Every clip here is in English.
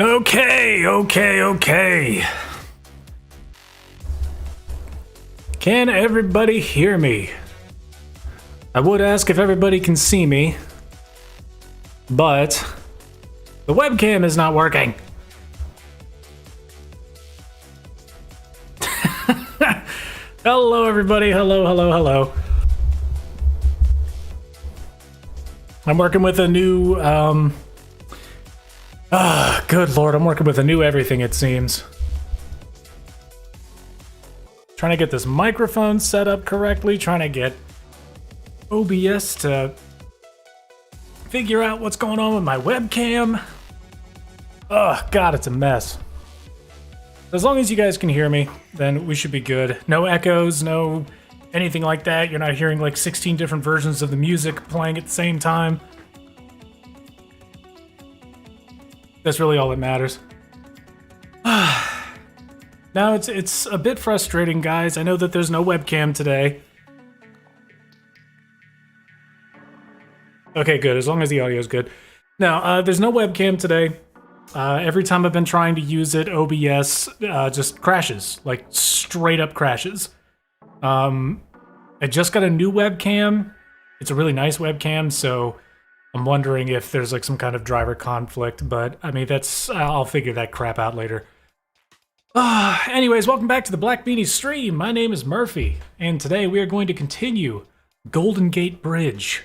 Okay. Can everybody hear me? I would ask if everybody can see me, but the webcam is not working. Hello, everybody. Hello. I'm working with a new, good lord, I'm working with a new everything, it seems. Trying to get this microphone set up correctly, trying to get OBS to figure out what's going on with my webcam. Oh, God, it's a mess. As long as you guys can hear me, then we should be good. No echoes, no anything like that. You're not hearing like 16 different versions of the music playing at the same time. That's really all that matters. Now it's a bit frustrating, guys. I know that there's no webcam today. Okay, good. As long as the audio is good. Now, there's no webcam today. Every time I've been trying to use it, OBS just crashes, like straight up crashes. I just got a new webcam. It's a really nice webcam, so I'm wondering if there's like some kind of driver conflict, but I mean, I'll figure that crap out later. Anyways, welcome back to the Black Beanie stream. My name is Murphy, and today we are going to continue Golden Gate Bridge.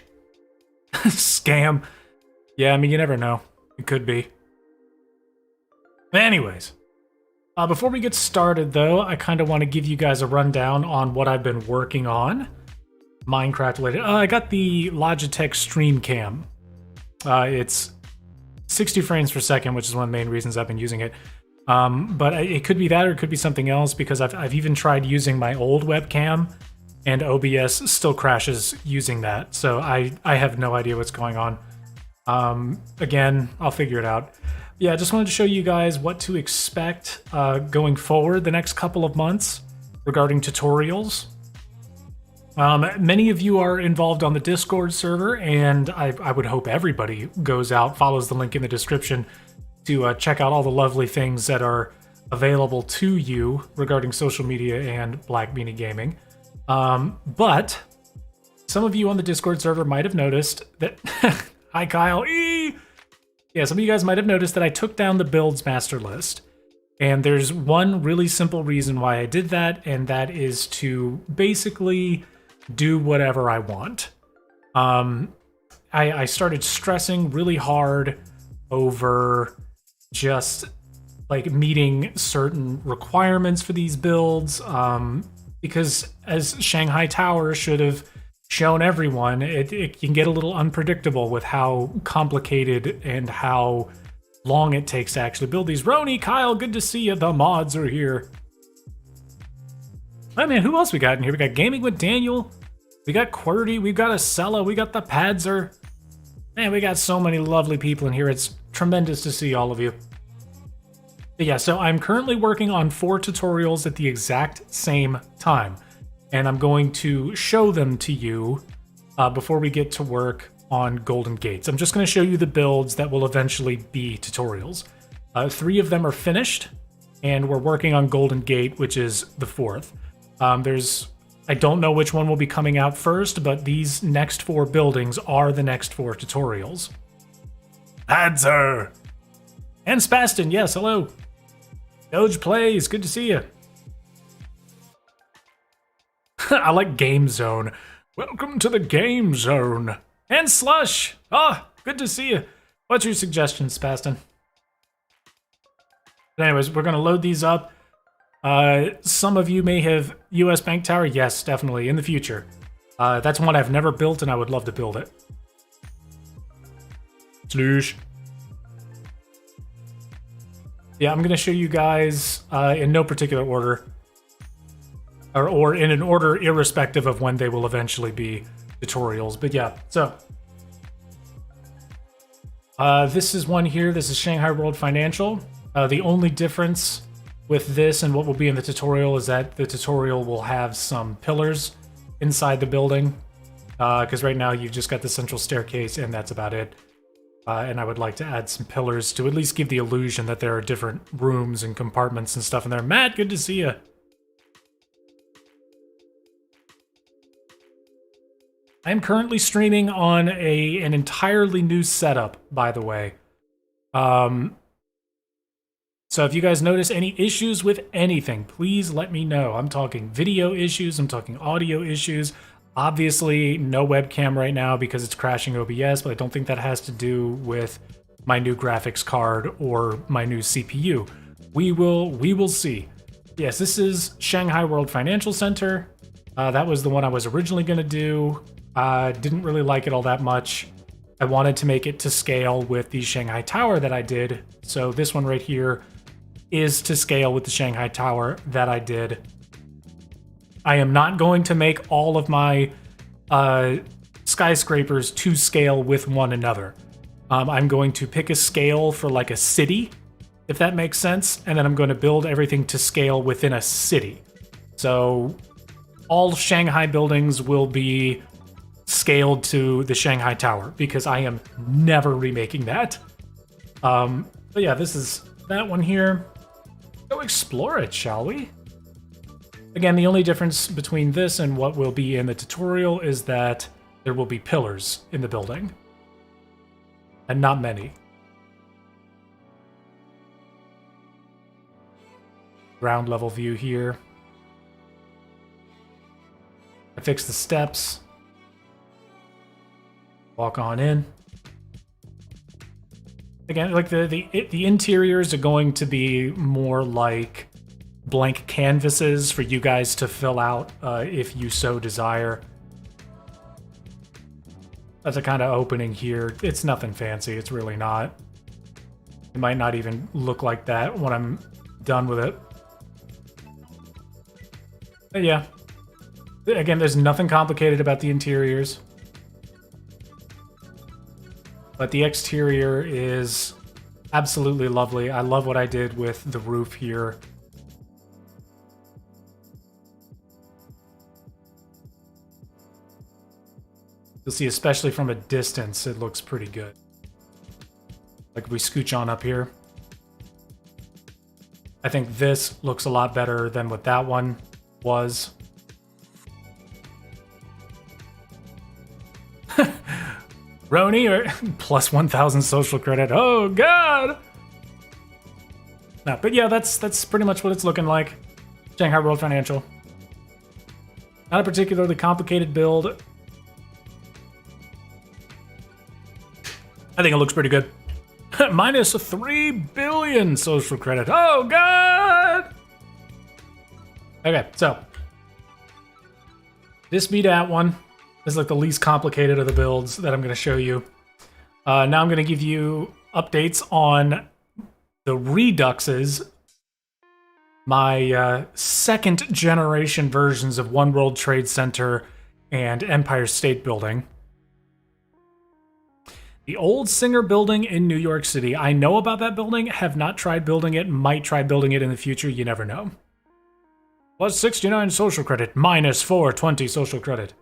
Scam. Yeah, I mean, you never know. It could be. Anyways, before we get started, though, I kind of want to give you guys a rundown on what I've been working on. Minecraft related. I got the Logitech Stream Cam. It's 60 frames per second, which is one of the main reasons I've been using it. But it could be that, or it could be something else, because I've even tried using my old webcam, and OBS still crashes using that. So I have no idea what's going on. Again, I'll figure it out. Yeah, I just wanted to show you guys what to expect going forward the next couple of months regarding tutorials. Many of you are involved on the Discord server, and I would hope everybody goes out, follows the link in the description to check out all the lovely things that are available to you regarding social media and Black Beanie Gaming. But some of you on the Discord server might have noticed that... Hi, Kyle. Yeah, some of you guys might have noticed that I took down the builds master list. And there's one really simple reason why I did that, and that is to basically do whatever I want. I started stressing really hard over just like meeting certain requirements for these builds, because as Shanghai Tower should have shown everyone, it can get a little unpredictable with how complicated and how long it takes to actually build these. Roni, Kyle, good to see you. The mods are here. Oh man, who else we got in here? We got Gaming with Daniel. We got QWERTY. We've got Acela. We got the Padzer. Man, we got so many lovely people in here. It's tremendous to see all of you. But yeah, so I'm currently working on 4 tutorials at the exact same time. And I'm going to show them to you before we get to work on Golden Gates. I'm just going to show you the builds that will eventually be tutorials. 3 of them are finished, and we're working on Golden Gate, which is the 4th. I don't know which one will be coming out first, but these next 4 buildings are the next 4 tutorials. Padzer! And Spaston, yes, hello. Doge Plays, good to see you. I like Game Zone. Welcome to the Game Zone. And Slush, good to see you. What's your suggestion, Spaston? But anyways, we're going to load these up. Some of you may have US Bank Tower. Yes, definitely, in the future. That's one I've never built, and I would love to build it. Slush. Yeah, I'm going to show you guys in no particular order. Or in an order irrespective of when they will eventually be tutorials. But yeah, so... this is one here. This is Shanghai World Financial. The only difference with this and what will be in the tutorial is that the tutorial will have some pillars inside the building. Because right now you've just got the central staircase and that's about it. And I would like to add some pillars to at least give the illusion that there are different rooms and compartments and stuff in there. Matt, good to see you. I'm currently streaming on an entirely new setup, by the way. So if you guys notice any issues with anything, please let me know. I'm talking video issues, I'm talking audio issues. Obviously, no webcam right now because it's crashing OBS, but I don't think that has to do with my new graphics card or my new CPU. We will see. Yes, this is Shanghai World Financial Center. That was the one I was originally going to do. Didn't really like it all that much. I wanted to make it to scale with the Shanghai Tower that I did. So this one right here is to scale with the Shanghai Tower that I did. I am not going to make all of my skyscrapers to scale with one another. I'm going to pick a scale for like a city, if that makes sense, and then I'm going to build everything to scale within a city. So all Shanghai buildings will be scaled to the Shanghai Tower because I am never remaking that. But yeah, this is that one here. Go explore it, shall we? Again, the only difference between this and what will be in the tutorial is that there will be pillars in the building. And not many. Ground level view here. I fixed the steps. Walk on in. Again, like the interiors are going to be more like blank canvases for you guys to fill out if you so desire. That's a kind of opening here. It's nothing fancy. It's really not. It might not even look like that when I'm done with it. But yeah. Again, there's nothing complicated about the interiors. But the exterior is absolutely lovely. I love what I did with the roof here. You'll see, especially from a distance, it looks pretty good. Like if we scooch on up here. I think this looks a lot better than what that one was. Roni, or plus 1,000 social credit. Oh, God! No, but yeah, that's pretty much what it's looking like. Shanghai World Financial. Not a particularly complicated build. I think it looks pretty good. Minus 3 billion social credit. Oh, God! Okay, so. This be that one. This is like the least complicated of the builds that I'm going to show you. Now I'm going to give you updates on the Reduxes, my second generation versions of One World Trade Center and Empire State Building. The old Singer Building in New York City. I know about that building, have not tried building it, might try building it in the future, you never know. Plus 69 social credit, minus 420 social credit.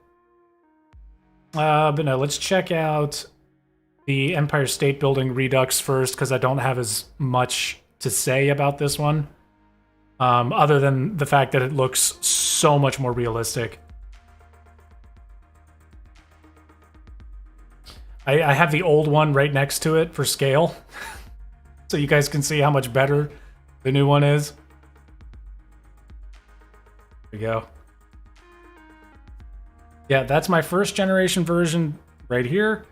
But no, let's check out the Empire State Building Redux first, because I don't have as much to say about this one. Other than the fact that it looks so much more realistic. I have the old one right next to it for scale. so you guys can see how much better the new one is. There we go. Yeah, that's my first generation version right here.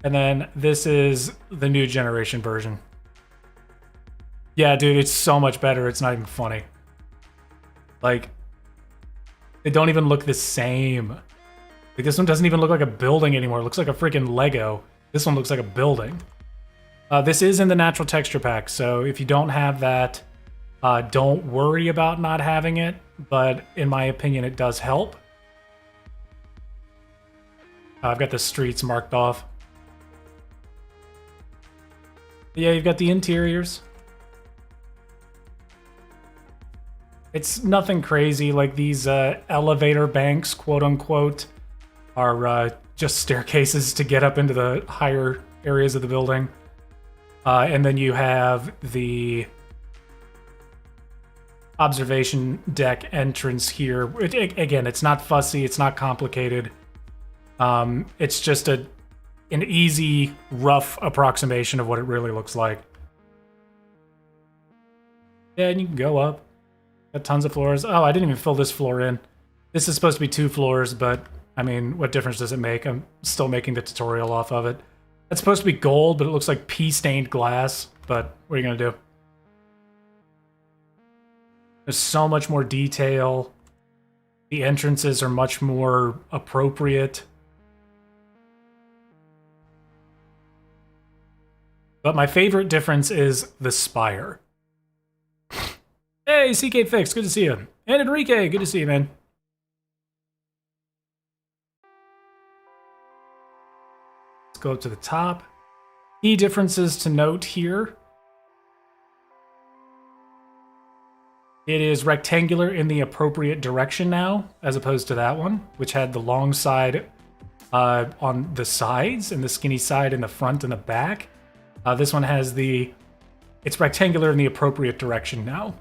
And then this is the new generation version. Yeah, dude, it's so much better. It's not even funny. Like, they don't even look the same. Like, this one doesn't even look like a building anymore. It looks like a freaking Lego. This one looks like a building. This is in the natural texture pack, so if you don't have that, don't worry about not having it. But in my opinion, it does help. I've got the streets marked off. Yeah, you've got the interiors. It's nothing crazy. Like these elevator banks, quote unquote, are just staircases to get up into the higher areas of the building. And then you have the observation deck entrance here. Again, it's not fussy. It's not complicated. It's just an easy, rough approximation of what it really looks like. Yeah, and you can go up. Got tons of floors. Oh, I didn't even fill this floor in. This is supposed to be 2 floors, but I mean, what difference does it make? I'm still making the tutorial off of it. That's supposed to be gold, but it looks like pea-stained glass. But what are you gonna do? There's so much more detail. The entrances are much more appropriate. But my favorite difference is the spire. Hey, CK Fix, good to see you. And Enrique, good to see you, man. Let's go up to the top. Key differences to note here. It is rectangular in the appropriate direction now, as opposed to that one, which had the long side on the sides and the skinny side in the front and the back. This one has it's rectangular in the appropriate direction now.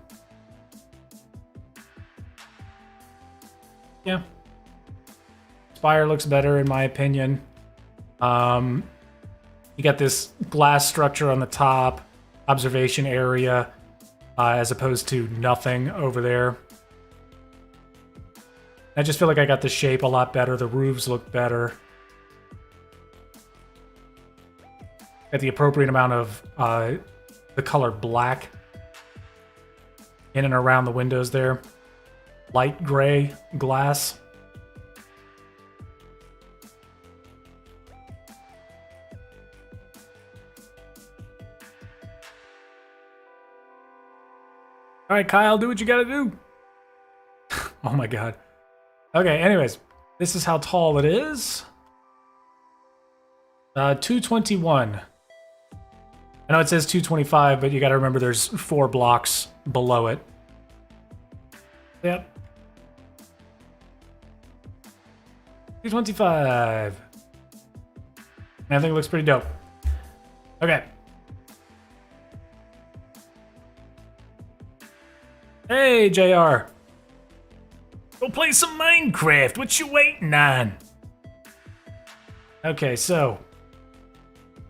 Yeah. Spire looks better in my opinion. You got this glass structure on the top, observation area, as opposed to nothing over there. I just feel like I got the shape a lot better. The roofs look better. Got the appropriate amount of the color black in and around the windows there. Light gray glass. All right, Kyle, do what you gotta do. Oh my god. Okay, anyways, this is how tall it is. 221. I know it says 225, but you gotta remember there's 4 blocks below it. Yep. 225. I think it looks pretty dope. Okay. Hey, JR. Go play some Minecraft. What you waiting on? Okay, so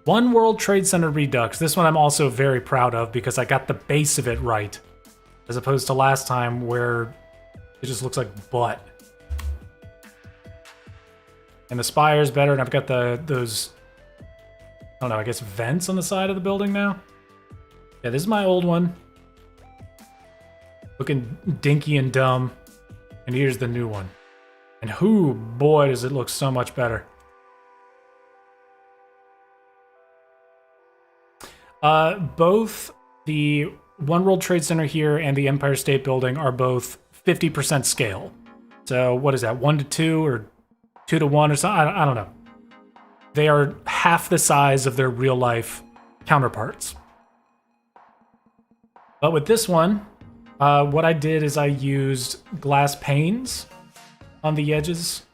One World Trade Center Redux. This one I'm also very proud of because I got the base of it right, as opposed to last time where it just looks like butt. And the spire's better, and I've got those, I don't know, I guess vents on the side of the building now. Yeah, this is my old one. Looking dinky and dumb. And here's the new one. And whoo, boy, does it look so much better. Both the One World Trade Center here and the Empire State Building are both 50% scale. So what is that, 1 to 2 or 2 to 1 or something? I don't know. They are half the size of their real life counterparts. But with this one, what I did is I used glass panes on the edges.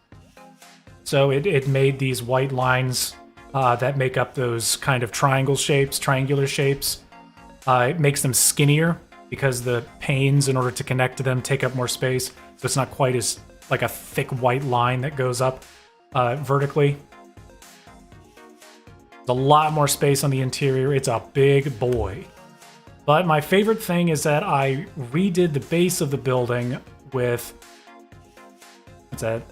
So it made these white lines that make up those kind of triangular shapes. It makes them skinnier because the panes, in order to connect to them, take up more space. So it's not quite as like a thick white line that goes up vertically. There's a lot more space on the interior. It's a big boy. But my favorite thing is that I redid the base of the building with, what's that?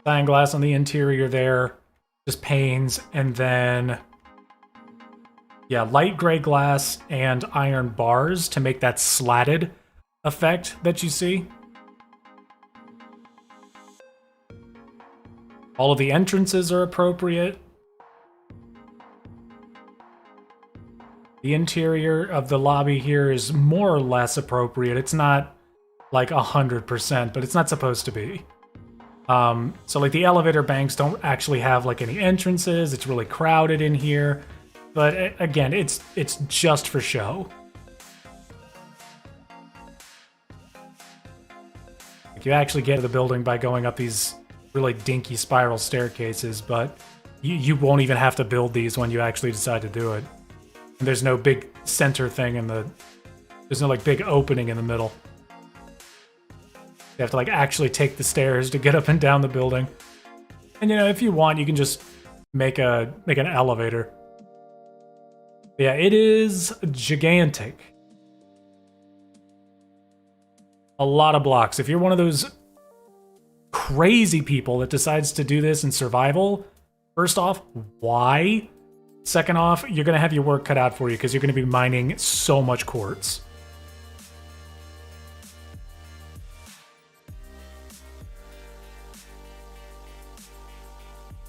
Cyan glass on the interior there, just panes, and then, yeah, light gray glass and iron bars to make that slatted effect that you see. All of the entrances are appropriate. The interior of the lobby here is more or less appropriate. It's not like 100%, but it's not supposed to be. So like the elevator banks don't actually have like any entrances. It's really crowded in here. But again, it's just for show. Like you actually get to the building by going up these really dinky spiral staircases, but you won't even have to build these when you actually decide to do it. And there's no big center thing in the... There's no, like, big opening in the middle. You have to, like, actually take the stairs to get up and down the building. And, you know, if you want, you can just make an elevator. But yeah, it is gigantic. A lot of blocks. If you're one of those crazy people that decides to do this in survival, first off, why? Second off, you're going to have your work cut out for you because you're going to be mining so much quartz.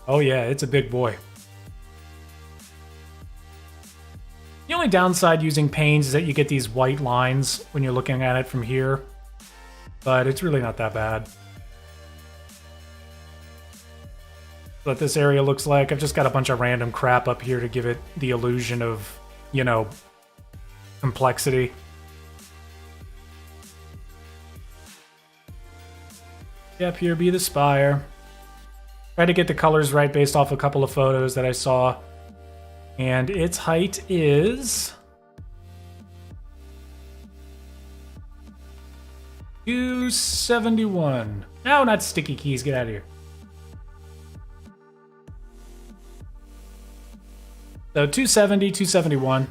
Oh yeah, it's a big boy. The only downside using panes is that you get these white lines when you're looking at it from here, but it's really not that bad. What this area looks like. I've just got a bunch of random crap up here to give it the illusion of, you know, complexity. Yep, here be the spire. Try to get the colors right based off a couple of photos that I saw. And its height is 271. No, not sticky keys. Get out of here. So 270, 271.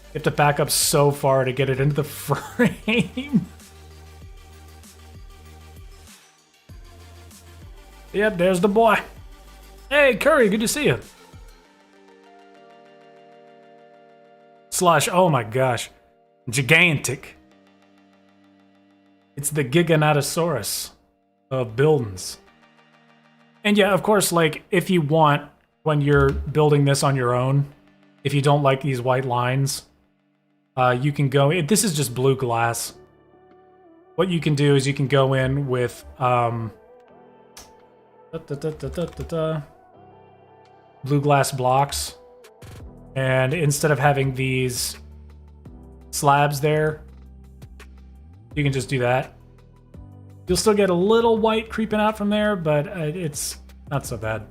You have to back up so far to get it into the frame. Yep, there's the boy. Hey, Curry, good to see you. Slush, oh my gosh. Gigantic. It's the Giganotosaurus of buildings. And yeah, of course, like, if you want, when you're building this on your own, if you don't like these white lines, you can go... This is just blue glass. What you can do is you can go in with... blue glass blocks. And instead of having these slabs there, you can just do that. You'll still get a little white creeping out from there, but it's not so bad.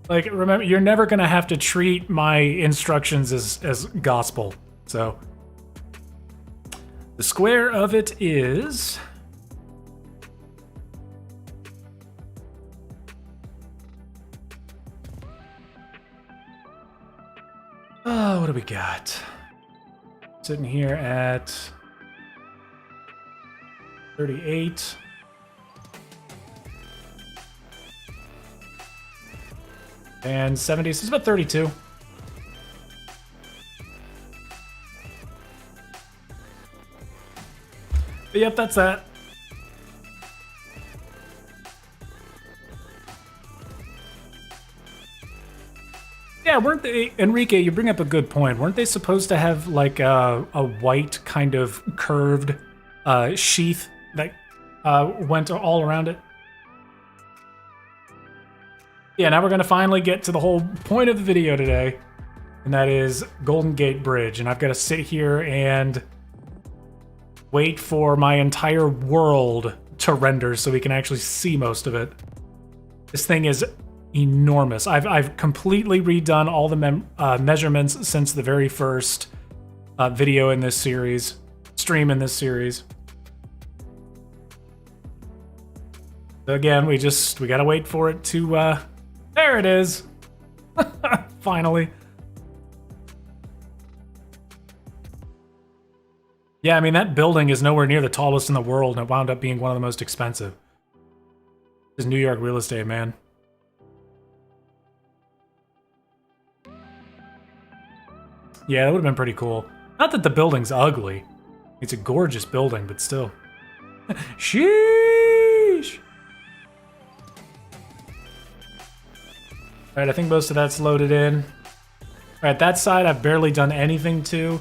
Like, remember, you're never going to have to treat my instructions as gospel. So, the square of it is... Oh, what do we got? Sitting here at 38. And 70, so it's about 32. But yep, that's that. Yeah, weren't they, Enrique, you bring up a good point. Weren't they supposed to have like a white kind of curved sheath that went all around it? Yeah, now we're going to finally get to the whole point of the video today, and that is Golden Gate Bridge. And I've got to sit here and wait for my entire world to render so we can actually see most of it. This thing is enormous. I've completely redone all the measurements since the very first video in this series, stream in this series. So again, we gotta wait for it to, there it is. Finally. Yeah, I mean, that building is nowhere near the tallest in the world, and it wound up being one of the most expensive. This is New York real estate, man. Yeah, that would have been pretty cool. Not that the building's ugly. It's a gorgeous building, but still. Sheesh! Alright, I think most of that's loaded in. Alright, that side I've barely done anything to.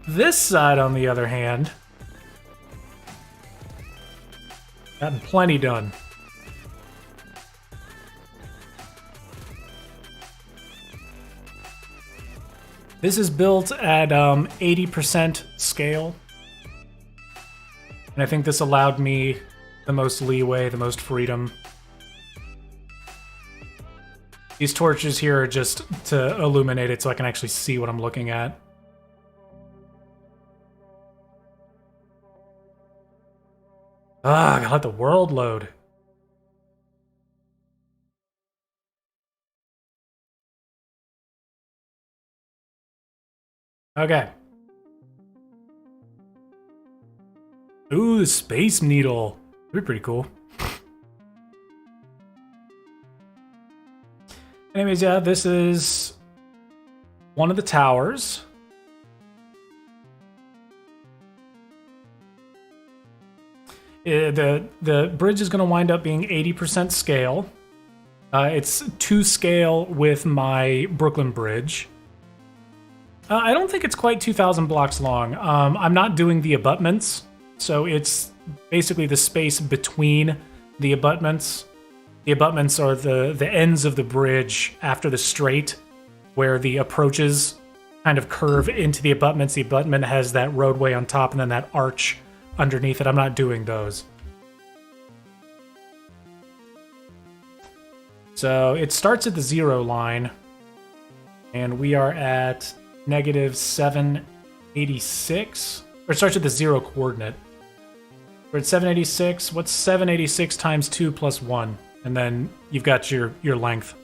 This side, on the other hand, gotten plenty done. This is built at 80% scale. And I think this allowed me the most leeway, the most freedom. These torches here are just to illuminate it so I can actually see what I'm looking at. Ah, I gotta let the world load. Okay. Ooh, the Space Needle. That'd be pretty cool. Anyways, yeah, this is one of the towers. The bridge is going to wind up being 80% scale. It's to scale with my Brooklyn Bridge. I don't think it's quite 2,000 blocks long. I'm not doing the abutments, so it's basically the space between the abutments. The abutments are the ends of the bridge after the straight, where the approaches kind of curve into the abutments. The abutment has that roadway on top and then that arch underneath it. I'm not doing those. So it starts at the 0 line, and we are at negative 786. Or it starts at the 0 coordinate. We're at 786. What's 786 times 2 plus 1? And then you've got your length.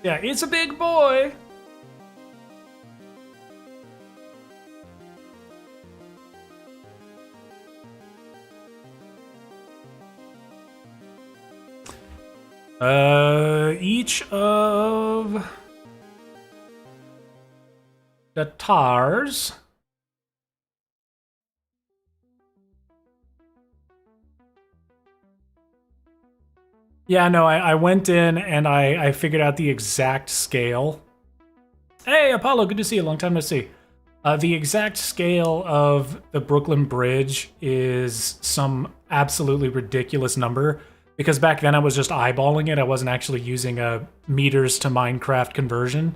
Yeah, it's a big boy. Each of the tars Yeah, no, I went in and I figured out the exact scale. Hey, Apollo, good to see you. Long time no see. The exact scale of the Brooklyn Bridge is some absolutely ridiculous number, because back then I was just eyeballing it. I wasn't actually using a meters to Minecraft conversion.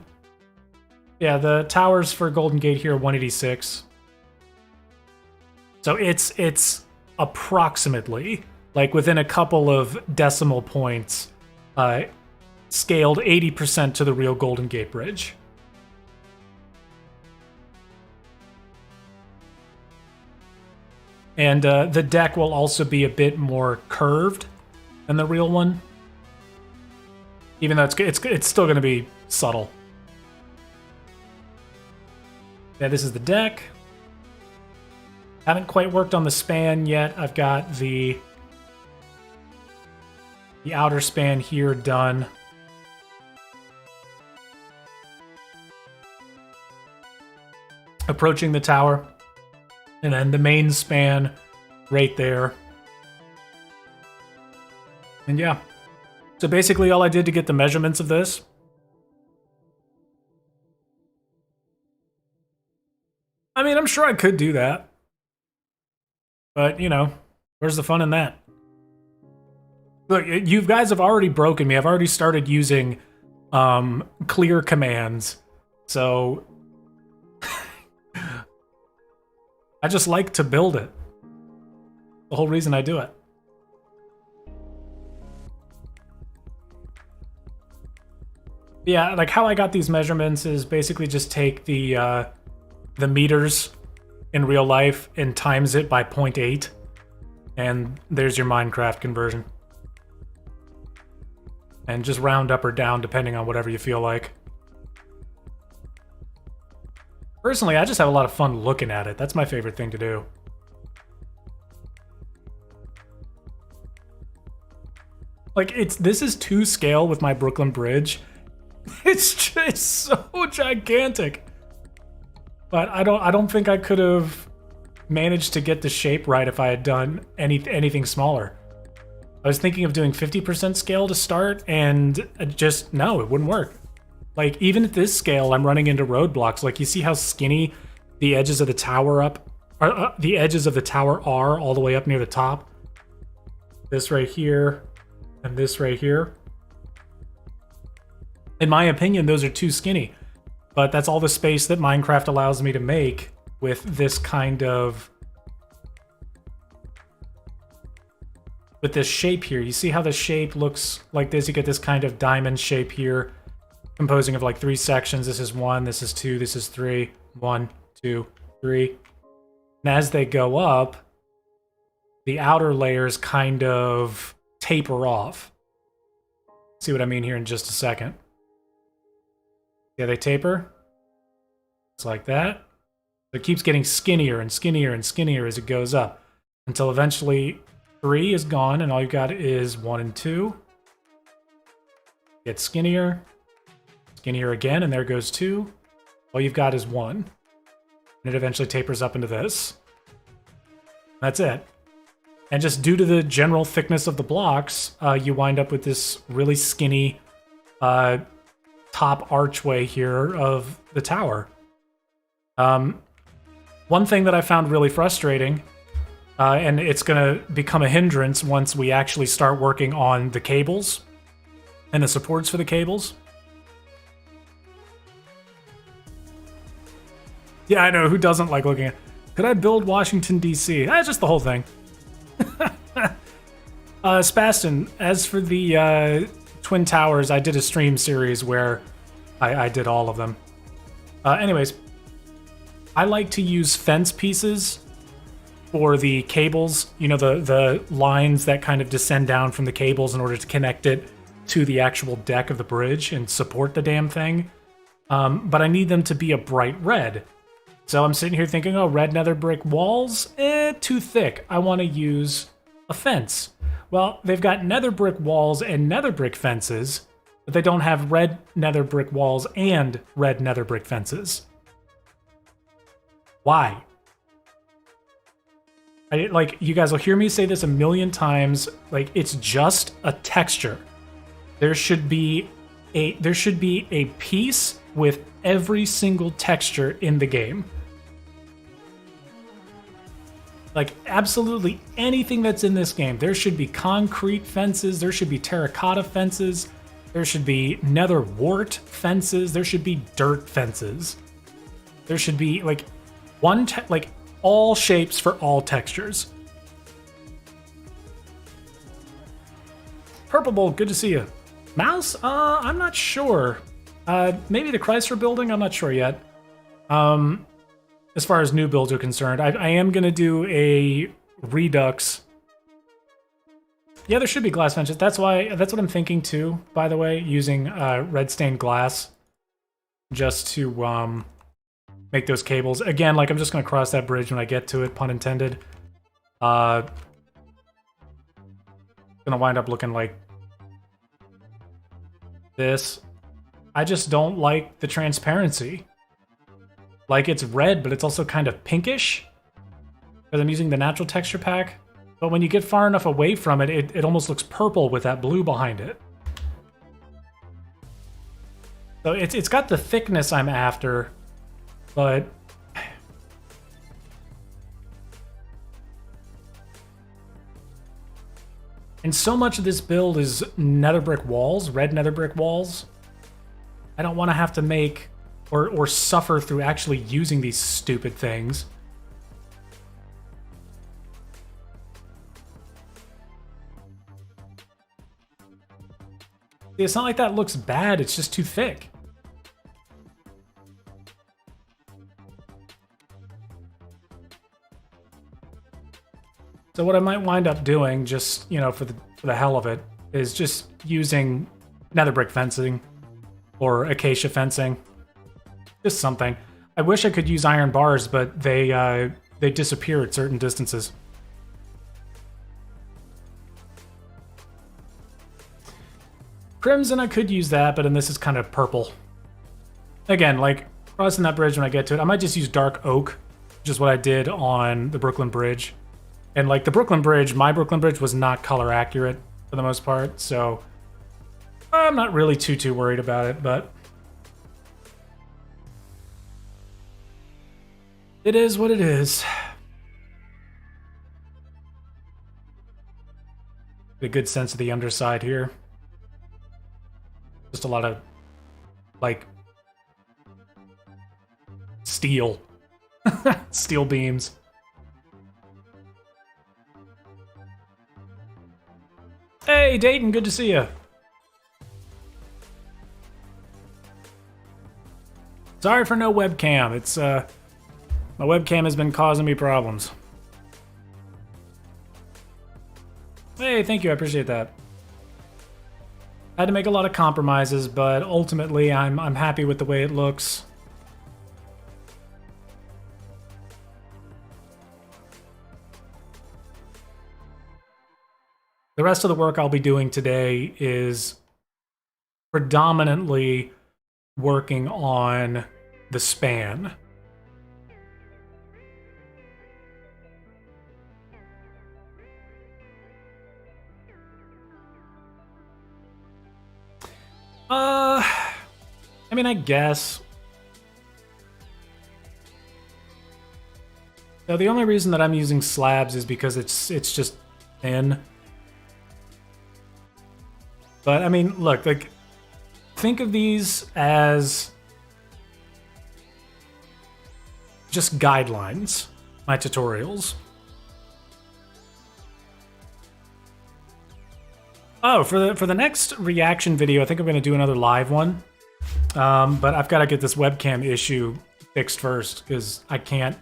Yeah, the towers for Golden Gate here are 186. So it's approximately, like within a couple of decimal points, scaled 80% to the real Golden Gate Bridge. And the deck will also be a bit more curved than the real one, even though it's still going to be subtle. Yeah, this is the deck. Haven't quite worked on the span yet. I've got the outer span here done. Approaching the tower. And then the main span right there. And yeah. So basically all I did to get the measurements of this. I mean, I'm sure I could do that. But, you know, where's the fun in that? Look, you guys have already broken me. I've already started using clear commands. So I just like to build it. The whole reason I do it. Yeah, like how I got these measurements is basically just take the meters in real life and times it by 0.8, and there's your Minecraft conversion. And just round up or down depending on whatever you feel like. Personally, I just have a lot of fun looking at it. That's my favorite thing to do. Like, this is to scale with my Brooklyn Bridge. It's so gigantic. But I don't think I could have managed to get the shape right if I had done anything smaller. I was thinking of doing 50% scale to start, and just, no, it wouldn't work. Like, even at this scale, I'm running into roadblocks. Like, you see how skinny the edges of the tower the edges of the tower are all the way up near the top? This right here, and this right here. In my opinion, those are too skinny. But that's all the space that Minecraft allows me to make with this kind of... with this shape here. You see how the shape looks like this? You get this kind of diamond shape here, composing of like 3 sections. This is 1, this is 2, this is 3. 1, 2, 3. And as they go up, the outer layers kind of taper off. See what I mean here in just a second. Yeah, they taper. It's like that. It keeps getting skinnier and skinnier and skinnier as it goes up, until eventually 3 is gone and all you've got is 1 and 2. Get skinnier. Skinnier again, and there goes 2. All you've got is 1. And it eventually tapers up into this. That's it. And just due to the general thickness of the blocks, you wind up with this really skinny top archway here of the tower. One thing that I found really frustrating, and it's going to become a hindrance once we actually start working on the cables and the supports for the cables. Yeah, I know, who doesn't like looking at... Could I build Washington, D.C.? That's just the whole thing. Spaston, as for the Twin Towers, I did a stream series where I did all of them. Anyways, I like to use fence pieces for the cables. You know, the lines that kind of descend down from the cables in order to connect it to the actual deck of the bridge and support the damn thing. But I need them to be a bright red. So I'm sitting here thinking, oh, red nether brick walls? Too thick. I want to use a fence. Well, they've got nether brick walls and nether brick fences, but they don't have red nether brick walls and red nether brick fences. Why? Like, you guys will hear me say this a million times, like, it's just a texture. There should be a piece with every single texture in the game. Like, absolutely anything that's in this game. There should be concrete fences, there should be terracotta fences, there should be nether wart fences, there should be dirt fences. There should be, like, all shapes for all textures. Purple Bowl, good to see you. Mouse? I'm not sure. Maybe the Chrysler building? I'm not sure yet. As far as new builds are concerned, I am going to do a Redux. Yeah, there should be glass fences. That's what I'm thinking too, by the way, using red stained glass just to make those cables. Again, like, I'm just going to cross that bridge when I get to it, pun intended. Gonna wind up looking like this. I just don't like the transparency. Like, it's red, but it's also kind of pinkish, because I'm using the natural texture pack. But when you get far enough away from it, it almost looks purple with that blue behind it. So it's got the thickness I'm after, but... And so much of this build is nether brick walls, red nether brick walls. I don't want to have to make or suffer through actually using these stupid things. It's not like that looks bad, it's just too thick. So what I might wind up doing, just, you know, for the hell of it, is just using nether brick fencing or acacia fencing. Just something. I wish I could use iron bars, but they disappear at certain distances. Crimson, I could use that, but then this is kind of purple. Again, like, crossing that bridge when I get to it, I might just use dark oak, which is what I did on the Brooklyn Bridge. And like the Brooklyn Bridge, my Brooklyn Bridge was not color accurate for the most part, so I'm not really too worried about it, but it is what it is. Get a good sense of the underside here. Just a lot of, like, steel. Steel beams. Hey, Dayton, good to see you. Sorry for no webcam. It's, my webcam has been causing me problems. Hey, thank you, I appreciate that. I had to make a lot of compromises, but ultimately I'm happy with the way it looks. The rest of the work I'll be doing today is predominantly working on the span. I mean, I guess. So the only reason that I'm using slabs is because it's just thin. But I mean, look, like, think of these as just guidelines, my tutorials. Oh, for the next reaction video, I think I'm going to do another live one. But I've got to get this webcam issue fixed first, because I can't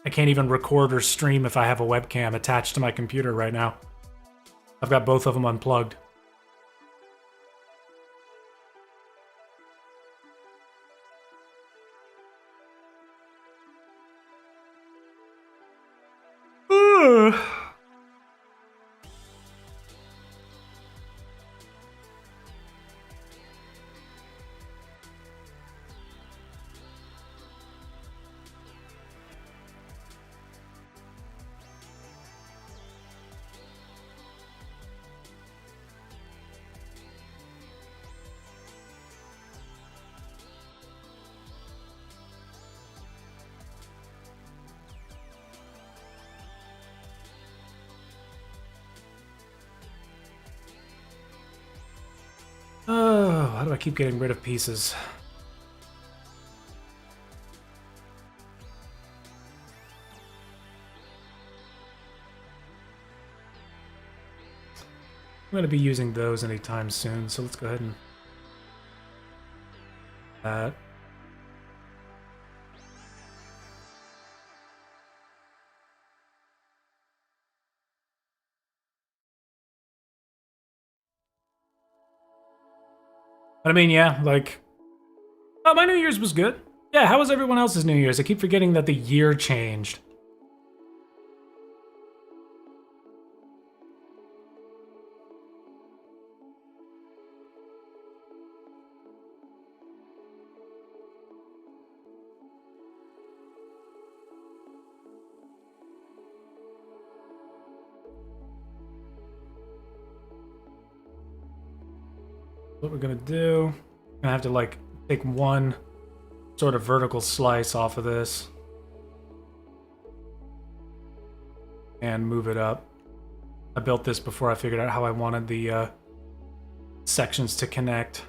even record or stream if I have a webcam attached to my computer right now. I've got both of them unplugged. Oh, how do I keep getting rid of pieces? I'm going to be using those anytime soon, so let's go ahead and that. But I mean, yeah, like, oh, my New Year's was good. Yeah, how was everyone else's New Year's? I keep forgetting that the year changed. What we're gonna do, I have to like take one sort of vertical slice off of this and move it up. I built this before I figured out how I wanted the sections to connect.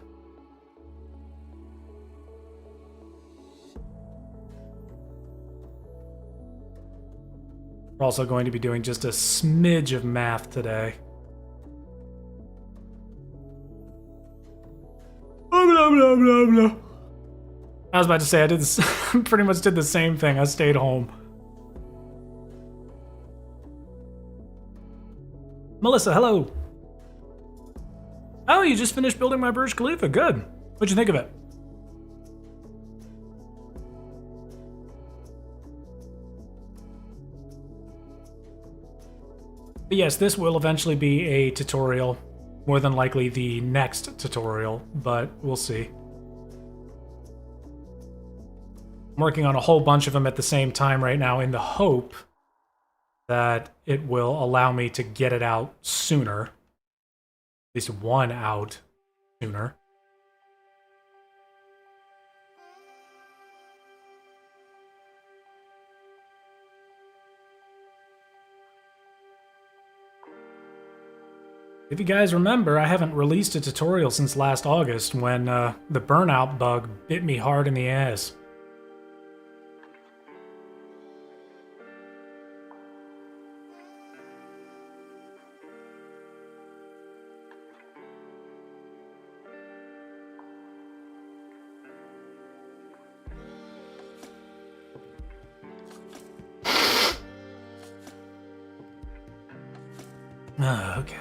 We're also going to be doing just a smidge of math today. blah, blah. I was about to say I did this, pretty much did the same thing. I stayed home. Melissa, hello. Oh, you just finished building my Burj Khalifa. Good. What'd you think of it? But yes, this will eventually be a tutorial. More than likely the next tutorial, but we'll see. I'm working on a whole bunch of them at the same time right now in the hope that it will allow me to get it out sooner. At least one out sooner. If you guys remember, I haven't released a tutorial since last August when the burnout bug bit me hard in the ass. Okay.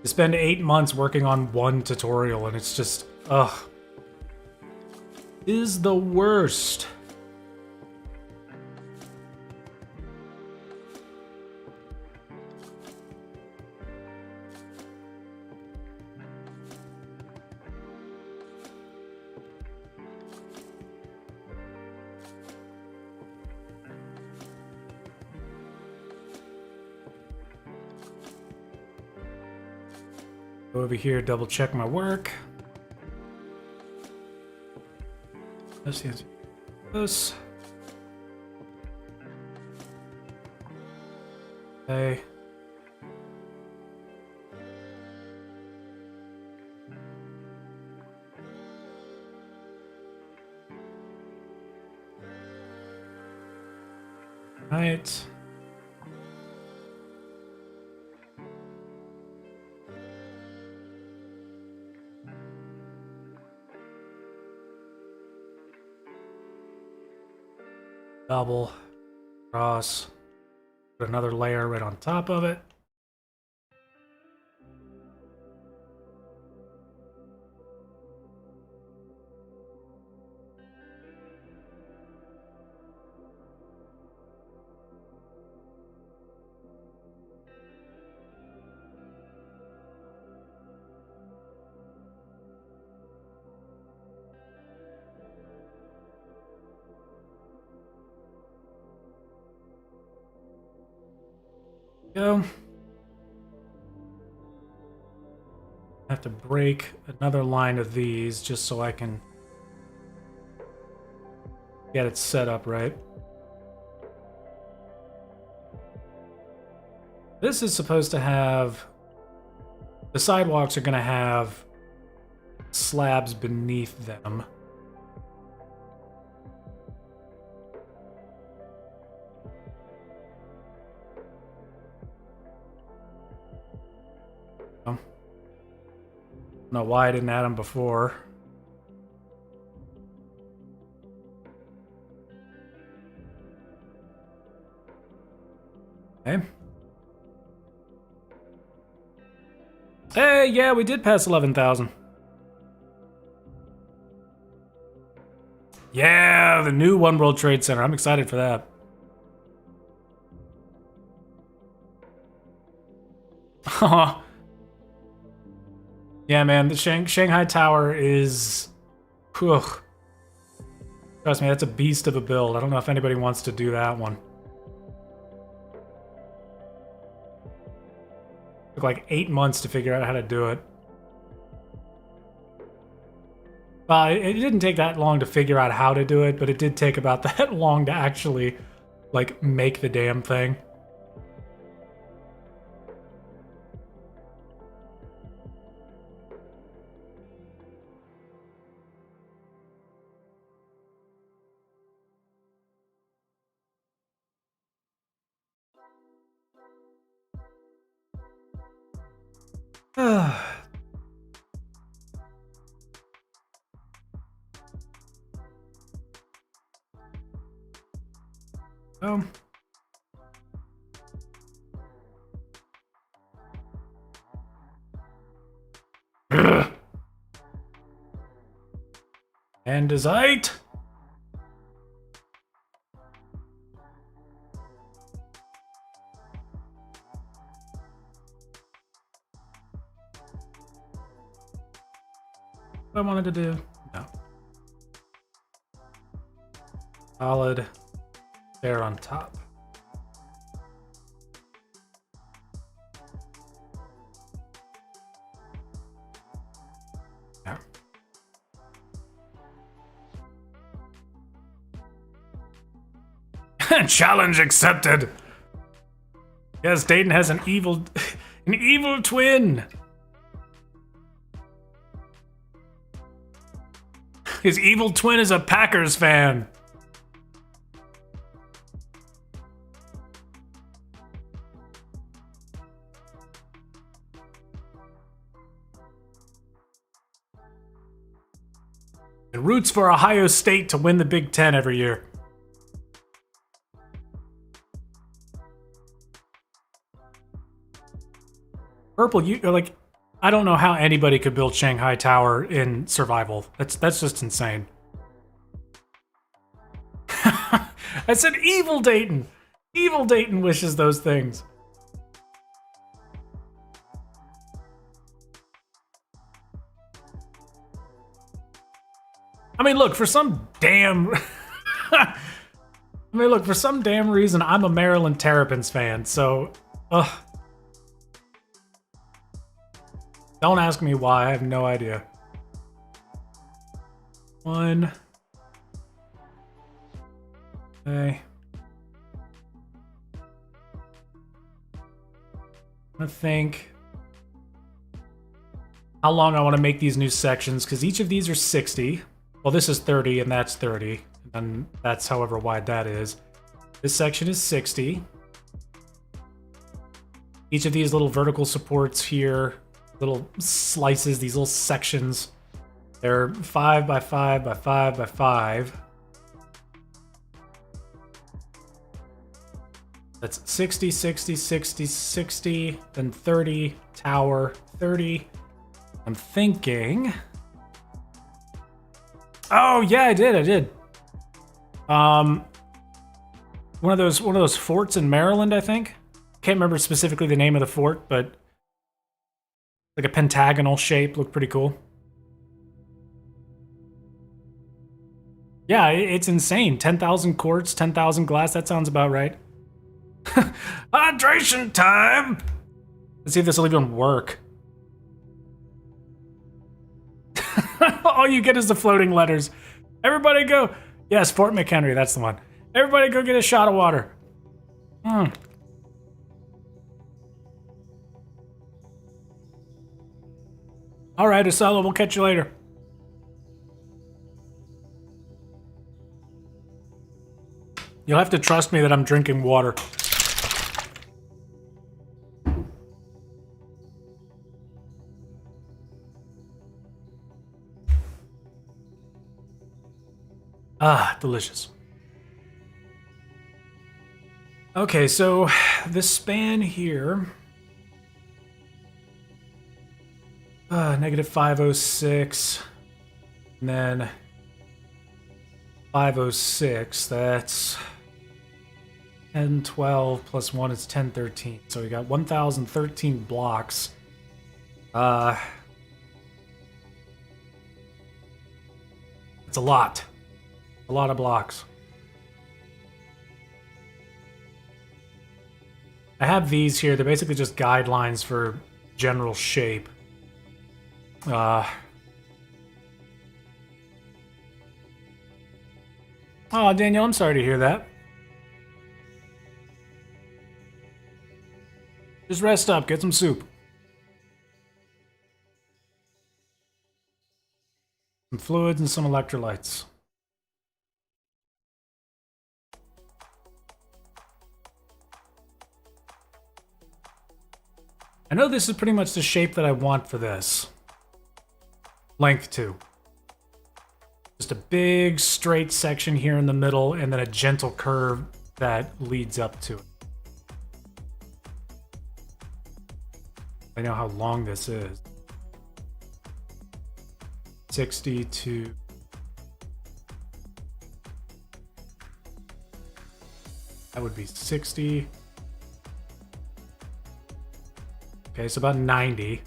To spend 8 months working on one tutorial and it's just, ugh. Is the worst. Go over here, double check my work. Let's see. This. Okay. Right. Double, cross, put another layer right on top of it. Go. I have to break another line of these just so I can get it set up right. This is supposed to have... The sidewalks are going to have slabs beneath them. Don't know why I didn't add them before. Okay. Hey, yeah, we did pass 11,000. Yeah, the new One World Trade Center. I'm excited for that. Yeah, man, the Shanghai Tower is... Whew. Trust me, that's a beast of a build. I don't know if anybody wants to do that one. Took like 8 months to figure out how to do it. Well, it didn't take that long to figure out how to do it, but it did take about that long to actually, like, make the damn thing. Oh. Andesite. What I wanted to do? No. Solid there on top. Yeah. Challenge accepted. Yes, Dayton has an evil twin. His evil twin is a Packers fan. And roots for Ohio State to win the Big Ten every year. Purple, like, I don't know how anybody could build Shanghai Tower in survival. That's just insane. I said evil Dayton. Evil Dayton wishes those things. I mean, look, for some damn reason, I'm a Maryland Terrapins fan, so don't ask me why, I have no idea. One. Okay. I think how long I want to make these new sections, because each of these are 60. Well, this is 30 and that's 30, and that's however wide that is. This section is 60. Each of these little vertical supports here, little slices, these little sections, they're 5 by 5 by 5 by 5. That's 60, 60, 60, 60, then 30, tower, 30. I'm thinking... Oh, yeah, I did. One of those forts in Maryland, I think. Can't remember specifically the name of the fort, but like a pentagonal shape, looked pretty cool. Yeah, it's insane. 10,000 quartz, 10,000 glass, that sounds about right. Hydration time! Let's see if this will even work. All you get is the floating letters. Everybody go. Yes, Fort McHenry, that's the one. Everybody go get a shot of water. All right, Asala, we'll catch you later. You'll have to trust me that I'm drinking water. Ah, delicious. Okay, so this span here, negative 506, and then 506, that's 10, 12, plus 1 is 10, 13. So we got 1,013 blocks. It's a lot. A lot of blocks. I have these here. They're basically just guidelines for general shape. Oh, Daniel, I'm sorry to hear that. Just rest up, get some soup. Some fluids and some electrolytes. I know this is pretty much the shape that I want for this. Length 2. Just a big straight section here in the middle and then a gentle curve that leads up to it. I know how long this is. 62. That would be 60. Okay, so about 90.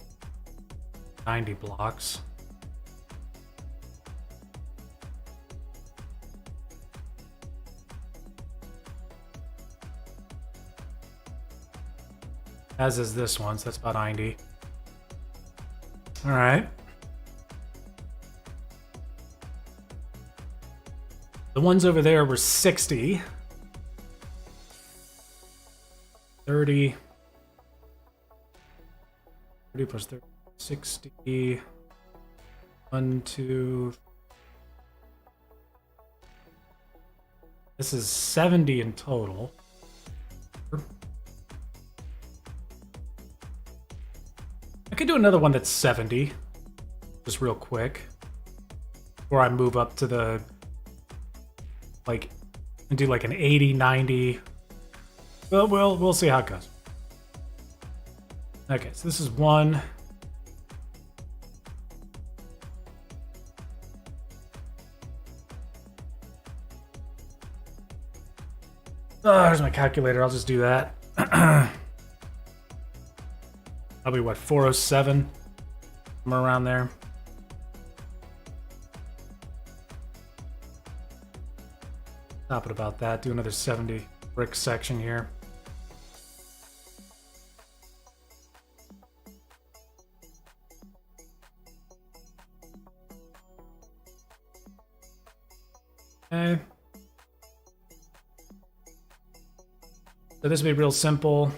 90 blocks. As is this one, so that's about 90. All right. The ones over there were 60. 30. 30 plus 30. 60. 1, 2. This is 70 in total. I could do another one that's 70, just real quick, before I move up to the, like, and do like an 80, 90. Well, we'll see how it goes. Okay, so this is one. Oh, there's my calculator. I'll just do that. Probably what, 407? Somewhere around there. Stop it about that. Do another 70 brick section here. Okay. So this would be real simple.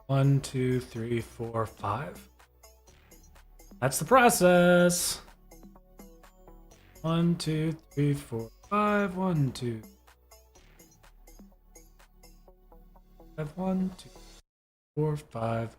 1, 2, 3, 4, 5. That's the process. 1, 2, 3, 4, 5. 1, 2. 1, 2, 4, 5.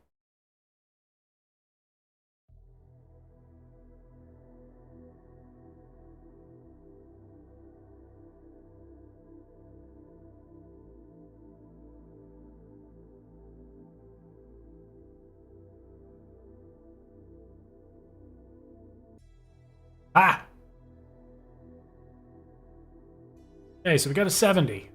Ah! Okay, so we got a 70.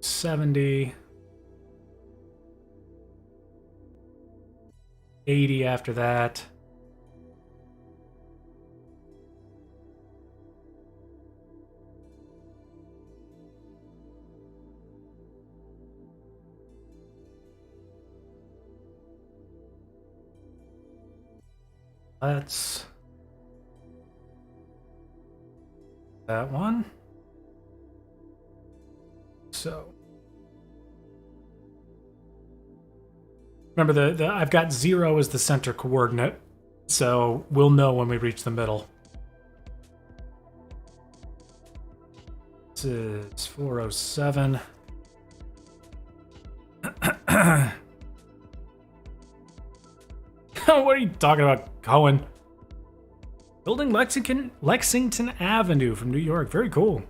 $70. 80 after that. That's that one. So remember the I've got 0 as the center coordinate, so we'll know when we reach the middle. This is 407. What are you talking about, Cohen? Building Lexington Avenue from New York. Very cool.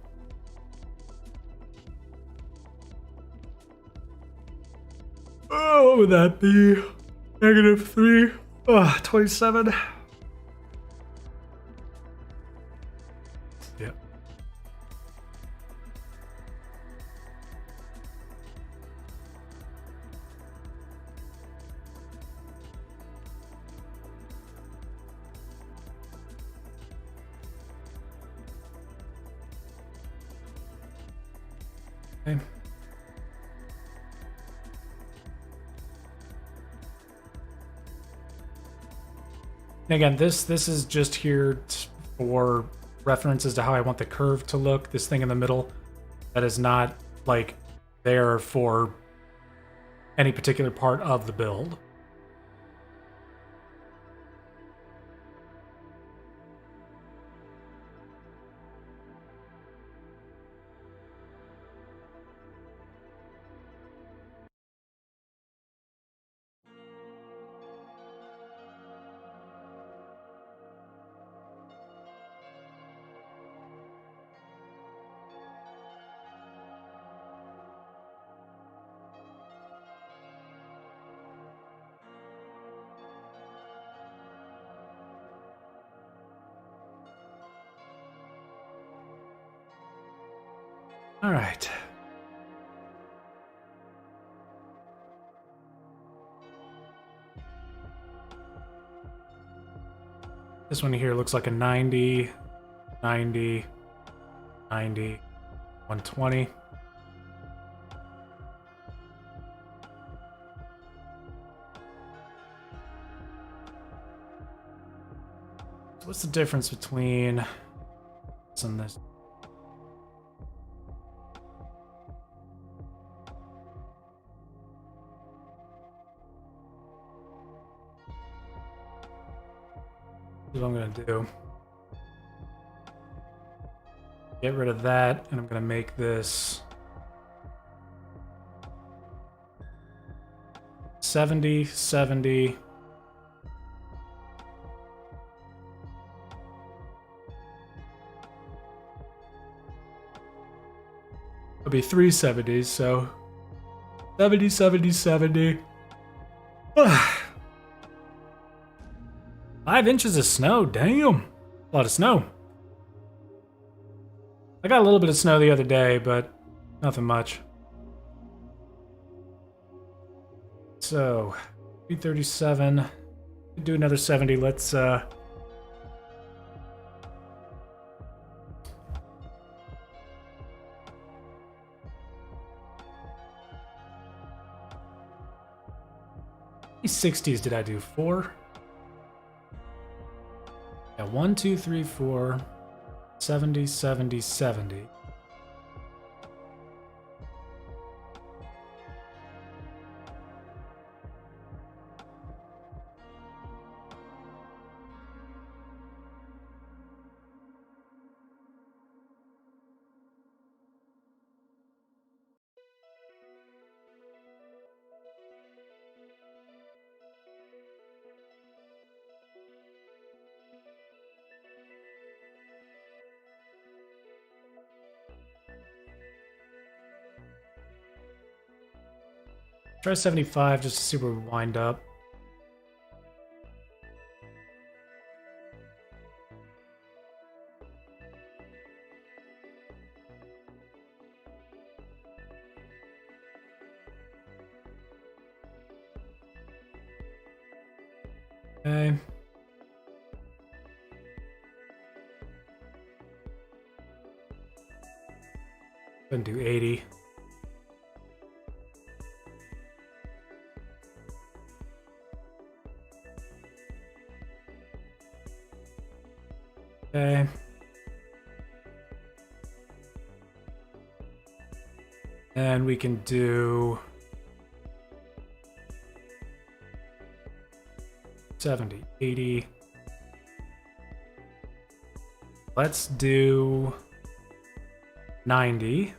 Oh, what would that be? -3. 27. Yeah. Okay. And again, this is just here for references to how I want the curve to look. This thing in the middle, that is not like there for any particular part of the build. All right. This one here looks like a 90, 90, 90, 120. So what's the difference between this and this? What I'm going to do. Get rid of that, and I'm going to make this 70, 70. It'll be 3 70s, so 70, 70, 70. 5 inches of snow, damn. A lot of snow. I got a little bit of snow the other day, but nothing much. So, 337. Do another 70. Let's 60s did I do? 4? Yeah, 1, 2, 3, 4. 70, 70, 70. Try 75 just to see where we wind up. Okay. Gonna do 80. Okay. And we can do 70, 80. Let's do 90.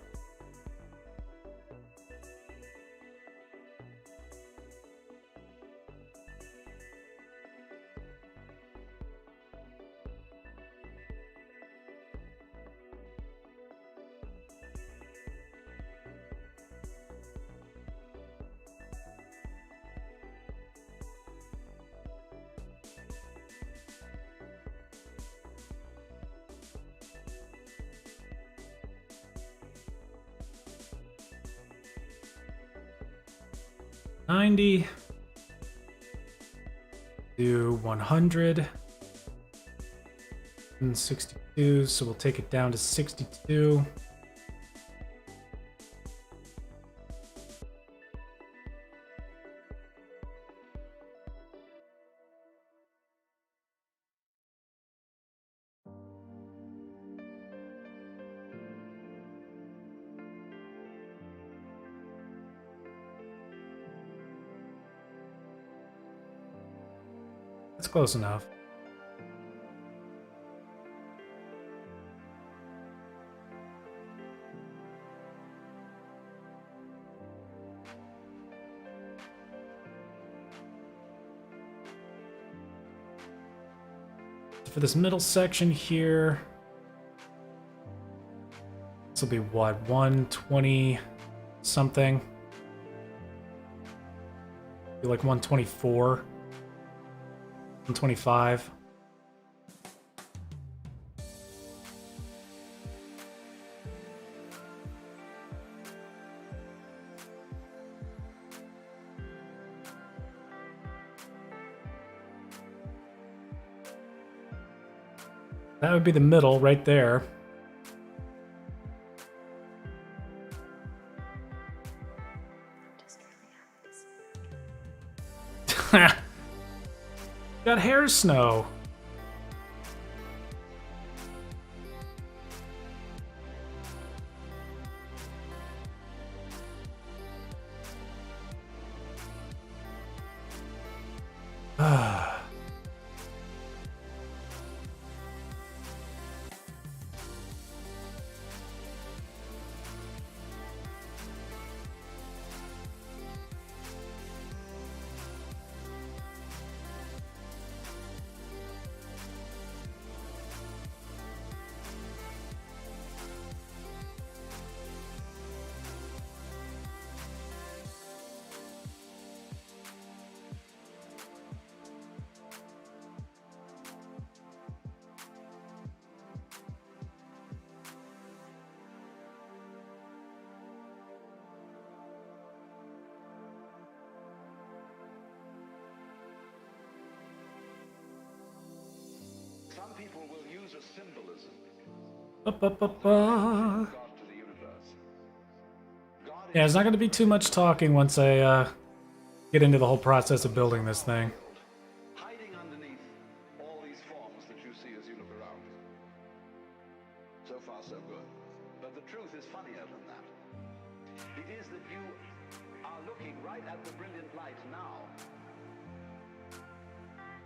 Do 100 and 62, so we'll take it down to 62. That's close enough. For this middle section here, this will be what, 120 something? Be like 124. 125. That would be the middle right there. Got hair snow. Some people will use a symbolism. Yeah, it's not going to be too much talking once I get into the whole process of building this thing. Hiding underneath all these forms that you see as you look around. So far, so good. But the truth is funnier than that. It is that you are looking right at the brilliant light now.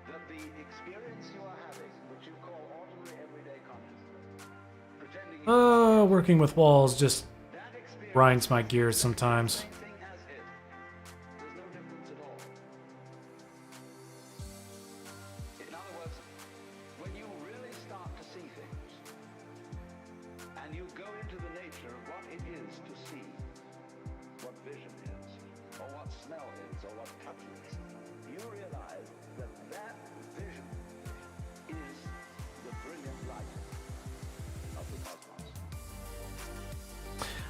That the experience you are having, which you call ordinary everyday consciousness, pretending you Working with walls just grinds my gears sometimes. thing as it. There's no difference at all. In other words, when you really start to see things, and you go into the nature of what it is to see, what vision is, or what smell is, or what touch is, you realize that that vision is the brilliant light of the cosmos.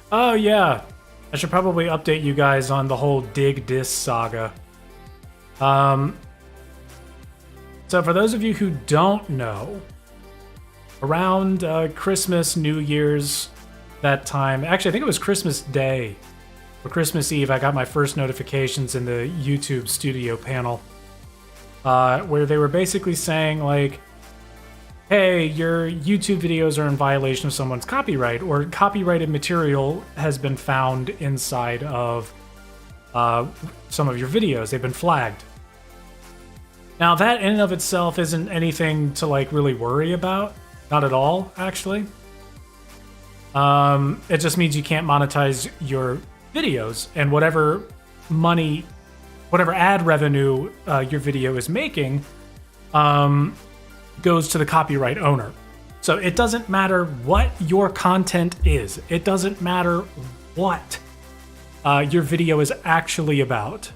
Oh yeah, I should probably update you guys on the whole Dig Dis saga. So for those of you who don't know, around Christmas, New Year's, that time, actually I think it was Christmas Day or Christmas Eve, I got my first notifications in the YouTube studio panel where they were basically saying like, hey, your YouTube videos are in violation of someone's copyright, or copyrighted material has been found inside of some of your videos. They've been flagged. Now, that in and of itself isn't anything to like really worry about. Not at all, actually. It just means you can't monetize your videos, and whatever money, whatever ad revenue your video is making, goes to the copyright owner. So it doesn't matter what your content is. It doesn't matter what your video is actually about.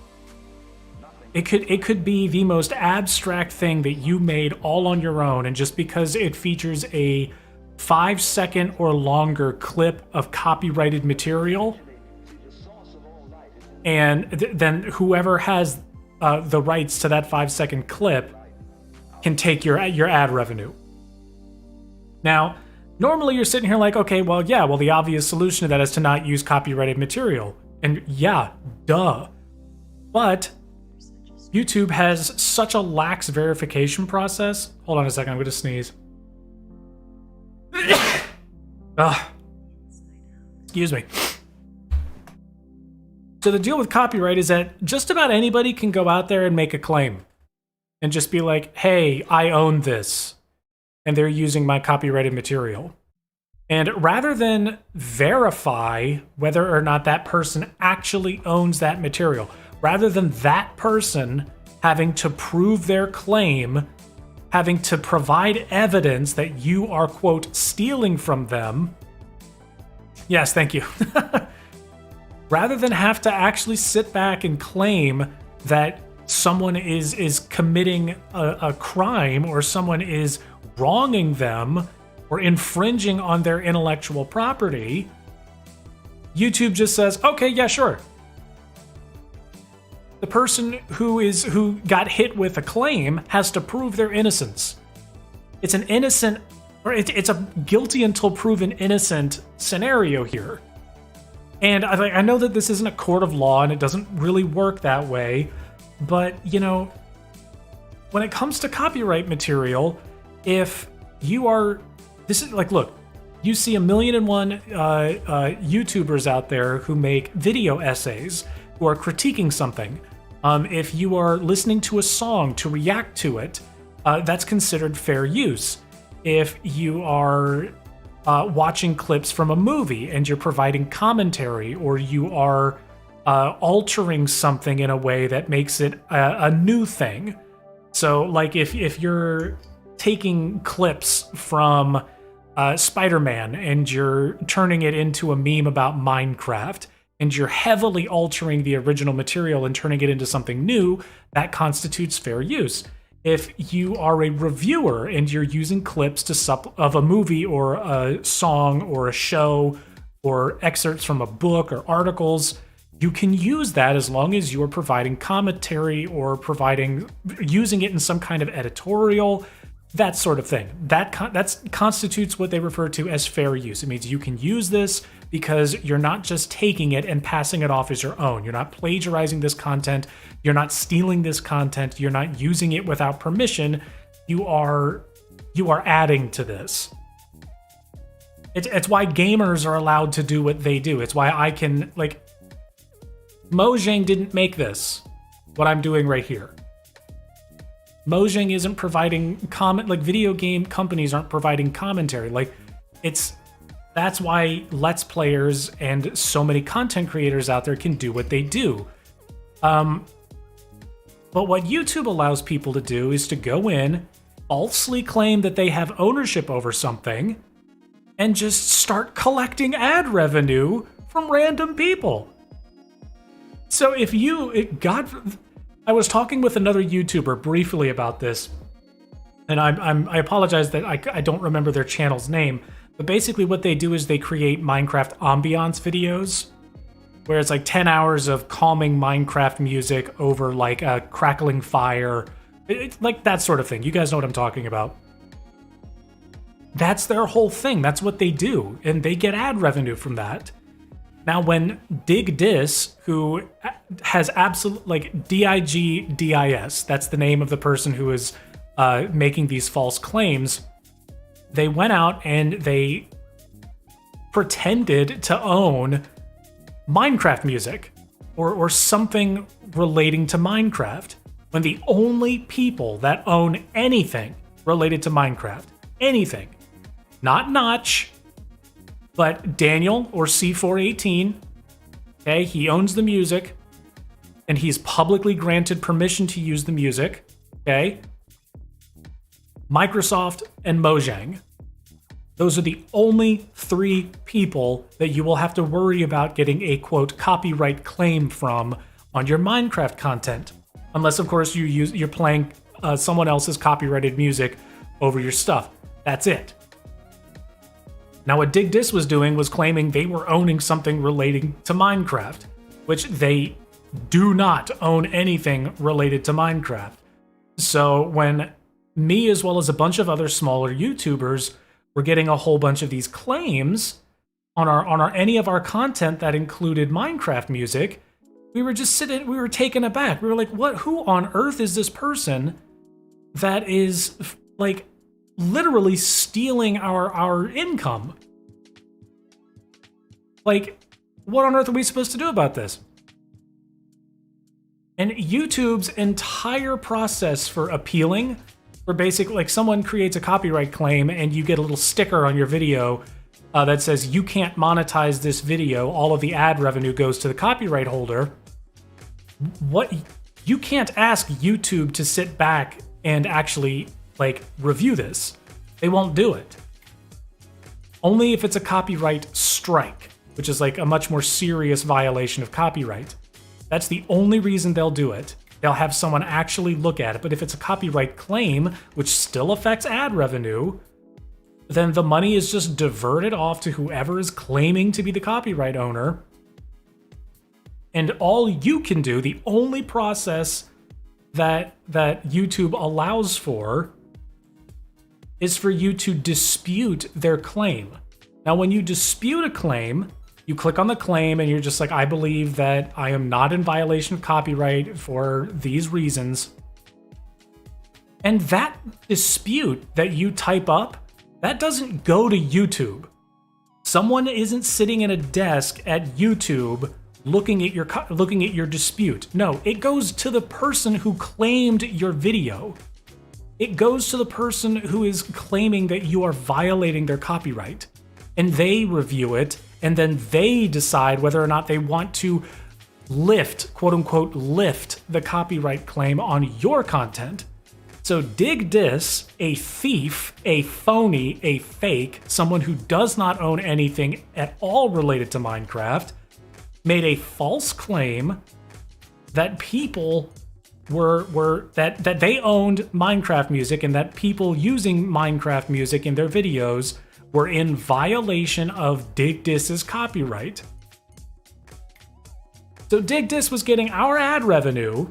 It could be the most abstract thing that you made all on your own, and just because it features a 5-second or longer clip of copyrighted material, and then whoever has the rights to that 5-second clip can take your ad revenue. Now, normally you're sitting here like, okay, well, yeah, well, the obvious solution to that is to not use copyrighted material. And yeah, duh. But YouTube has such a lax verification process. Hold on a second, I'm going to sneeze. Excuse me. So the deal with copyright is that just about anybody can go out there and make a claim and just be like, hey, I own this, and they're using my copyrighted material. And rather than verify whether or not that person actually owns that material, rather than that person having to prove their claim, having to provide evidence that you are, quote, stealing from them. Yes, thank you. Rather than have to actually sit back and claim that someone is committing a crime, or someone is wronging them or infringing on their intellectual property, YouTube just says, okay, yeah, sure. The person who got hit with a claim has to prove their innocence. It's an innocent or it's a guilty until proven innocent scenario here. And I know that this isn't a court of law and it doesn't really work that way, but you know, when it comes to copyright material, if you are, this is like, look, you see 1,000,001 YouTubers out there who make video essays, who are critiquing something. If you are listening to a song to react to it, that's considered fair use. If you are watching clips from a movie and you're providing commentary, or you are altering something in a way that makes it a new thing. So like if you're taking clips from Spider-Man and you're turning it into a meme about Minecraft, and you're heavily altering the original material and turning it into something new, that constitutes fair use. If you are a reviewer and you're using clips of a movie or a song or a show or excerpts from a book or articles, you can use that as long as you're providing commentary or using it in some kind of editorial, that sort of thing. That constitutes what they refer to as fair use. It means you can use this because you're not just taking it and passing it off as your own. You're not plagiarizing this content. You're not stealing this content. You're not using it without permission. You are adding to this. It's why gamers are allowed to do what they do. It's why I can, like, Mojang didn't make this, what I'm doing right here. Mojang isn't providing video game companies aren't providing commentary. That's why Let's Players and so many content creators out there can do what they do. But what YouTube allows people to do is to go in, falsely claim that they have ownership over something, and just start collecting ad revenue from random people. So I was talking with another YouTuber briefly about this, and I apologize that I don't remember their channel's name, but basically what they do is they create Minecraft ambiance videos, where it's like 10 hours of calming Minecraft music over like a crackling fire, like that sort of thing. You guys know what I'm talking about. That's their whole thing. That's what they do, and they get ad revenue from that. Now, when DigDis, who has absolute, like, DIGDIS, that's the name of the person who is making these false claims, they went out and they pretended to own Minecraft music or something relating to Minecraft, when the only people that own anything related to Minecraft, anything, not Notch, but Daniel or C418, okay, he owns the music, and he's publicly granted permission to use the music, okay? Microsoft and Mojang. Those are the only three people that you will have to worry about getting a, quote, copyright claim from on your Minecraft content. Unless, of course, you're playing someone else's copyrighted music over your stuff. That's it. Now, what DigDis was doing was claiming they were owning something relating to Minecraft, which they do not own anything related to Minecraft. So when me, as well as a bunch of other smaller YouTubers, were getting a whole bunch of these claims on any of our content that included Minecraft music, we were just we were taken aback. We were like, what? Who on earth is this person that is, like, literally stealing our income? Like, what on earth are we supposed to do about this? And YouTube's entire process for appealing, for basically, like, someone creates a copyright claim and you get a little sticker on your video that says you can't monetize this video, all of the ad revenue goes to the copyright holder. What? You can't ask YouTube to sit back and actually, like, review this. They won't do it. Only if it's a copyright strike, which is like a much more serious violation of copyright. That's the only reason they'll do it. They'll have someone actually look at it. But if it's a copyright claim, which still affects ad revenue, then the money is just diverted off to whoever is claiming to be the copyright owner. And all you can do, the only process that YouTube allows for, is for you to dispute their claim. Now, when you dispute a claim, you click on the claim and you're just like, I believe that I am not in violation of copyright for these reasons. And that dispute that you type up, that doesn't go to YouTube. Someone isn't sitting in a desk at YouTube looking at your dispute. No, it goes to the person who claimed your video. It goes to the person who is claiming that you are violating their copyright. And they review it, and then they decide whether or not they want to lift, quote unquote, lift the copyright claim on your content. So Dig Dis, a thief, a phony, a fake, someone who does not own anything at all related to Minecraft, made a false claim that people that they owned Minecraft music and that people using Minecraft music in their videos were in violation of Dig Dis's copyright. So Dig Dis was getting our ad revenue,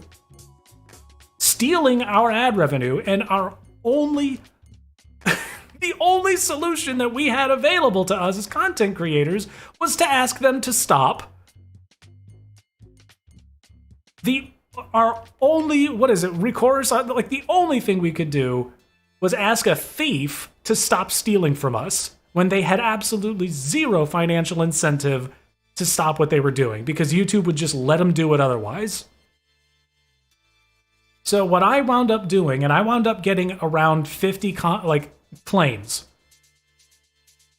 stealing our ad revenue, and our only the only solution that we had available to us as content creators was to ask them to stop. Our only, recourse? Like, the only thing we could do was ask a thief to stop stealing from us when they had absolutely zero financial incentive to stop what they were doing, because YouTube would just let them do it otherwise. So what I wound up doing, and I wound up getting around 50 claims.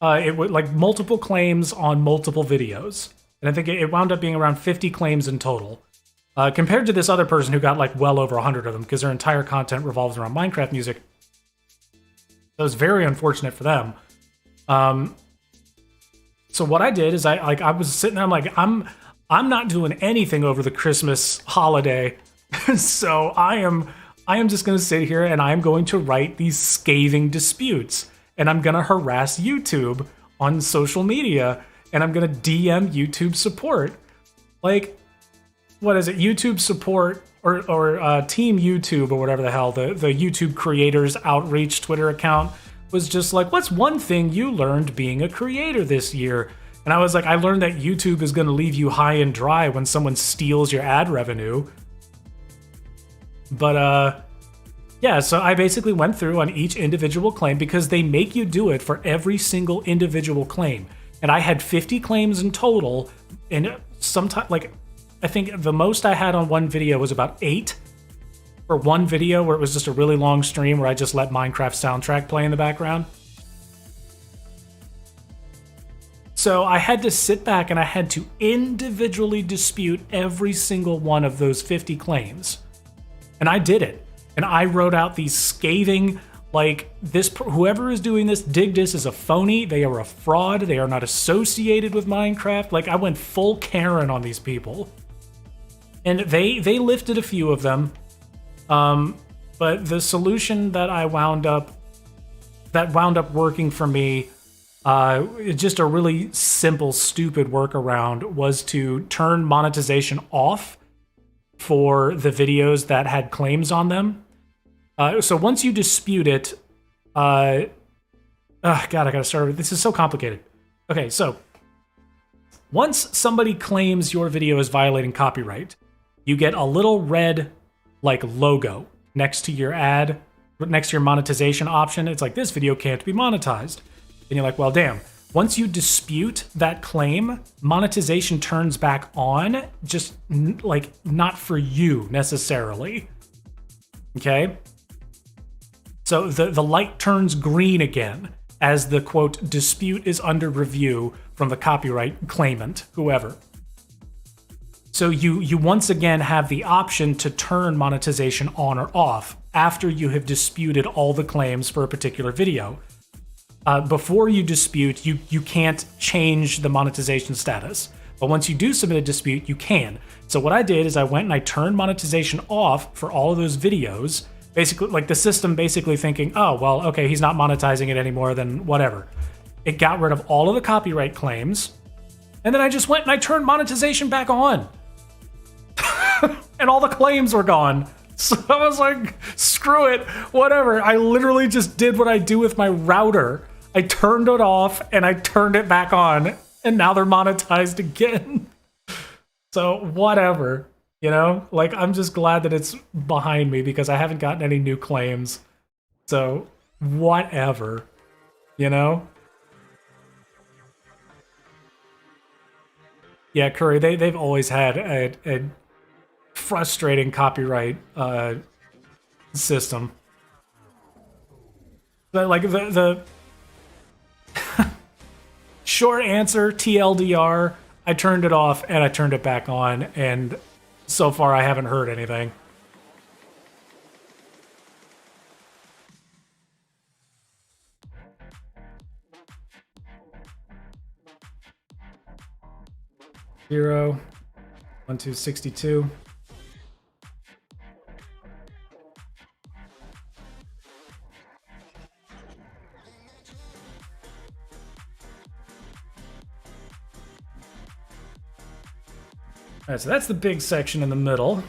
It would like multiple claims on multiple videos. And I think it wound up being around 50 claims in total. Compared to this other person who got like well over 100 of them because their entire content revolves around Minecraft music. That was very unfortunate for them. So what I did is I was sitting there, I'm like, I'm not doing anything over the Christmas holiday. So I am just going to sit here and I'm going to write these scathing disputes, and I'm going to harass YouTube on social media, and I'm going to DM YouTube support. Like, what is it? YouTube support or Team YouTube or whatever the hell, the YouTube creators outreach Twitter account was just like, what's one thing you learned being a creator this year? And I was like, I learned that YouTube is going to leave you high and dry when someone steals your ad revenue. But yeah, so I basically went through on each individual claim because they make you do it for every single individual claim. And I had 50 claims in total, and sometimes, like, I think the most I had on one video was about 8 for one video where it was just a really long stream where I just let Minecraft soundtrack play in the background. So I had to sit back and I had to individually dispute every single one of those 50 claims. And I did it. And I wrote out these scathing, like, whoever is doing this, Dig Dis is a phony, they are a fraud, they are not associated with Minecraft. Like, I went full Karen on these people. And they lifted a few of them. But the solution that wound up working for me, just a really simple, stupid workaround, was to turn monetization off for the videos that had claims on them. So once you dispute it, God, I gotta start with this. Is so complicated. Okay, so once somebody claims your video is violating copyright, you get a little red, like, logo next to your ad, next to your monetization option. It's like, this video can't be monetized. And you're like, well, damn. Once you dispute that claim, monetization turns back on, just like not for you necessarily. Okay? So the light turns green again as the, quote, dispute is under review from the copyright claimant, whoever. So you once again have the option to turn monetization on or off after you have disputed all the claims for a particular video. Before you dispute, you can't change the monetization status. But once you do submit a dispute, you can. So what I did is I went and I turned monetization off for all of those videos. Basically, like, the system basically thinking, oh, well, okay, he's not monetizing it anymore, then whatever. It got rid of all of the copyright claims. And then I just went and I turned monetization back on. And all the claims were gone. So I was like, screw it, whatever. I literally just did what I do with my router. I turned it off and I turned it back on, and now they're monetized again. So whatever, you know? Like, I'm just glad that it's behind me because I haven't gotten any new claims. So whatever, you know? Yeah, Curry, they've always had a frustrating copyright system. But like the short answer, TLDR, I turned it off and I turned it back on, and so far I haven't heard anything. Zero, 1, 2, 62. All right, so that's the big section in the middle.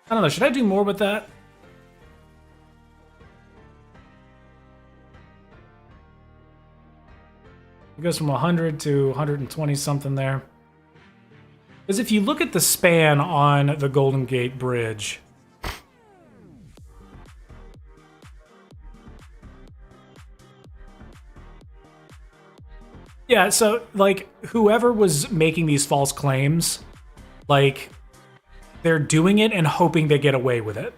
I don't know, should I do more with that? It goes from 100 to 120 something there. Because if you look at the span on the Golden Gate Bridge, yeah, so like whoever was making these false claims, like they're doing it and hoping they get away with it.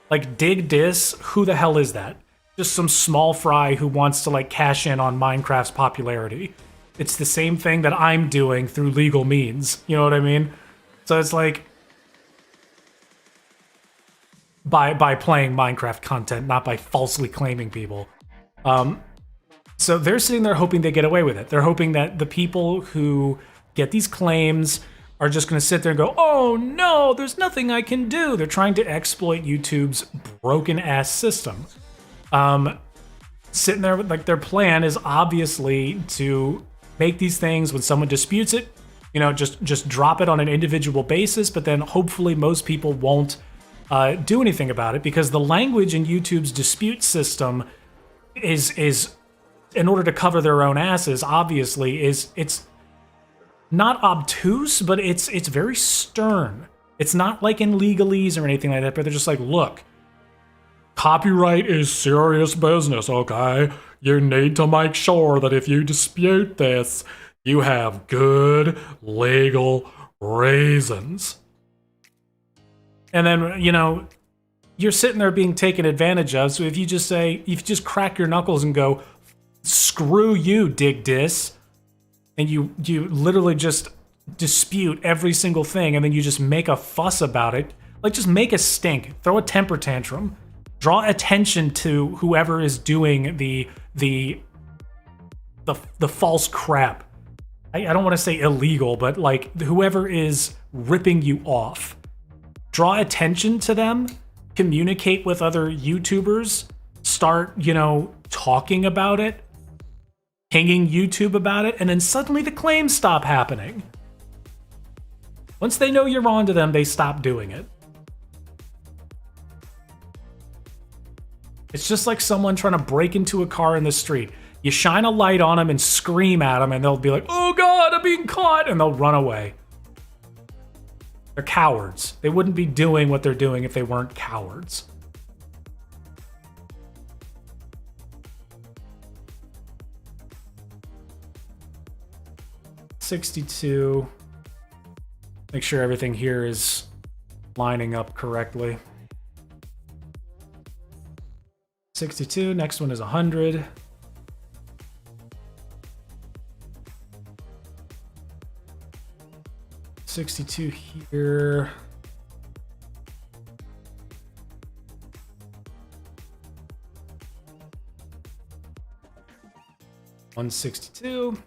Like Dig Dis, who the hell is that? Just some small fry who wants to like cash in on Minecraft's popularity. It's the same thing that I'm doing through legal means. You know what I mean? So it's like by playing Minecraft content, not by falsely claiming people. So they're sitting there hoping they get away with it. They're hoping that the people who get these claims are just going to sit there and go, oh no, there's nothing I can do. They're trying to exploit YouTube's broken ass system. Sitting there with like their plan is obviously to make these things when someone disputes it, you know, just drop it on an individual basis, but then hopefully most people won't do anything about it because the language in YouTube's dispute system is in order to cover their own asses, obviously, it's not obtuse, but it's very stern. It's not like in legalese or anything like that, but they're just like, look, copyright is serious business, okay? You need to make sure that if you dispute this, you have good legal reasons. And then, you know, you're sitting there being taken advantage of, so if you just crack your knuckles and go, screw you, Dig Dis, and you literally just dispute every single thing, and then you just make a fuss about it, like just make a stink, throw a temper tantrum, draw attention to whoever is doing the false crap. I don't want to say illegal, but like whoever is ripping you off, draw attention to them, communicate with other YouTubers, start, you know, talking about it, pinging YouTube about it, and then suddenly the claims stop happening. Once they know you're on to them, they stop doing it. It's just like someone trying to break into a car in the street. You shine a light on them and scream at them, and they'll be like, oh God, I'm being caught, and they'll run away. They're cowards. They wouldn't be doing what they're doing if they weren't cowards. $62. Make sure everything here is lining up correctly. 62, next one is 100. $62 here. $162.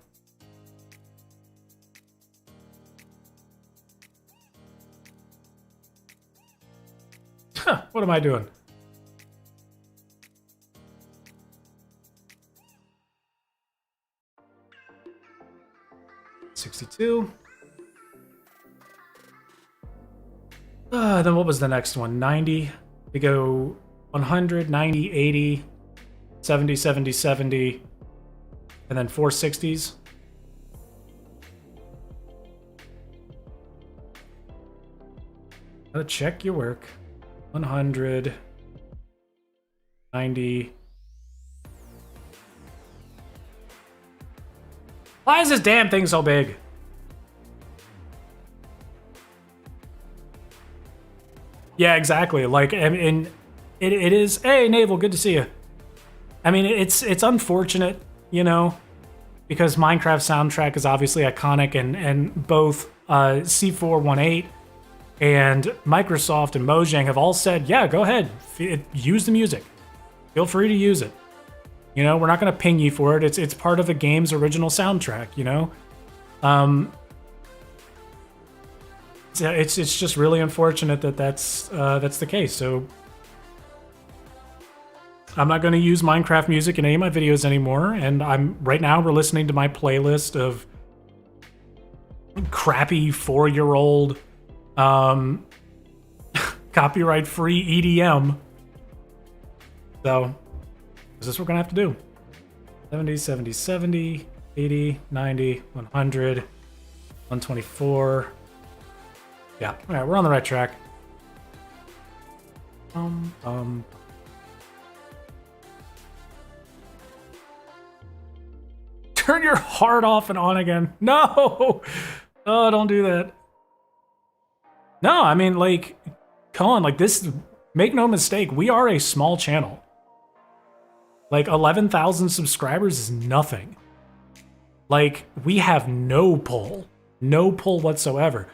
Huh, what am I doing? $62. Then what was the next one? 90. We go 100, 90, 80, 70, 70, 70, and then 460s. Check your work. 100, 90. Why is this damn thing so big? Yeah, exactly. Like, and it is. Hey, Naval, good to see you. I mean, it's unfortunate, you know, because Minecraft soundtrack is obviously iconic, and both C418 and Microsoft and Mojang have all said, yeah, go ahead, use the music. Feel free to use it. You know, we're not going to ping you for it. It's part of the game's original soundtrack, you know? It's just really unfortunate that that's the case. So I'm not going to use Minecraft music in any of my videos anymore. And right now we're listening to my playlist of crappy 4-year-old copyright-free EDM. So is this what we're going to have to do? 70, 70, 70, 80, 90, 100, 124. Yeah, all right, we're on the right track. Turn your heart off and on again. No! Oh, don't do that. No, I mean, like, come on, like this, make no mistake, we are a small channel. Like 11,000 subscribers is nothing. Like, we have no pull whatsoever.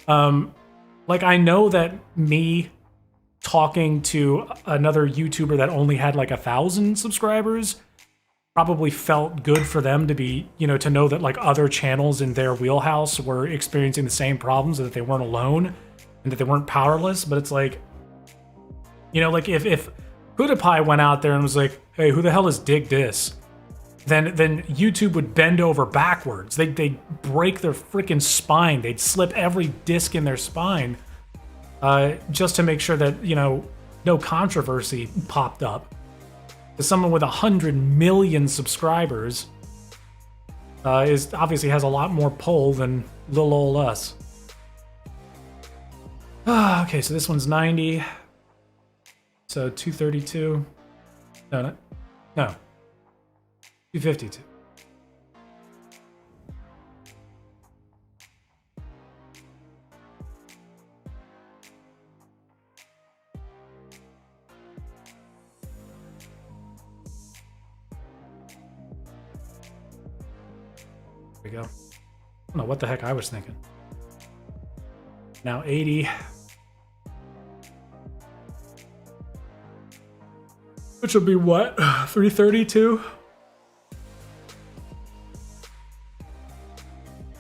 Like, I know that me talking to another YouTuber that only had like 1,000 subscribers probably felt good for them to be, you know, to know that like other channels in their wheelhouse were experiencing the same problems and that they weren't alone and that they weren't powerless. But it's like, you know, like if PewDiePie went out there and was like, hey, who the hell is Dig This? Then YouTube would bend over backwards. They'd break their freaking spine. They'd slip every disc in their spine just to make sure that, you know, no controversy popped up. Because someone with 100 million subscribers is obviously has a lot more pull than little old us. Okay, so this one's 90. So 232. No. 252. There we go. I don't know what the heck I was thinking. Now 80. Which would be what? 332?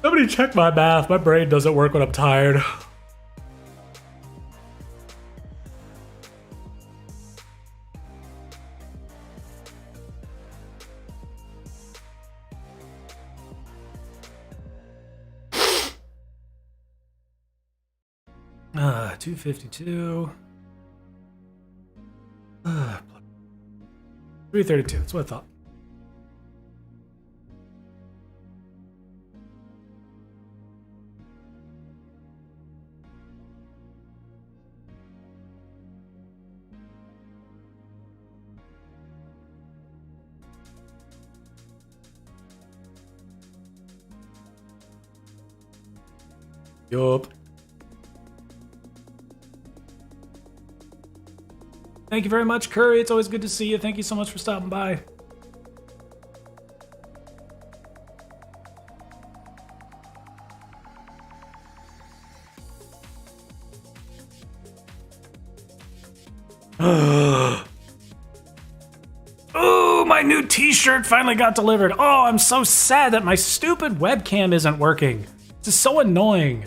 Somebody check my math. My brain doesn't work when I'm tired. Uh, 252. 332. That's what I thought. Yup. Thank you very much, Curry. It's always good to see you. Thank you so much for stopping by. Oh, my new t-shirt finally got delivered. Oh, I'm so sad that my stupid webcam isn't working. This is so annoying.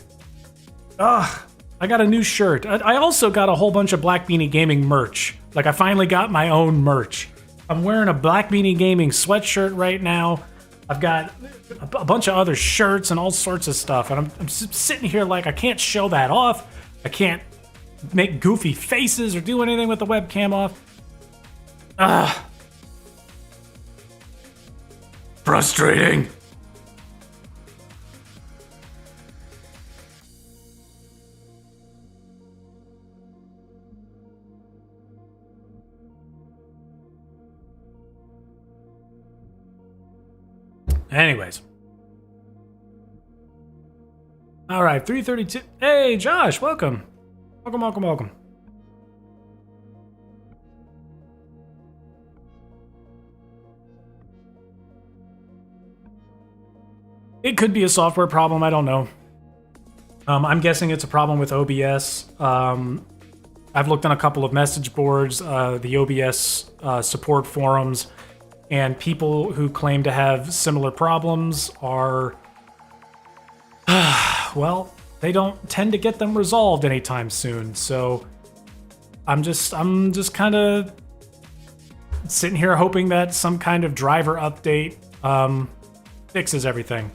Ugh. I got a new shirt. I also got a whole bunch of Black Beanie Gaming merch. Like, I finally got my own merch. I'm wearing a Black Beanie Gaming sweatshirt right now. I've got a bunch of other shirts and all sorts of stuff. And I'm sitting here like, I can't show that off. I can't make goofy faces or do anything with the webcam off. Frustrating. Anyways. All right, 3:32. Hey, Josh, welcome. Welcome. It could be a software problem. I don't know. I'm guessing it's a problem with OBS. I've looked on a couple of message boards, the OBS support forums, and people who claim to have similar problems are, well, they don't tend to get them resolved anytime soon. So I'm just kind of sitting here hoping that some kind of driver update fixes everything.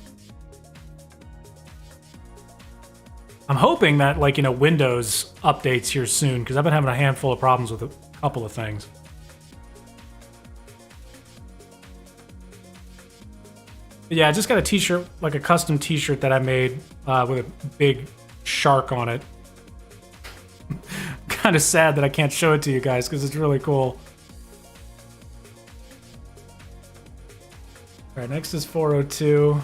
I'm hoping that, like, you know, Windows updates here soon, because I've been having a handful of problems with a couple of things. But yeah, I just got a t-shirt, like a custom t-shirt that I made with a big shark on it. Kind of sad that I can't show it to you guys, because it's really cool. All right, next is 402.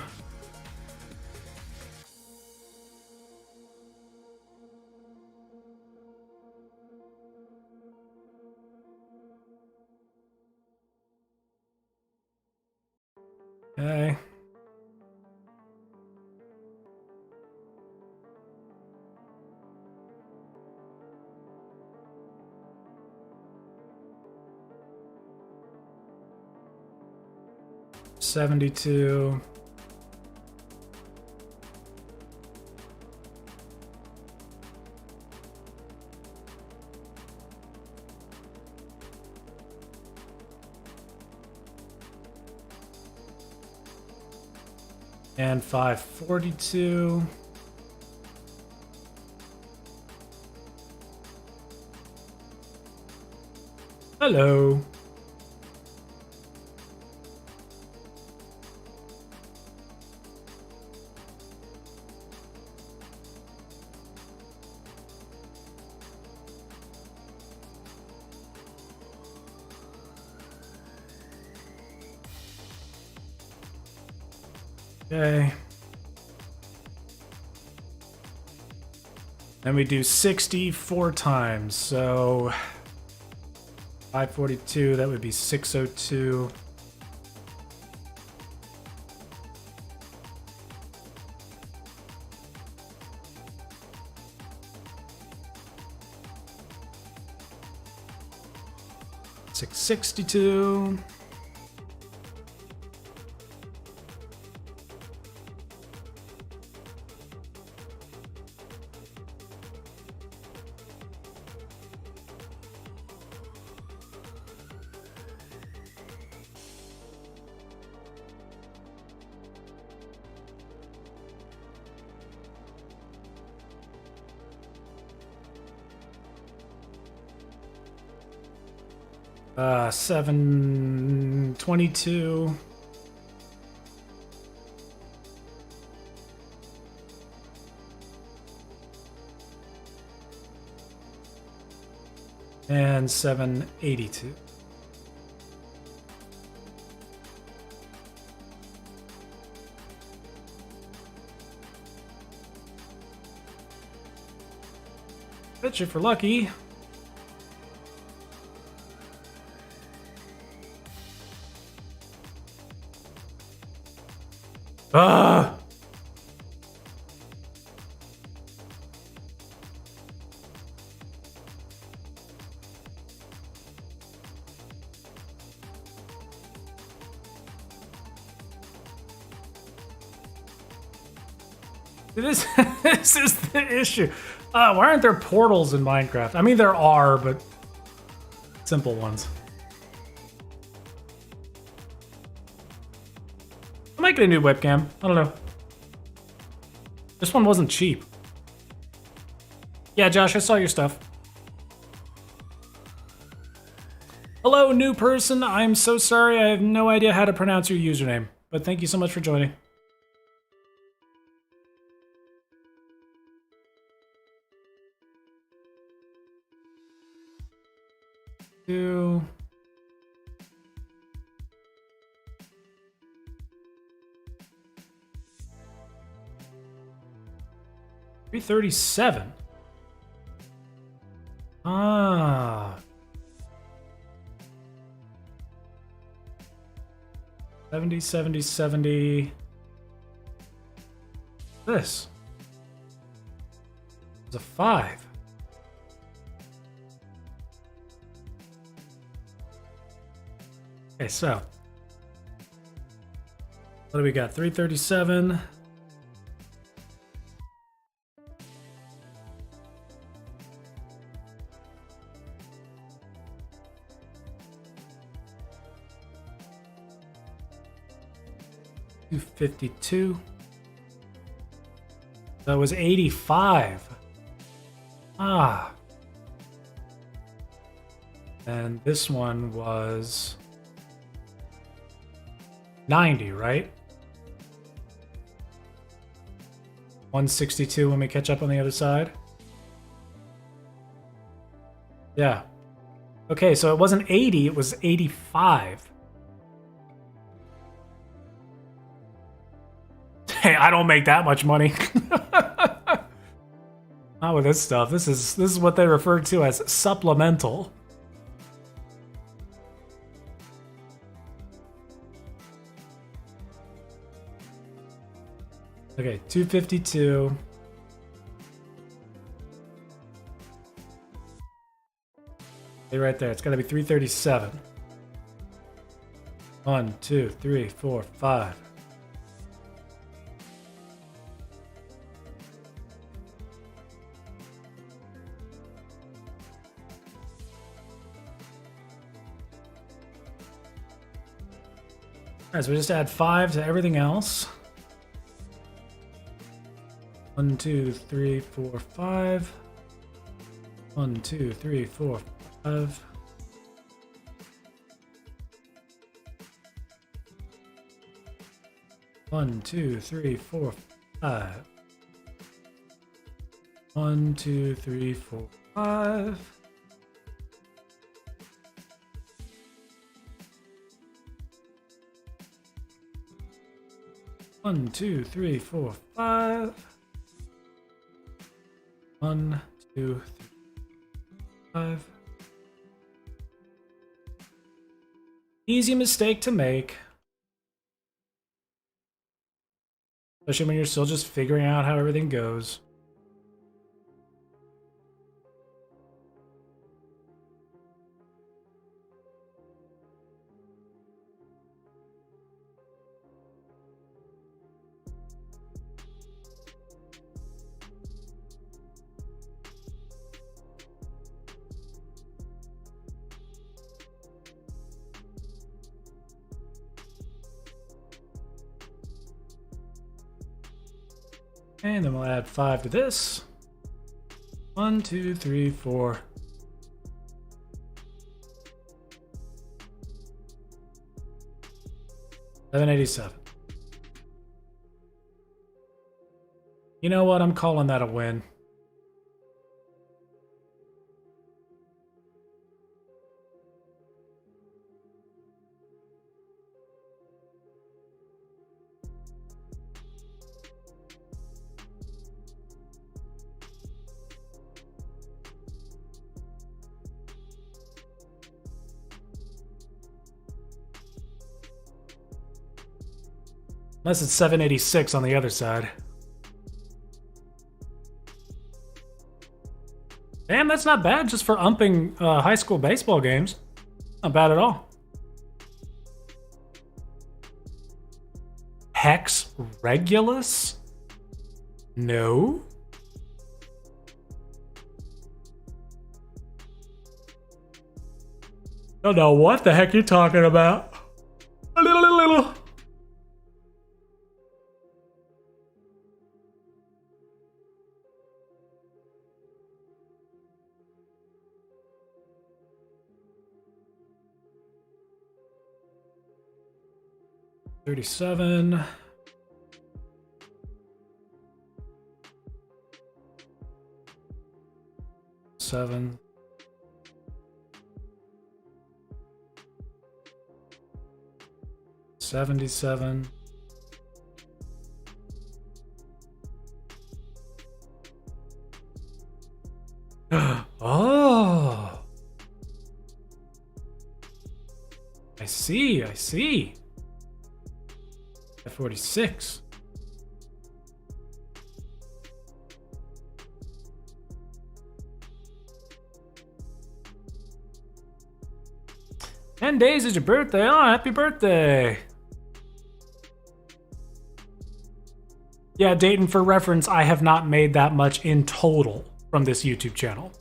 Okay. $72. And 542. Hello. Okay. Then we do 64 times, so 542, that would be 602. $662. $722. And 782. Bet you for lucky. This is the issue. Why aren't there portals in Minecraft? I mean, there are, but simple ones. I might get a new webcam. I don't know. This one wasn't cheap. Yeah, Josh, I saw your stuff. Hello, new person. I'm so sorry. I have no idea how to pronounce your username, but thank you so much for joining. Two. 337. Ah. 70, 70, 70. This is a 5. Okay, so what do we got? 337. $252. That was 85. Ah. And this one was 90, right? 162 when we catch up on the other side. Yeah. Okay, so it wasn't 80, it was 85. Hey, I don't make that much money. Not with this stuff. This is what they refer to as supplemental. Okay, 252. Hey, right there. It's got to be 337. 1, 2, 3, 4, 5. Alright, so we just add 5 to everything else. 1, 2, 3, 4, 5. 1, 2, 3, 4, 5. One, 2, 3, 4, 5. 1, 2, 3, 4, 5. One, 2, 3, 4, 5. 1, 2, 3, 5. Easy mistake to make. Especially when you're still just figuring out how everything goes. And then we'll add 5 to this. 1, 2, 3, 4. $787. You know what? I'm calling that a win. Unless it's 786 on the other side. Damn, that's not bad just for umping high school baseball games. Not bad at all. Hex Regulus? No. Don't know what the heck you're talking about. A little. 37. Seven. 77. Oh, I see. I see. At 46. "10 days is your birthday. Oh, happy birthday." Yeah, Dayton, for reference, I have not made that much in total from this YouTube channel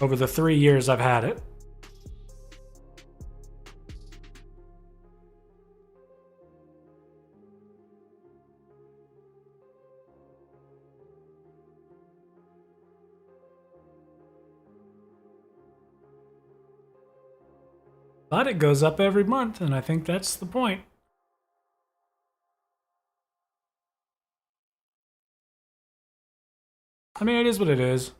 over the 3 years I've had it. But it goes up every month, and I think that's the point. I mean, it is what it is.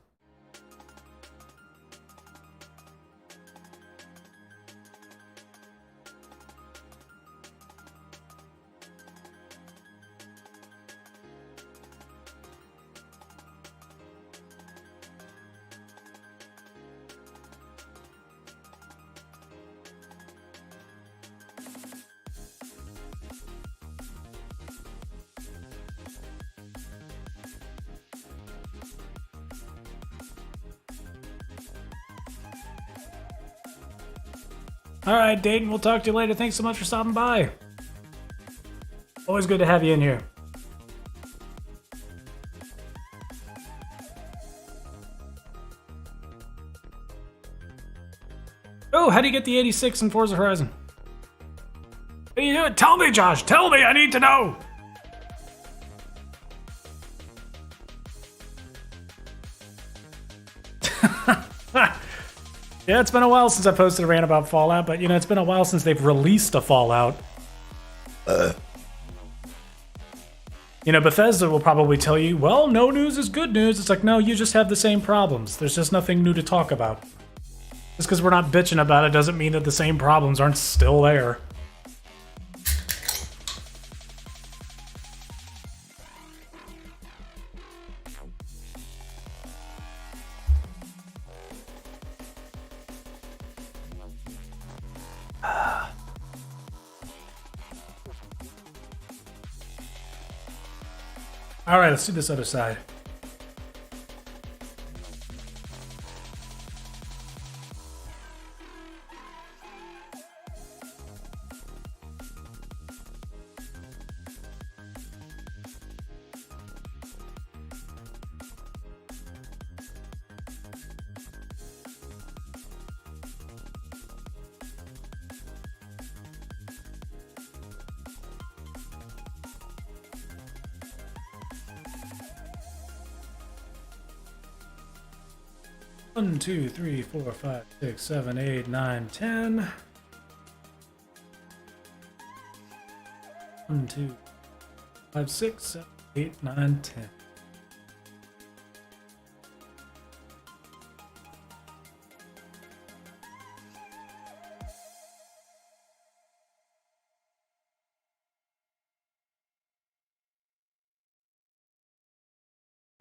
All right, Dayton, we'll talk to you later. Thanks so much for stopping by. Always good to have you in here. Oh, how do you get the 86 in Forza Horizon? How do you do it? Tell me, Josh. Tell me. I need to know. Yeah, it's been a while since I posted a rant about Fallout, but, you know, it's been a while since they've released a Fallout. You know, Bethesda will probably tell you, well, no news is good news. It's like, no, you just have the same problems. There's just nothing new to talk about. Just because we're not bitching about it doesn't mean that the same problems aren't still there. All right, let's do this other side. One, 2, 3, 4, 5, 6, 7, 8, 9, 10. 1, 2, 5, 6, 7, 8, 9, 10.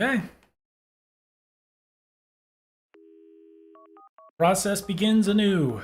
Okay. Process begins anew.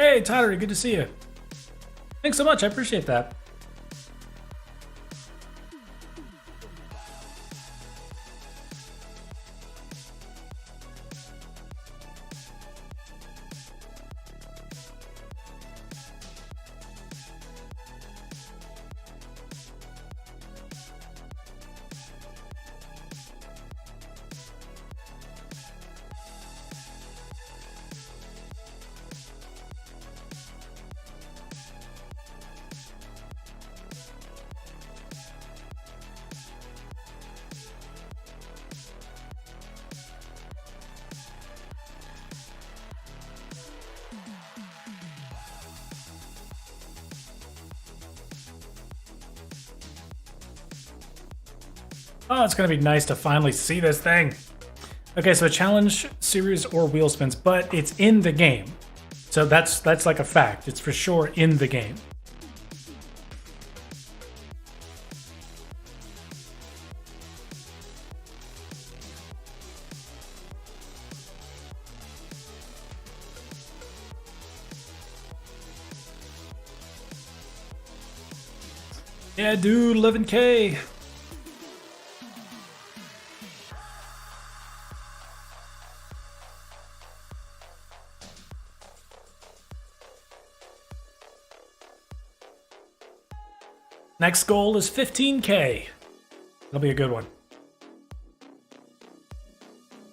Hey, Tyler, good to see you. Thanks so much. I appreciate that. Oh, it's gonna be nice to finally see this thing. Okay, so challenge series or wheel spins, but it's in the game. So that's like a fact. It's for sure in the game. Yeah, dude, 11K. Next goal is 15K. That'll be a good one.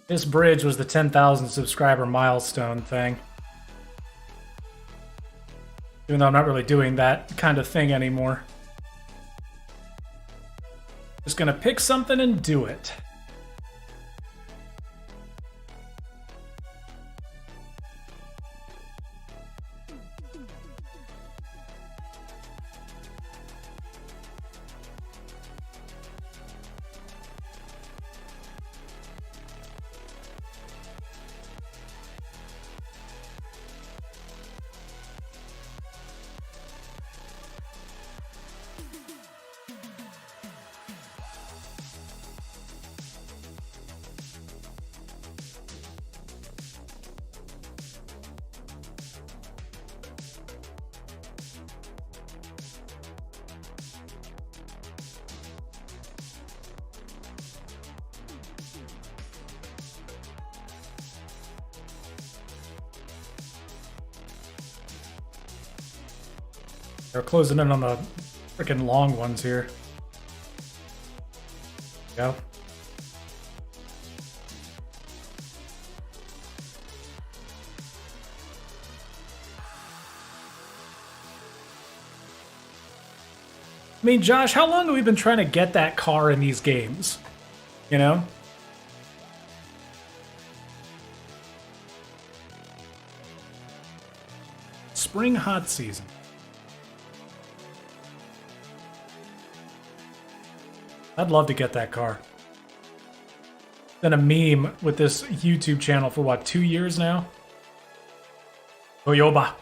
This bridge was the 10,000 subscriber milestone thing. Even though I'm not really doing that kind of thing anymore. Just gonna pick something and do it. They're closing in on the freaking long ones here. Go. I mean, Josh, how long have we been trying to get that car in these games? You know? Spring hot season. I'd love to get that car. Been a meme with this YouTube channel for what, 2 years now? Toyoba.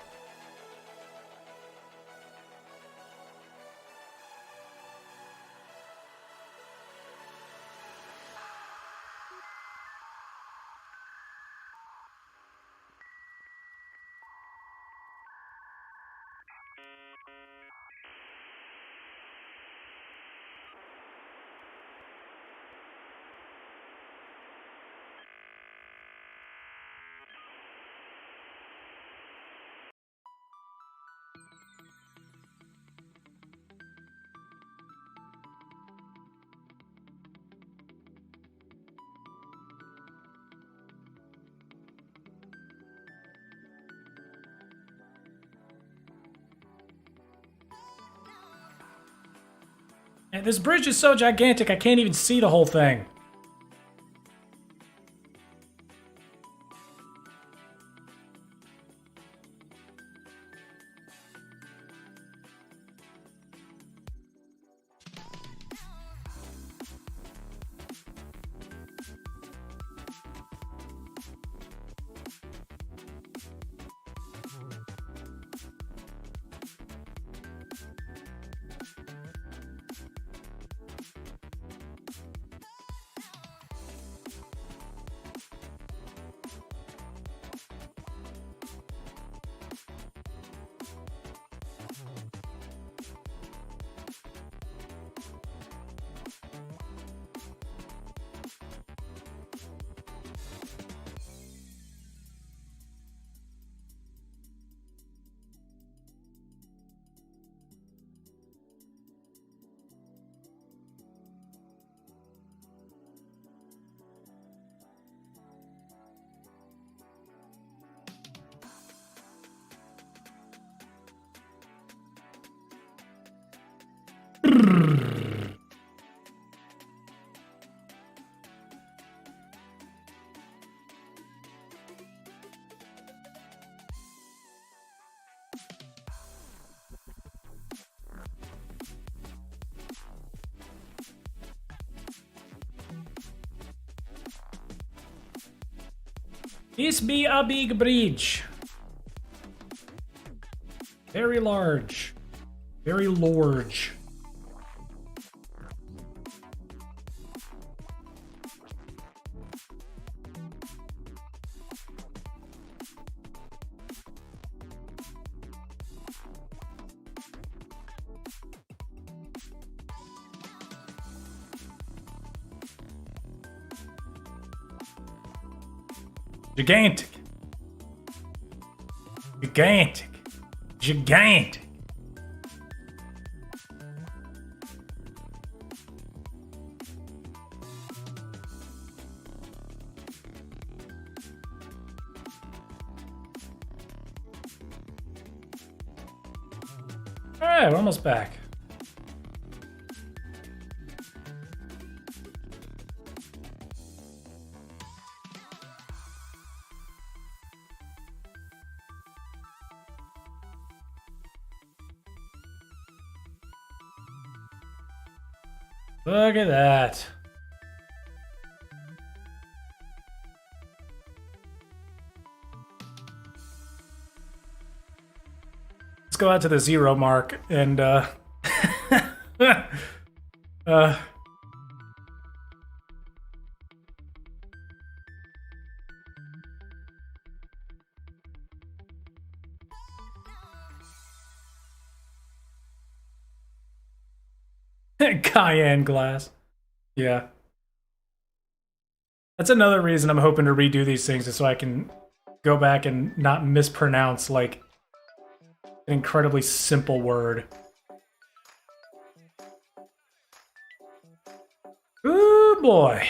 And this bridge is so gigantic, I can't even see the whole thing. This be a big bridge. Very large. Very large. Gigantic. Gigantic. Gigantic. All right, we're almost back. Look at that. Let's go out to the 0 mark and cayenne glass. Yeah. That's another reason I'm hoping to redo these things, is so I can go back and not mispronounce like an incredibly simple word. Ooh boy.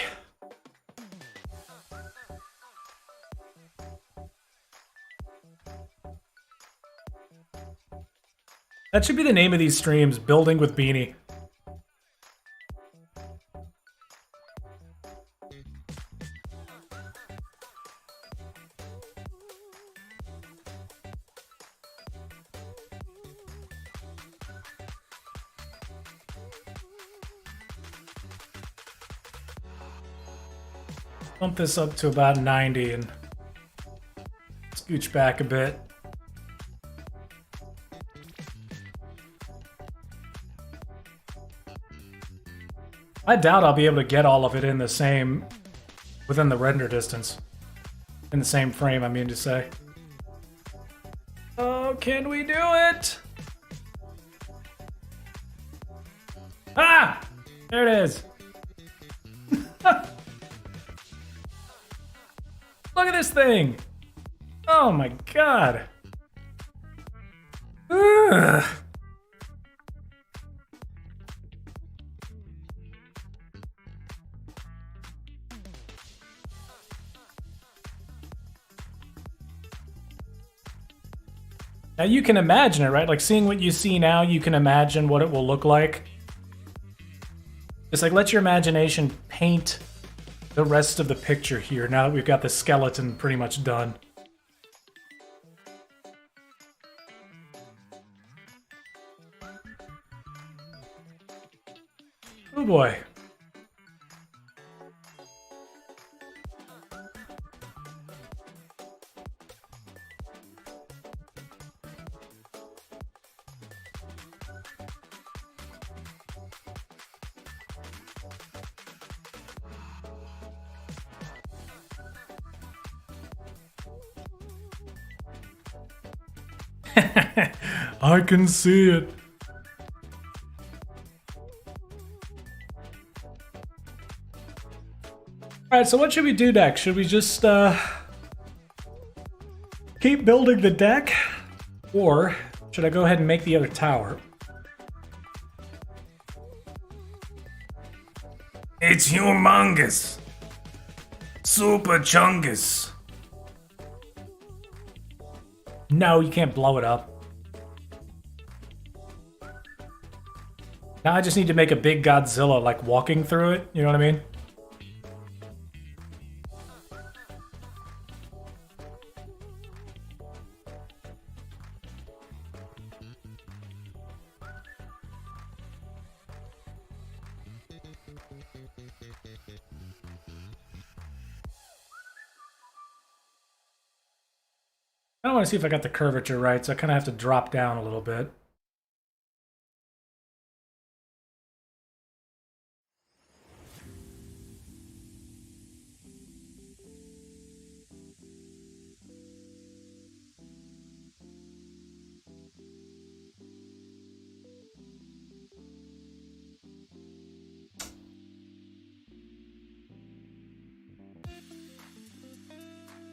That should be the name of these streams, Building with Beanie. Bump this up to about 90 and scooch back a bit. I doubt I'll be able to get all of it in the same, within the render distance. In the same frame, I mean to say. Oh, can we do it? Ah! There it is. Look at this thing! Oh my god! Ugh. Now you can imagine it, right? Like seeing what you see now, you can imagine what it will look like. It's like, let your imagination paint the rest of the picture here, now that we've got the skeleton pretty much done. Oh boy. I can see it. Alright, so what should we do next? Should we just keep building the deck? Or should I go ahead and make the other tower? It's humongous. Super chungus. No, you can't blow it up. Now I just need to make a big Godzilla, like, walking through it. You know what I mean? I want to see if I got the curvature right, so I kind of have to drop down a little bit.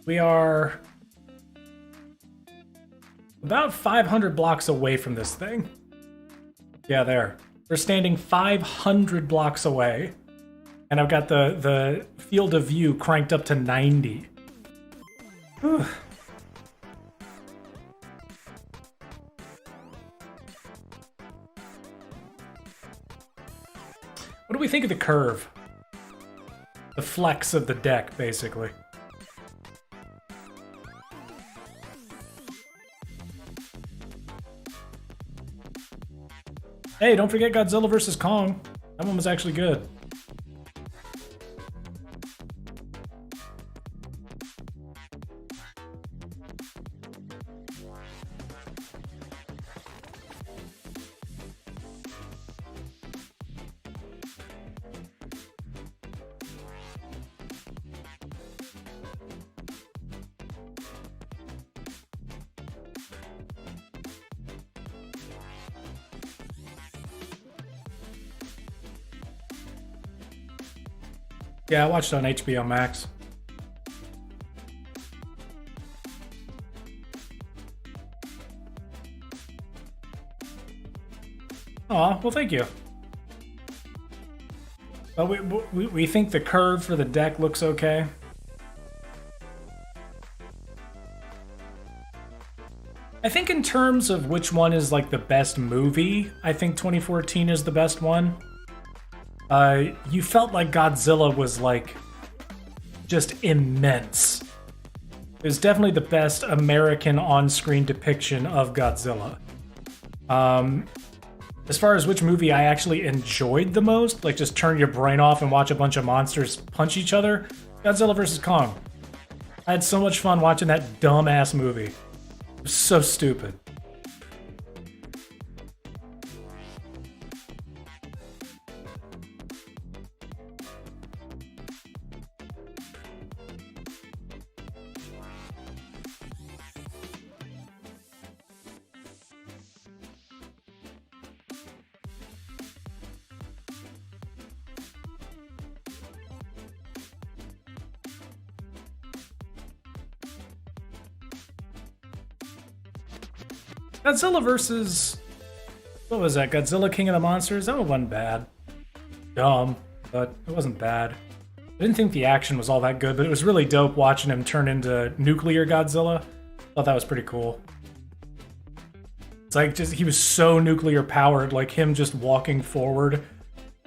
We are about 500 blocks away from this thing. Yeah, there. We're standing 500 blocks away. And I've got the field of view cranked up to 90. Whew. What do we think of the curve? The flex of the deck, basically. Hey, don't forget Godzilla vs. Kong. That one was actually good. Yeah, I watched it on HBO Max. Aw, well, thank you. But we think the curve for the deck looks okay. I think in terms of which one is like the best movie, I think 2014 is the best one. You felt like Godzilla was like just immense. It was definitely the best American on-screen depiction of Godzilla. As far as which movie I actually enjoyed the most, like just turn your brain off and watch a bunch of monsters punch each other, Godzilla vs. Kong. I had so much fun watching that dumbass movie. It was so stupid. Godzilla versus... What was that? Godzilla King of the Monsters? That one wasn't bad. Dumb, but it wasn't bad. I didn't think the action was all that good, but it was really dope watching him turn into nuclear Godzilla. Thought that was pretty cool. It's like just he was so nuclear powered, like him just walking forward,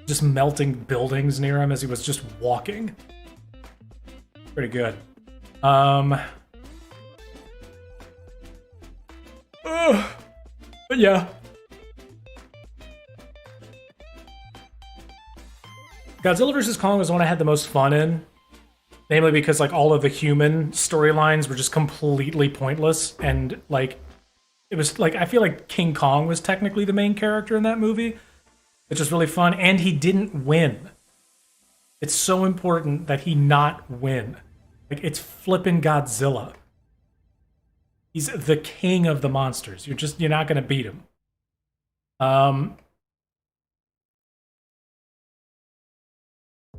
just melting buildings near him as he was just walking. Pretty good. But yeah. Godzilla vs. Kong was the one I had the most fun in. Namely because like all of the human storylines were just completely pointless, and like it was like I feel like King Kong was technically the main character in that movie, which was really fun, and he didn't win. It's so important that he not win. Like it's flippin' Godzilla. He's the king of the monsters. You're not gonna beat him.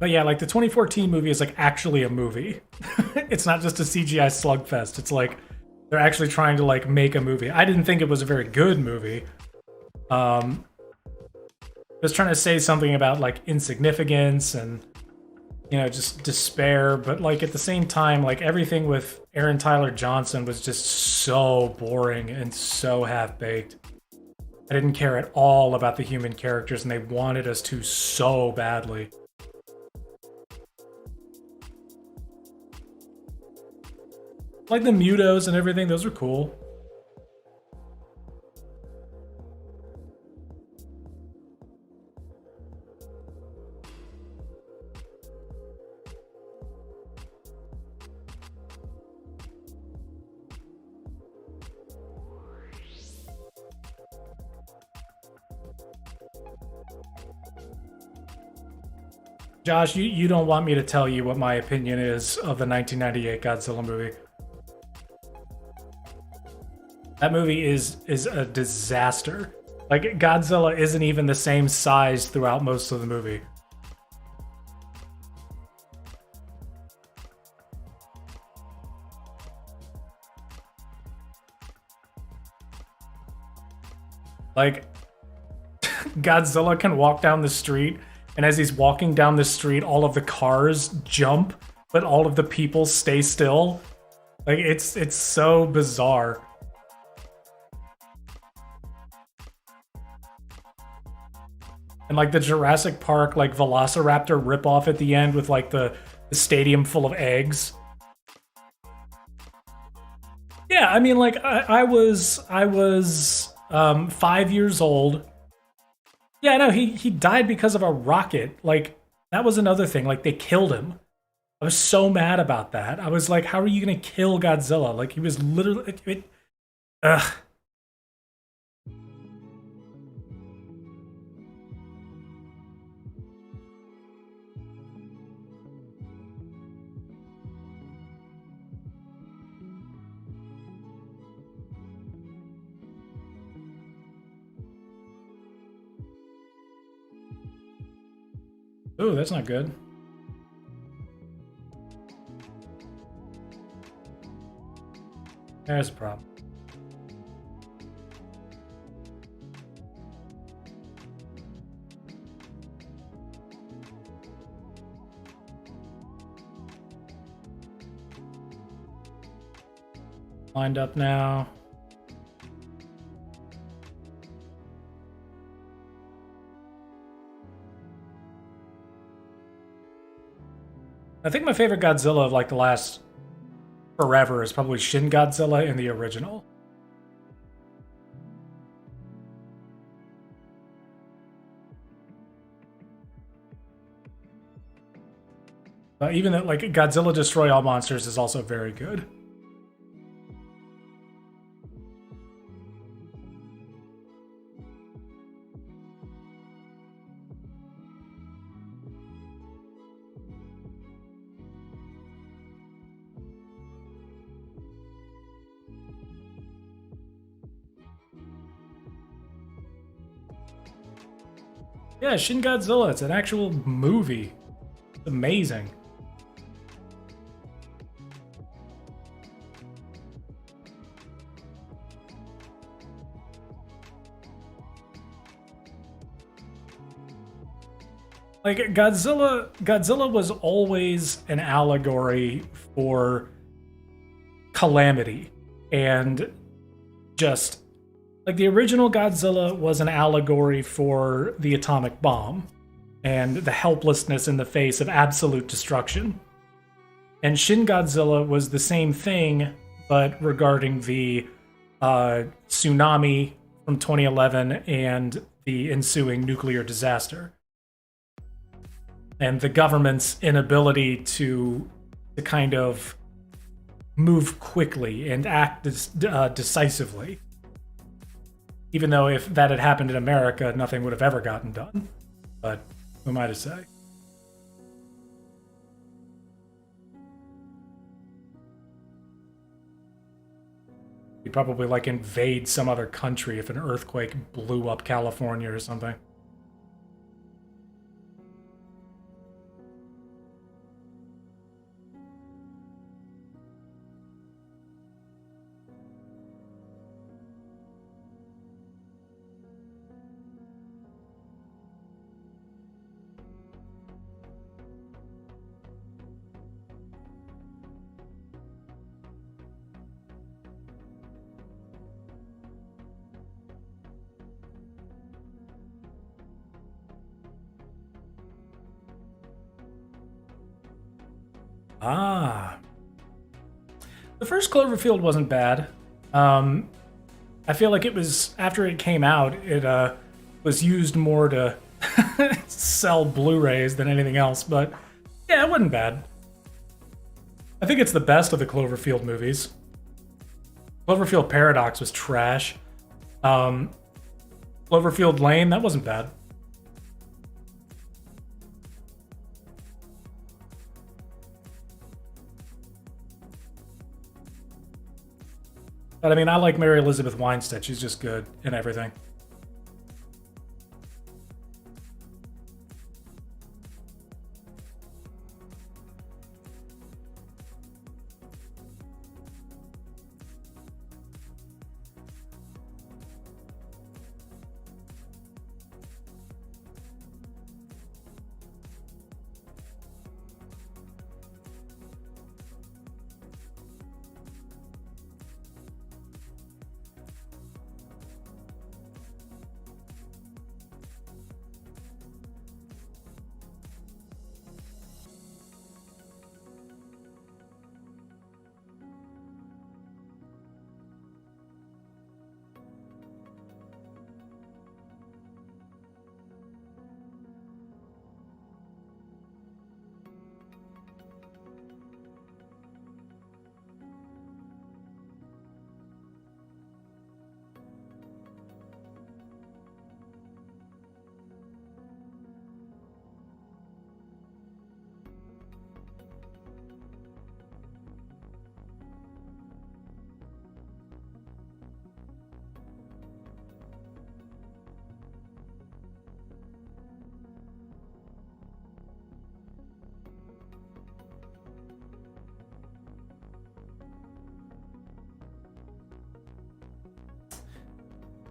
But yeah, like the 2014 movie is like actually a movie. It's not just a CGI slugfest. It's like they're actually trying to like make a movie. I didn't think it was a very good movie. I was trying to say something about like insignificance and just despair, but like at the same time, like everything with Aaron Tyler Johnson was just so boring and so half-baked. I didn't care at all about the human characters, and they wanted us to so badly. Like the Mutos and everything, those are cool. Josh, you don't want me to tell you what my opinion is of the 1998 Godzilla movie. That movie is a disaster. Like, Godzilla isn't even the same size throughout most of the movie. Like, Godzilla can walk down the street, and as he's walking down the street, all of the cars jump, but all of the people stay still. Like, it's so bizarre. And like the Jurassic Park like Velociraptor ripoff at the end with like the stadium full of eggs. Yeah, I mean, like I was 5 years old. Yeah, no, he died because of a rocket. Like, that was another thing. Like, they killed him. I was so mad about that. I was like, how are you gonna kill Godzilla? Like, he was literally ugh. Ooh, that's not good. There's a problem. Lined up now. I think my favorite Godzilla of like the last forever is probably Shin Godzilla in the original. Even that, like, Godzilla Destroy All Monsters is also very good. Yeah, Shin Godzilla, it's an actual movie. It's amazing. Like, Godzilla was always an allegory for calamity, and just like the original Godzilla was an allegory for the atomic bomb and the helplessness in the face of absolute destruction. And Shin Godzilla was the same thing, but regarding the tsunami from 2011 and the ensuing nuclear disaster. And the government's inability to kind of move quickly and act decisively. Even though if that had happened in America, nothing would have ever gotten done. But who am I to say? You'd probably like invade some other country if an earthquake blew up California or something. Ah. The first Cloverfield wasn't bad. I feel like it was, after it came out, it was used more to sell Blu-rays than anything else, but yeah, it wasn't bad. I think it's the best of the Cloverfield movies. Cloverfield Paradox was trash. Cloverfield Lane, that wasn't bad. But I mean, I like Mary Elizabeth Winstead. She's just good in everything.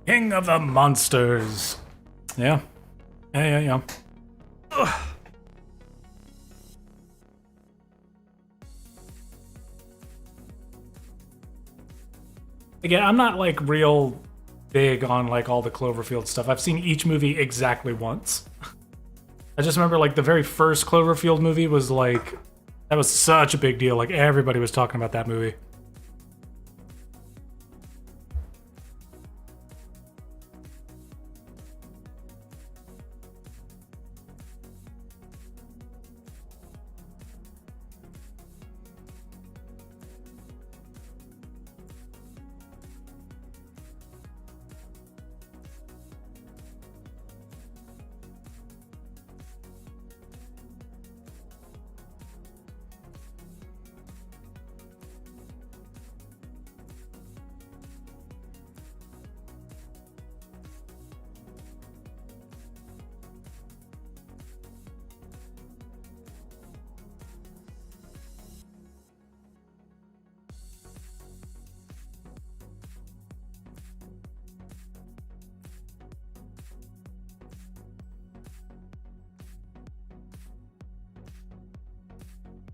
King of the Monsters. Yeah. Yeah. Ugh. Again, I'm not like real big on like all the Cloverfield stuff. I've seen each movie exactly once. I just remember like the very first Cloverfield movie was like, that was such a big deal. Like everybody was talking about that movie.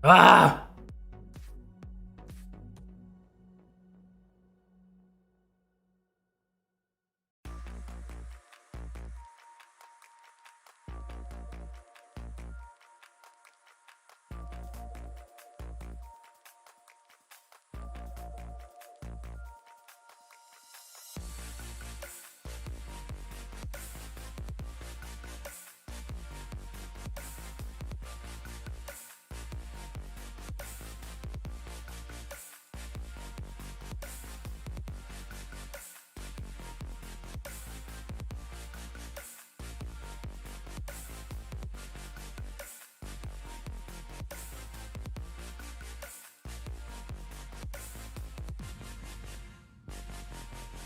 Ah!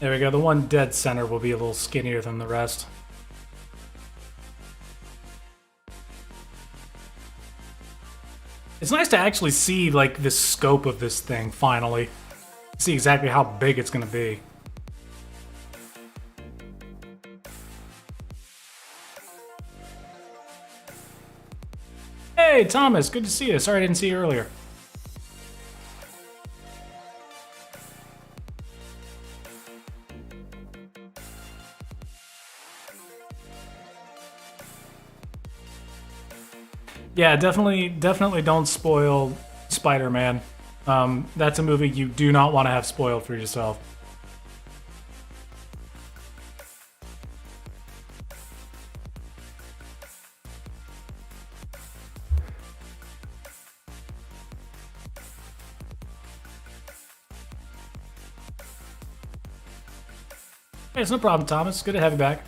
There we go. The one dead center will be a little skinnier than the rest. It's nice to actually see like the scope of this thing finally. See exactly how big it's going to be. Hey, Thomas, good to see you. Sorry I didn't see you earlier. Yeah, definitely don't spoil Spider-Man. That's a movie you do not want to have spoiled for yourself. Hey, it's no problem, Thomas. Good to have you back.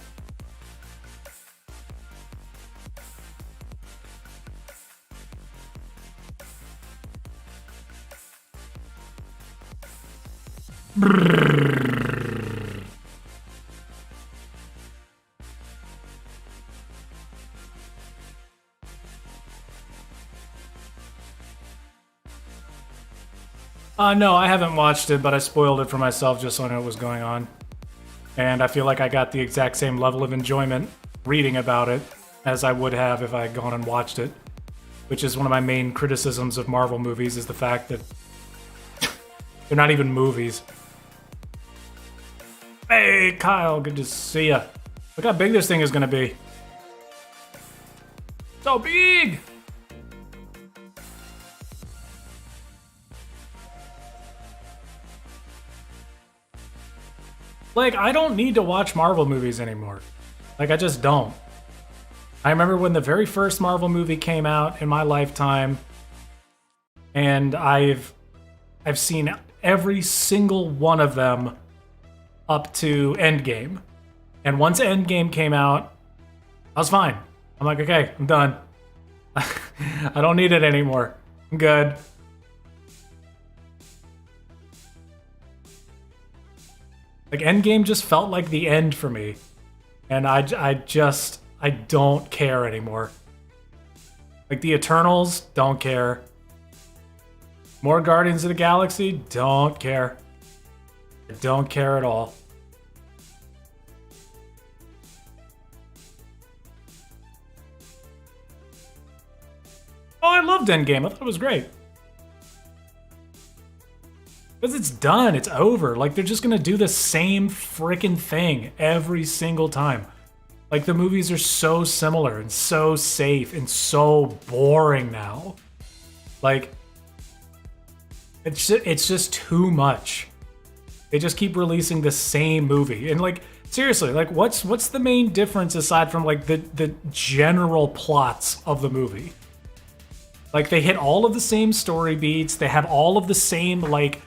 No, I haven't watched it, but I spoiled it for myself just so I know what was going on. And I feel like I got the exact same level of enjoyment reading about it as I would have if I had gone and watched it. Which is one of my main criticisms of Marvel movies, is the fact that they're not even movies. Hey, Kyle, good to see ya. Look how big this thing is gonna be. So big! Like, I don't need to watch Marvel movies anymore. Like, I just don't. I remember when the very first Marvel movie came out in my lifetime, and I've seen every single one of them up to Endgame. And once Endgame came out, I was fine. I'm like, okay, I'm done. I don't need it anymore. I'm good. Like, Endgame just felt like the end for me. And I don't care anymore. Like, the Eternals, don't care. More Guardians of the Galaxy, don't care. I don't care at all. Oh, I loved Endgame. I thought it was great. Because it's done. It's over. Like, they're just going to do the same freaking thing every single time. Like, the movies are so similar and so safe and so boring now. Like, it's just too much. They just keep releasing the same movie. And, like, seriously, like, what's the main difference aside from, like, the general plots of the movie? Like, they hit all of the same story beats. They have all of the same, like...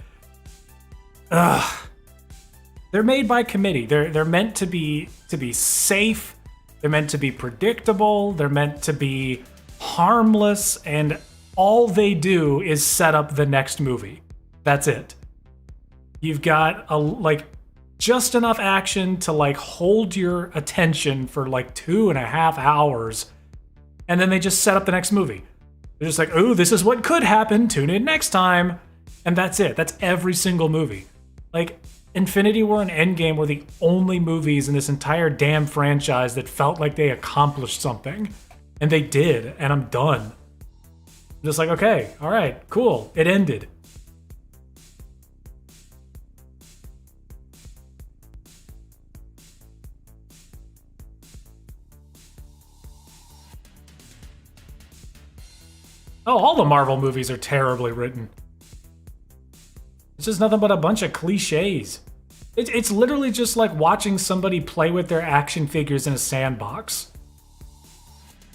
They're made by committee. They're meant to be safe. They're meant to be predictable. They're meant to be harmless, and all they do is set up the next movie. That's it. You've got just enough action to like hold your attention for like 2.5 hours, and then they just set up the next movie. They're just like, oh, this is what could happen. Tune in next time, and that's it. That's every single movie. Like, Infinity War and Endgame were the only movies in this entire damn franchise that felt like they accomplished something. And they did, and I'm done. I'm just like, okay, all right, cool. It ended. Oh, all the Marvel movies are terribly written. It's just nothing but a bunch of cliches. It's literally just like watching somebody play with their action figures in a sandbox.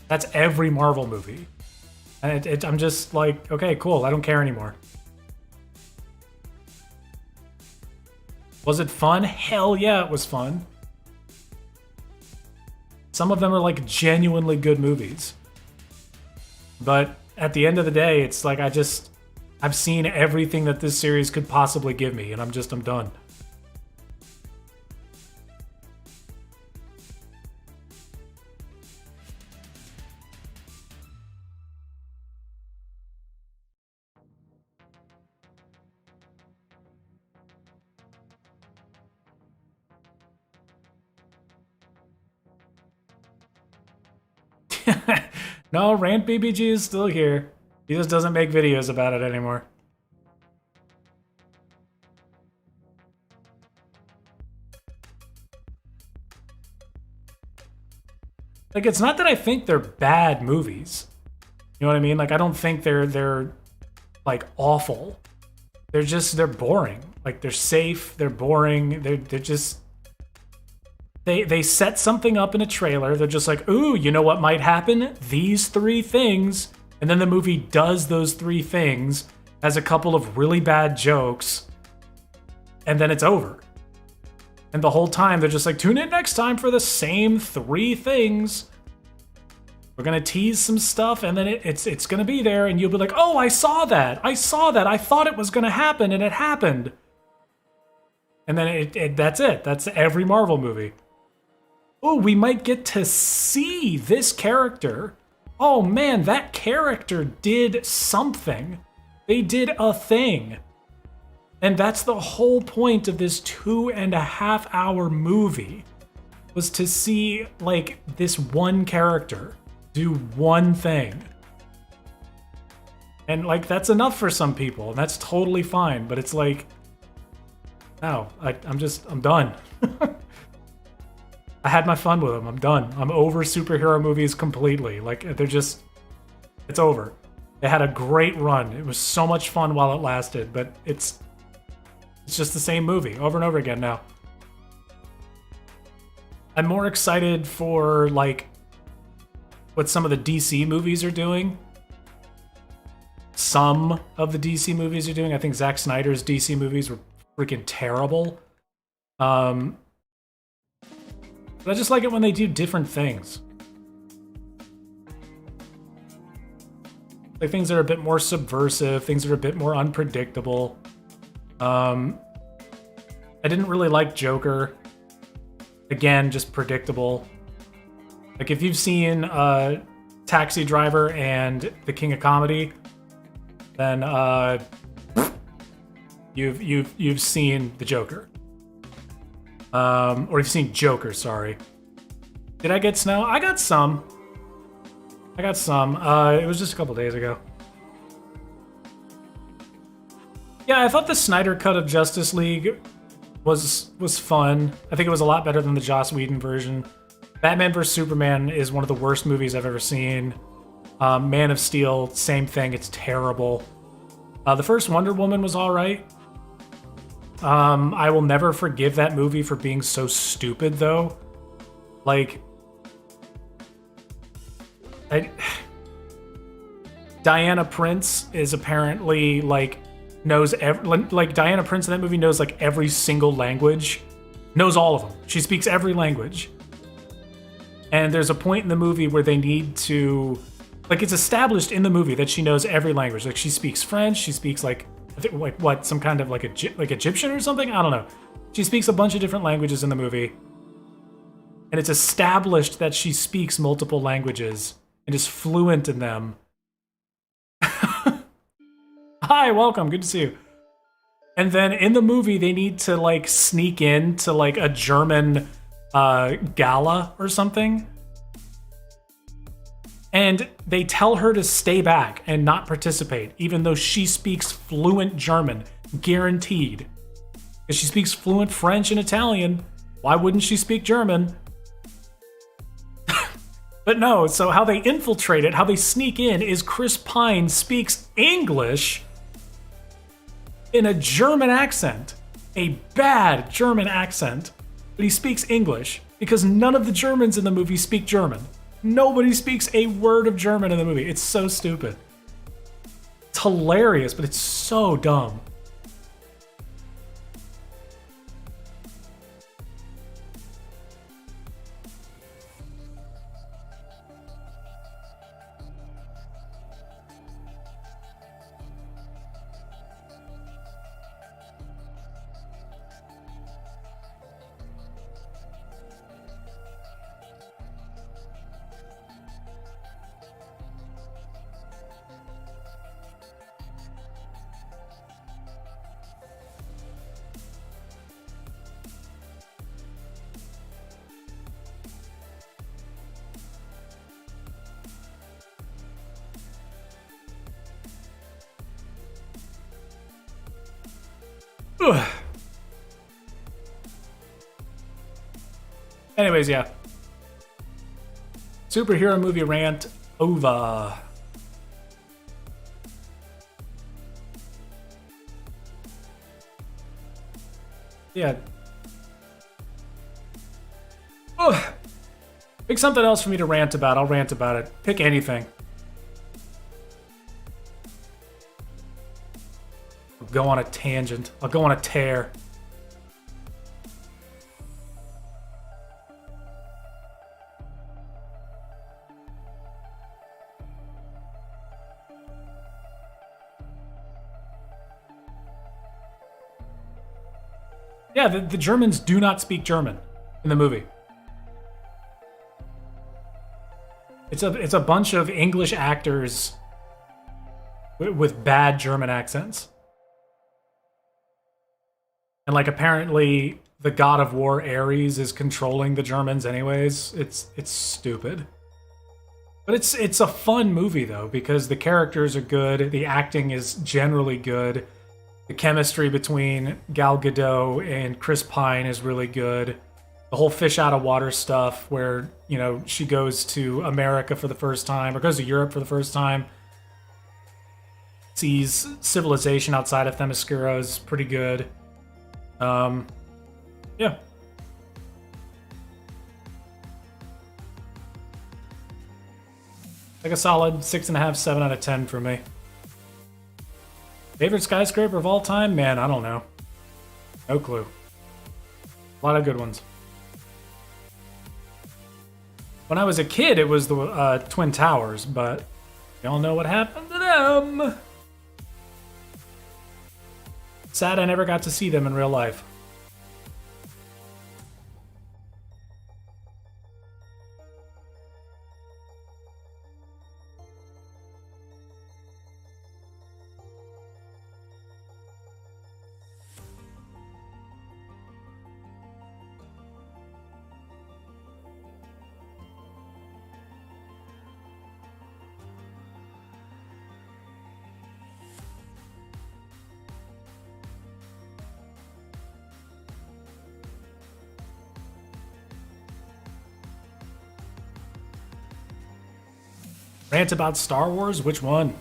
That's every Marvel movie. And I'm just like, okay, cool, I don't care anymore. Was it fun? Hell yeah, it was fun. Some of them are like genuinely good movies. But at the end of the day, it's like I've seen everything that this series could possibly give me, and I'm done. No, Rant BBG is still here. He just doesn't make videos about it anymore. Like, it's not that I think they're bad movies. You know what I mean? Like, I don't think they're like awful. They're boring. Like, they're safe, they're boring, they're just They set something up in a trailer. They're just like, ooh, you know what might happen? These 3 things. And then the movie does those 3 things, has a couple of really bad jokes, and then it's over. And the whole time, they're just like, tune in next time for the same 3 things. We're going to tease some stuff, and then it's going to be there, and you'll be like, oh, I saw that. I thought it was going to happen, and it happened. And then that's it. That's every Marvel movie. Oh, we might get to see this character. Oh man, that character did something. They did a thing. And that's the whole point of this 2.5-hour movie, was to see, like, this one character do one thing. And, like, that's enough for some people, and that's totally fine, but it's like, no, I'm done. I had my fun with them. I'm done. I'm over superhero movies completely. Like, it's over. They had a great run. It was so much fun while it lasted, but it's just the same movie over and over again now. I'm more excited for, like, what some of the DC movies are doing. Some of the DC movies are doing. I think Zack Snyder's DC movies were freaking terrible. But I just like it when they do different things. Like things that are a bit more subversive, things that are a bit more unpredictable. I didn't really like Joker. Again, just predictable. Like if you've seen Taxi Driver and The King of Comedy, then you've seen the Joker. Or you've seen Joker, sorry. Did I get snow? I got some. It was just a couple days ago. Yeah, I thought the Snyder cut of Justice League was fun. I think it was a lot better than the Joss Whedon version. Batman vs Superman is one of the worst movies I've ever seen. Man of Steel, same thing. It's terrible. The first Wonder Woman was all right. I will never forgive that movie for being so stupid, though. Like, Diana Prince is apparently like Diana Prince in that movie knows like every single language, knows all of them. She speaks every language. And there's a point in the movie where they need to, like, it's established in the movie that she knows every language. Like, she speaks French, she speaks like, I think, like what, some kind of like Egyptian or something? I don't know. She speaks a bunch of different languages in the movie. And it's established that she speaks multiple languages and is fluent in them. Hi, welcome. Good to see you. And then in the movie, they need to like sneak in to like a German gala or something. And they tell her to stay back and not participate, even though she speaks fluent German, guaranteed. Because she speaks fluent French and Italian. Why wouldn't she speak German? But no, so how they infiltrate it, how they sneak in, is Chris Pine speaks English in a German accent. A bad German accent. But he speaks English because none of the Germans in the movie speak German. Nobody speaks a word of German in the movie. It's so stupid. It's hilarious, but it's so dumb. Ugh. Anyways, yeah. Superhero movie rant over. Yeah. Ugh. Pick something else for me to rant about. I'll rant about it. Pick anything. I'll go on a tangent. I'll go on a tear. Yeah, the Germans do not speak German in the movie. It's a bunch of English actors with bad German accents. And like apparently the god of war Ares is controlling the Germans anyways. It's stupid. But it's a fun movie though because the characters are good, the acting is generally good. The chemistry between Gal Gadot and Chris Pine is really good. The whole fish out of water stuff where, you know, she goes to America for the first time or goes to Europe for the first time. Sees civilization outside of Themyscira is pretty good. Yeah. Like a solid 6.5, 7 out of 10 for me. Favorite skyscraper of all time? Man, I don't know. No clue. A lot of good ones. When I was a kid, it was the Twin Towers, but y'all know what happened to them. Sad I never got to see them in real life. Rant about Star Wars? Which one?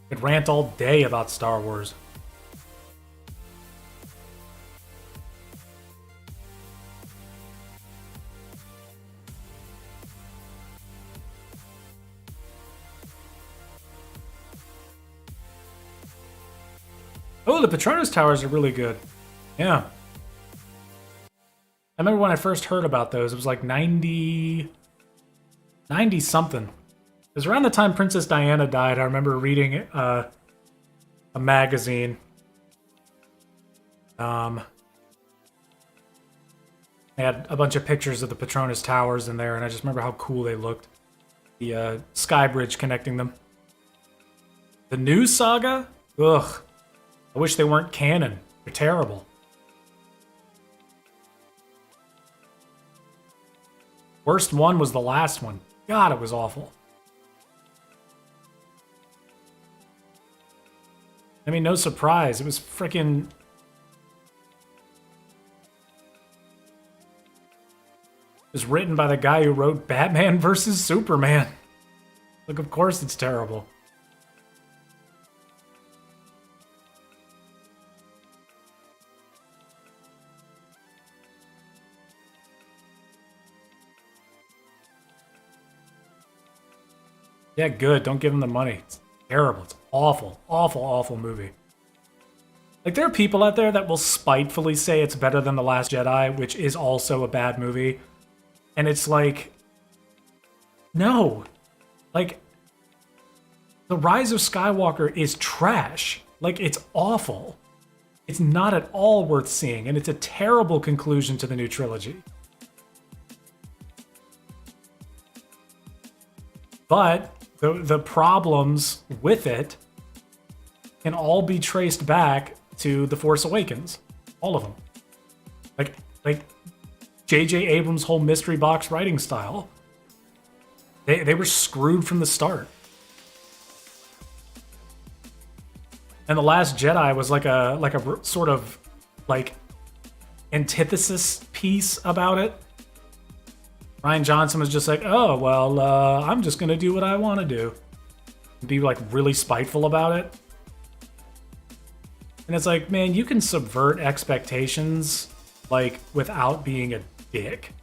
Could rant all day about Star Wars. Oh, the Patronus Towers are really good. Yeah. I remember when I first heard about those, it was like 90 something. It was around the time Princess Diana died. I remember reading a magazine. They had a bunch of pictures of the Patronus Towers in there, and I just remember how cool they looked. The sky bridge connecting them. The new saga? Ugh. I wish they weren't canon. They're terrible. Worst one was the last one. God, it was awful. I mean, no surprise. It was freaking... It was written by the guy who wrote Batman vs. Superman. Like, of course it's terrible. Yeah, good. Don't give him the money. It's terrible. It's awful. Awful, awful movie. Like, there are people out there that will spitefully say it's better than The Last Jedi, which is also a bad movie. And it's like... No. Like, The Rise of Skywalker is trash. Like, it's awful. It's not at all worth seeing, and it's a terrible conclusion to the new trilogy. But... The problems with it can all be traced back to The Force Awakens. All of them. Like J.J. Abrams' whole mystery box writing style. They were screwed from the start. And The Last Jedi was like a sort of like antithesis piece about it. Rian Johnson was just like, oh, well, I'm just going to do what I want to do. Be, like, really spiteful about it. And it's like, man, you can subvert expectations, like, without being a dick.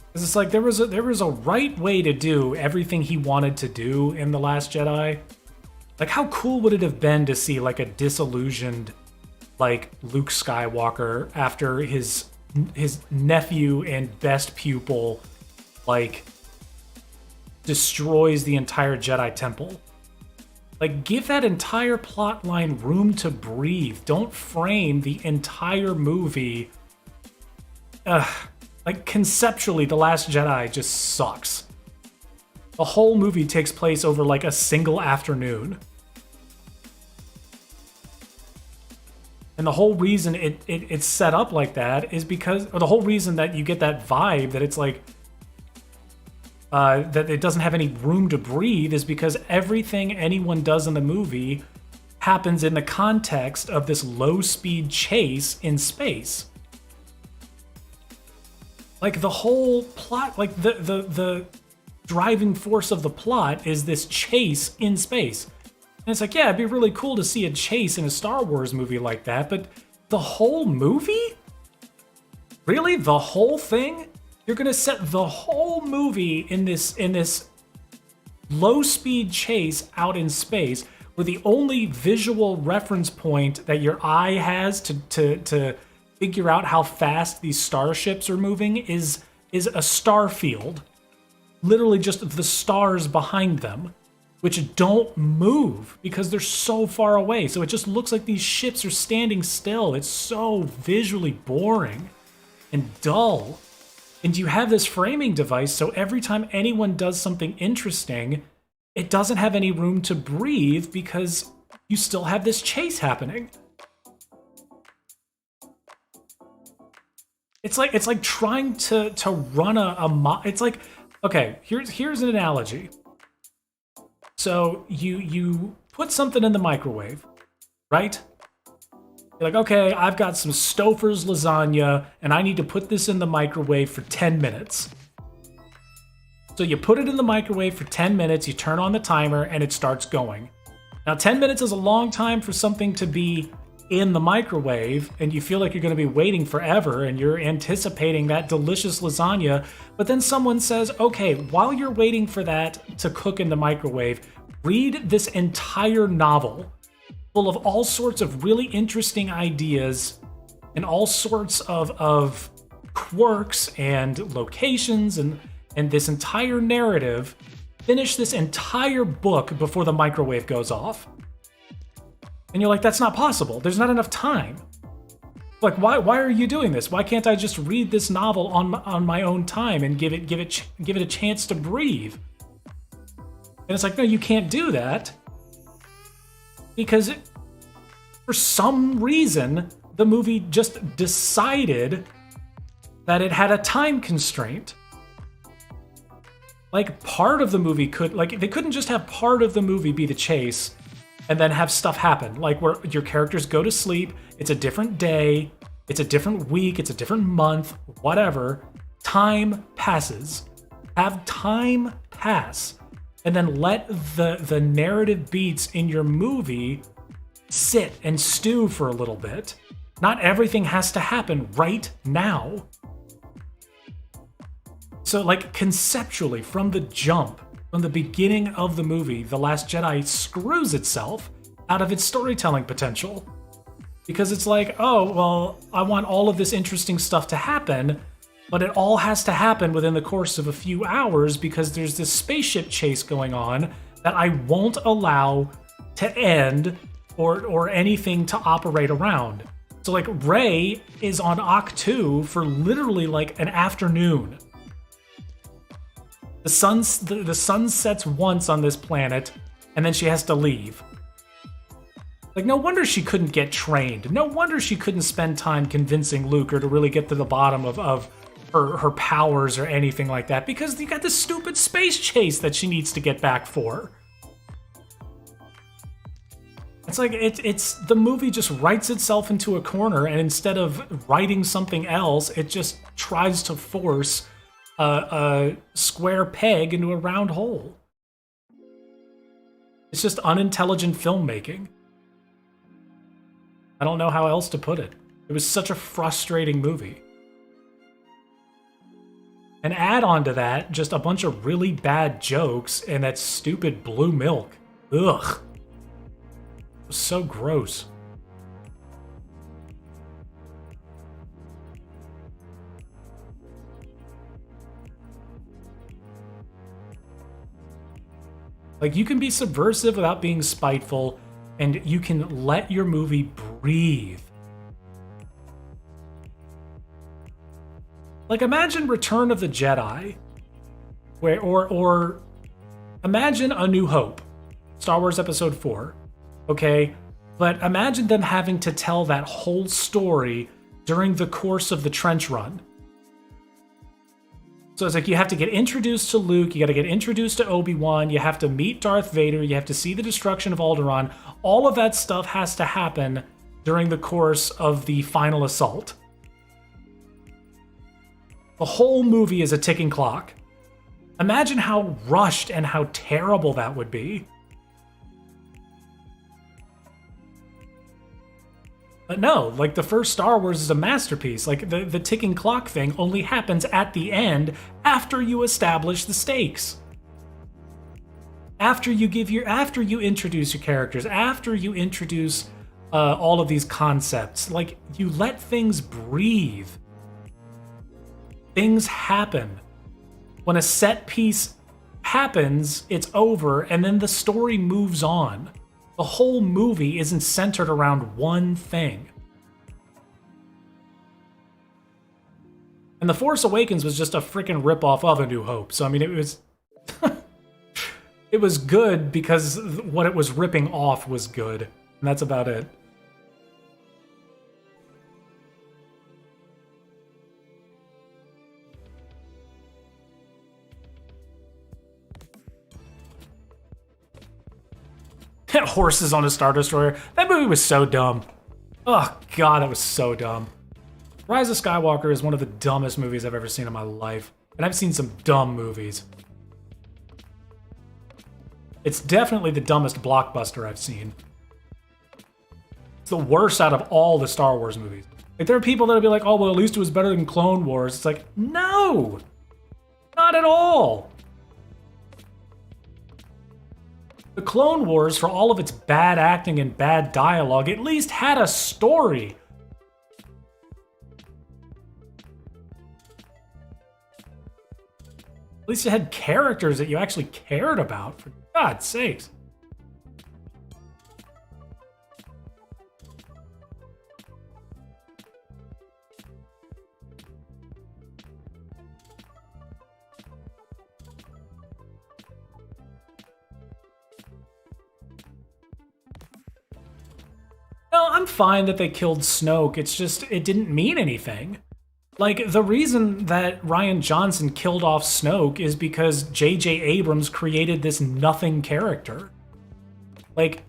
Because it's like, there was a right way to do everything he wanted to do in The Last Jedi. Like, how cool would it have been to see, like, a disillusioned, like, Luke Skywalker after his nephew and best pupil, like, destroys the entire Jedi Temple. Like, give that entire plot line room to breathe. Don't frame the entire movie. Like, conceptually, The Last Jedi just sucks. The whole movie takes place over, like, a single afternoon. And the whole reason it's set up like that is because, or the whole reason that you get that vibe that it's like, that it doesn't have any room to breathe is because everything anyone does in the movie happens in the context of this low-speed chase in space. Like, the whole plot, like, the driving force of the plot is this chase in space. And it's like, yeah, it'd be really cool to see a chase in a Star Wars movie like that, but the whole movie? Really? The whole thing? You're gonna set the whole movie in this low-speed chase out in space, where the only visual reference point that your eye has to figure out how fast these starships are moving is a star field. Literally just the stars behind them, which don't move because they're so far away. So it just looks like these ships are standing still. It's so visually boring and dull. And you have this framing device, so every time anyone does something interesting, it doesn't have any room to breathe because you still have this chase happening. It's like trying to run it's like, okay, here's an analogy. So you put something in the microwave, right? You're like, okay, I've got some Stouffer's lasagna, and I need to put this in the microwave for 10 minutes. So you put it in the microwave for 10 minutes, you turn on the timer, and it starts going. Now, 10 minutes is a long time for something to be in the microwave, and you feel like you're going to be waiting forever, and you're anticipating that delicious lasagna, but then someone says, okay, while you're waiting for that to cook in the microwave, read this entire novel full of all sorts of really interesting ideas and all sorts of quirks and locations and this entire narrative. Finish this entire book before the microwave goes off. And you're like, that's not possible. There's not enough time. Like, why are you doing this? Why can't I just read this novel on my own time and give it a chance to breathe? And it's like, no, you can't do that. Because for some reason, the movie just decided that it had a time constraint. Like, part of the movie they couldn't just have part of the movie be the chase and then have stuff happen. Like, where your characters go to sleep, it's a different day, it's a different week, it's a different month, whatever. Time passes. Have time pass. And then let the narrative beats in your movie sit and stew for a little bit. Not everything has to happen right now. So, like, conceptually, from the jump, from the beginning of the movie, The Last Jedi screws itself out of its storytelling potential. Because it's like, oh, well, I want all of this interesting stuff to happen, but it all has to happen within the course of a few hours because there's this spaceship chase going on that I won't allow to end or anything to operate around. So, like, Rey is on Pt.2 for literally, like, an afternoon. The sun sets once on this planet, and then she has to leave. Like, no wonder she couldn't get trained. No wonder she couldn't spend time convincing Luke or to really get to the bottom of her powers or anything like that, because you got this stupid space chase that she needs to get back for. It's like, it's the movie just writes itself into a corner, and instead of writing something else, it just tries to force a square peg into a round hole. It's just unintelligent filmmaking. I don't know how else to put it. It was such a frustrating movie. And add on to that, just a bunch of really bad jokes and that stupid blue milk. Ugh. It was so gross. Like, you can be subversive without being spiteful, and you can let your movie breathe. Like, imagine Return of the Jedi, or imagine A New Hope, Star Wars Episode 4, okay? But imagine them having to tell that whole story during the course of the trench run. So it's like you have to get introduced to Luke, you gotta get introduced to Obi-Wan, you have to meet Darth Vader, you have to see the destruction of Alderaan. All of that stuff has to happen during the course of the final assault. The whole movie is a ticking clock. Imagine how rushed and how terrible that would be. But no, like, the first Star Wars is a masterpiece. Like, the ticking clock thing only happens at the end after you establish the stakes. After you introduce your characters, after you introduce all of these concepts, like, you let things breathe. Things happen. When a set piece happens, it's over, and then the story moves on. The whole movie isn't centered around one thing. And The Force Awakens was just a freaking ripoff of A New Hope. So, I mean, it was... it was good because what it was ripping off was good. And that's about it. Horses on a Star Destroyer. That movie was so dumb. Oh, God, that was so dumb. Rise of Skywalker is one of the dumbest movies I've ever seen in my life. And I've seen some dumb movies. It's definitely the dumbest blockbuster I've seen. It's the worst out of all the Star Wars movies. Like, there are people that'll be like, oh, well, at least it was better than Clone Wars. It's like, no! Not at all! The Clone Wars, for all of its bad acting and bad dialogue, at least had a story. At least it had characters that you actually cared about, for God's sakes. No, I'm fine that they killed Snoke. It's just, it didn't mean anything. Like, the reason that Rian Johnson killed off Snoke is because J.J. Abrams created this nothing character. Like,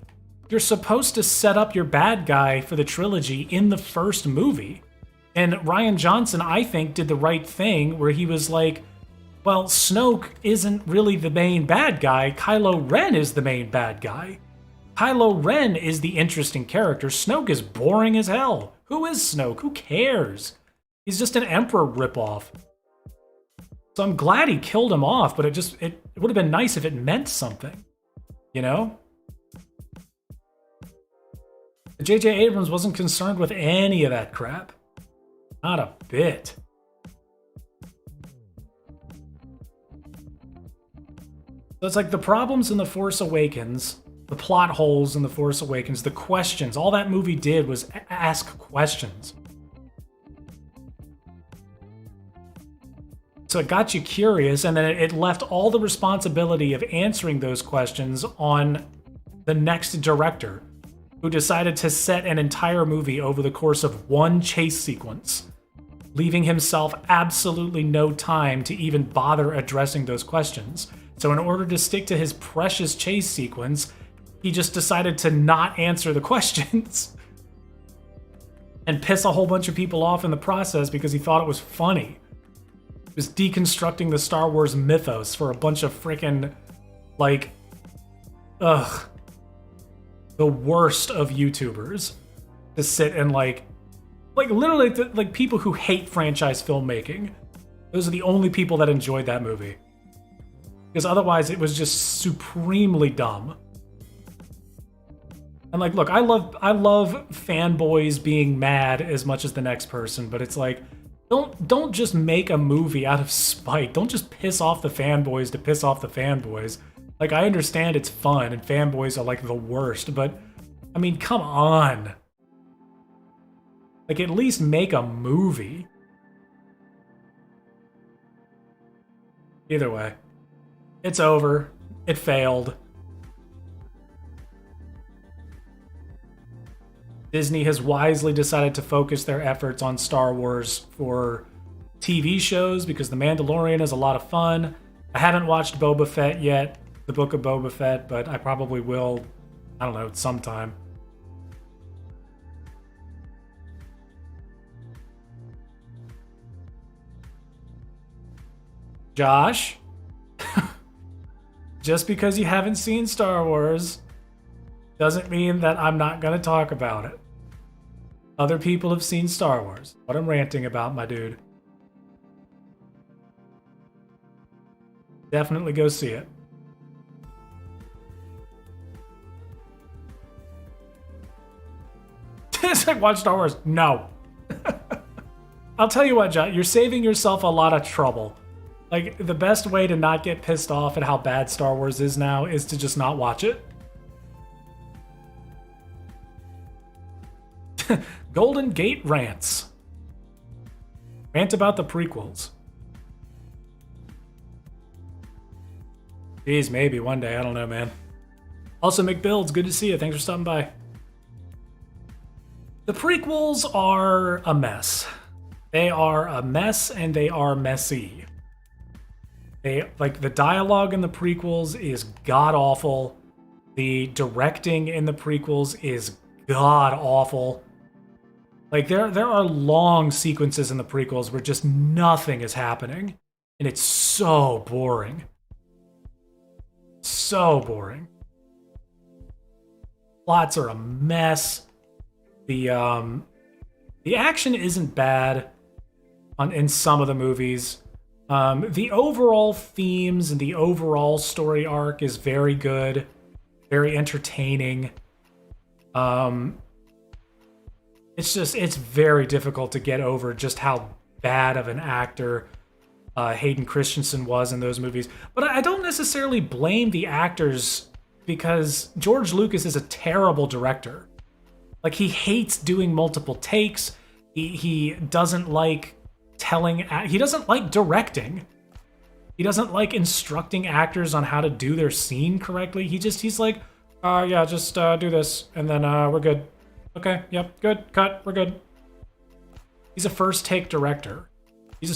you're supposed to set up your bad guy for the trilogy in the first movie. And Rian Johnson, I think, did the right thing where he was like, well, Snoke isn't really the main bad guy. Kylo Ren is the main bad guy. Kylo Ren is the interesting character. Snoke is boring as hell. Who is Snoke? Who cares? He's just an Emperor ripoff. So I'm glad he killed him off, but it would have been nice if it meant something. You know? J.J. Abrams wasn't concerned with any of that crap. Not a bit. So it's like the problems in The Force Awakens, the plot holes in The Force Awakens, the questions, all that movie did was ask questions. So it got you curious, and then it left all the responsibility of answering those questions on the next director, who decided to set an entire movie over the course of one chase sequence, leaving himself absolutely no time to even bother addressing those questions. So in order to stick to his precious chase sequence, he just decided to not answer the questions and piss a whole bunch of people off in the process because he thought it was funny. He was deconstructing the Star Wars mythos for a bunch of freaking, like, the worst of YouTubers to sit and like literally like people who hate franchise filmmaking. Those are the only people that enjoyed that movie. Because otherwise it was just supremely dumb. And like, look, I love fanboys being mad as much as the next person, but it's like, don't just make a movie out of spite. Don't just piss off the fanboys to piss off the fanboys. Like, I understand it's fun and fanboys are like the worst, but I mean, come on. Like, at least make a movie. Either way, it's over. It failed. Disney has wisely decided to focus their efforts on Star Wars for TV shows because The Mandalorian is a lot of fun. I haven't watched Boba Fett yet, the Book of Boba Fett, but I probably will, I don't know, sometime. Josh, just because you haven't seen Star Wars doesn't mean that I'm not going to talk about it. Other people have seen Star Wars. What I'm ranting about, my dude. Definitely go see it. It's like, watch Star Wars. No. I'll tell you what, John, you're saving yourself a lot of trouble. Like, the best way to not get pissed off at how bad Star Wars is now is to just not watch it. Golden Gate rants. Rant about the prequels. Geez, maybe one day. I don't know, man. Also, McBuilds, good to see you. Thanks for stopping by. The prequels are a mess. They are a mess and they are messy. Like, the dialogue in the prequels is god-awful. The directing in the prequels is god-awful. Like, there are long sequences in the prequels where just nothing is happening. And it's so boring. So boring. Plots are a mess. The action isn't bad in some of the movies. The overall themes and the overall story arc is very good, very entertaining. It's very difficult to get over just how bad of an actor Hayden Christensen was in those movies. But I don't necessarily blame the actors because George Lucas is a terrible director. Like, he hates doing multiple takes. He doesn't like he doesn't like directing. He doesn't like instructing actors on how to do their scene correctly. He's like, yeah, just do this, and then we're good. Okay, yep, good, cut, we're good. He's a first take director. He's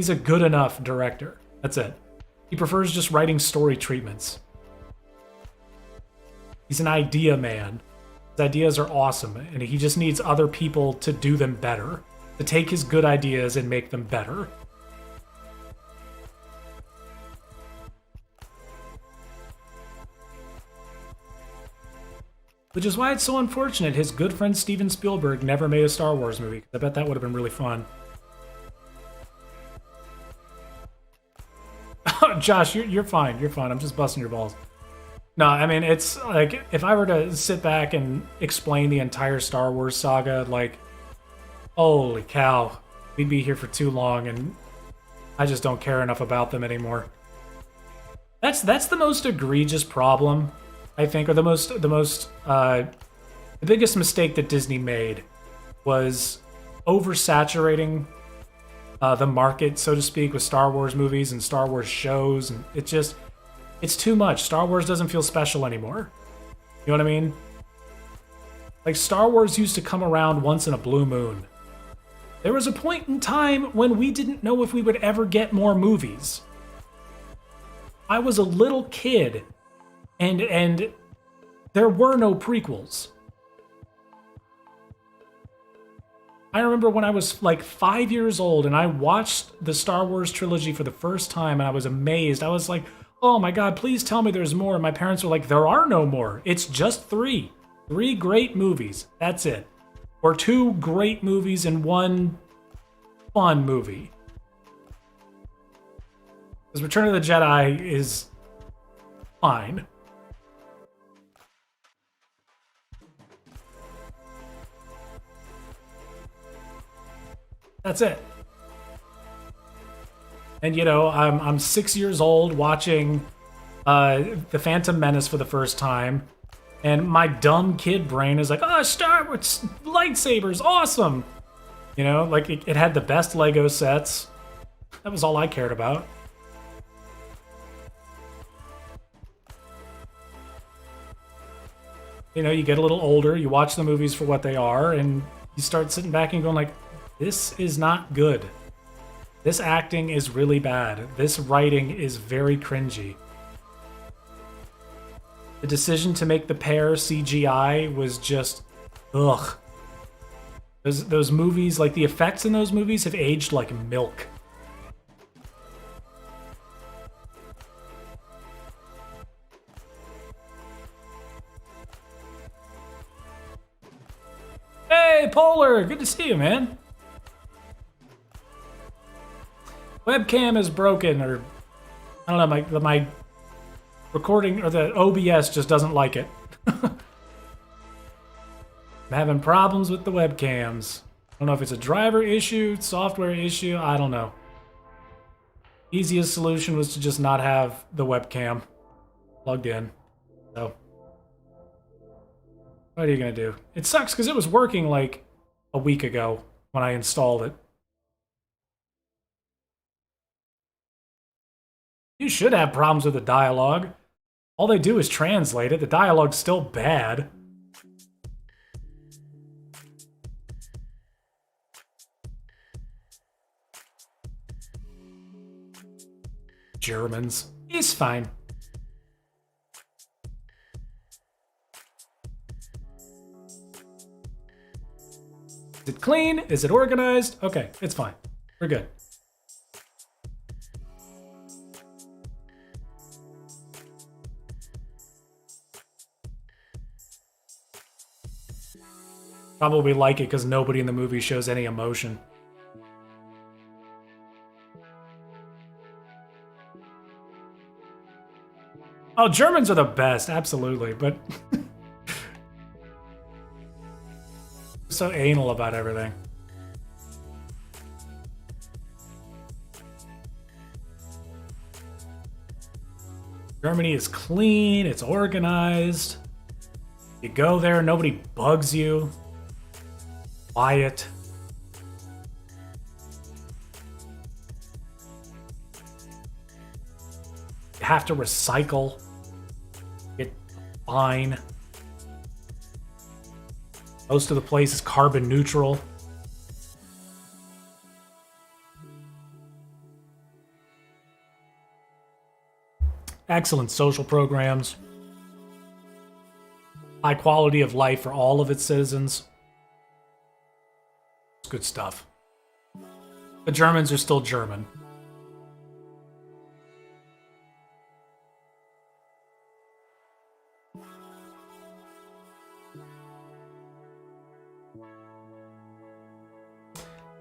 a good enough director. That's it. He prefers just writing story treatments. He's an idea man. His ideas are awesome, and he just needs other people to do them better, to take his good ideas and make them better. Which is why it's so unfortunate his good friend Steven Spielberg never made a Star Wars movie. I bet that would have been really fun. Josh, you're fine. You're fine. I'm just busting your balls. No, I mean, it's like, if I were to sit back and explain the entire Star Wars saga, like, holy cow, we'd be here for too long, and I just don't care enough about them anymore. That's the most egregious problem, I think, or the biggest mistake that Disney made was oversaturating the market, so to speak, with Star Wars movies and Star Wars shows, and it's too much. Star Wars doesn't feel special anymore. You know what I mean? Like, Star Wars used to come around once in a blue moon. There was a point in time when we didn't know if we would ever get more movies. I was a little kid, and there were no prequels. I remember when I was like 5 years old and I watched the Star Wars trilogy for the first time and I was amazed. I was like, oh my God, please tell me there's more. And my parents were like, there are no more. It's just three. 3 great movies. That's it. Or 2 great movies and 1 fun movie. Because Return of the Jedi is fine. That's it. And you know, I'm 6 years old watching the Phantom Menace for the first time, and my dumb kid brain is like, "Oh, Star Wars lightsabers, awesome!" You know, like it had the best Lego sets. That was all I cared about. You know, you get a little older, you watch the movies for what they are, and you start sitting back and going like, this is not good. This acting is really bad. This writing is very cringy. The decision to make the pair CGI was just, ugh. Those movies, like the effects in those movies have aged like milk. Hey, Polar! Good to see you, man. Webcam is broken, or I don't know, my recording, or the OBS just doesn't like it. I'm having problems with the webcams. I don't know if it's a driver issue, software issue, I don't know. Easiest solution was to just not have the webcam plugged in. So, what are you gonna do? It sucks because it was working like a week ago when I installed it. You should have problems with the dialogue. All they do is translate it. The dialogue's still bad. Germans. It's fine. Is it clean? Is it organized? Okay, it's fine. We're good. Probably like it because nobody in the movie shows any emotion. Oh, Germans are the best, absolutely, but so anal about everything. Germany is clean, it's organized. You go there, nobody bugs you. Quiet. You have to recycle. Get fine. Most of the place is carbon neutral. Excellent social programs. High quality of life for all of its citizens. It's good stuff. The Germans are still German.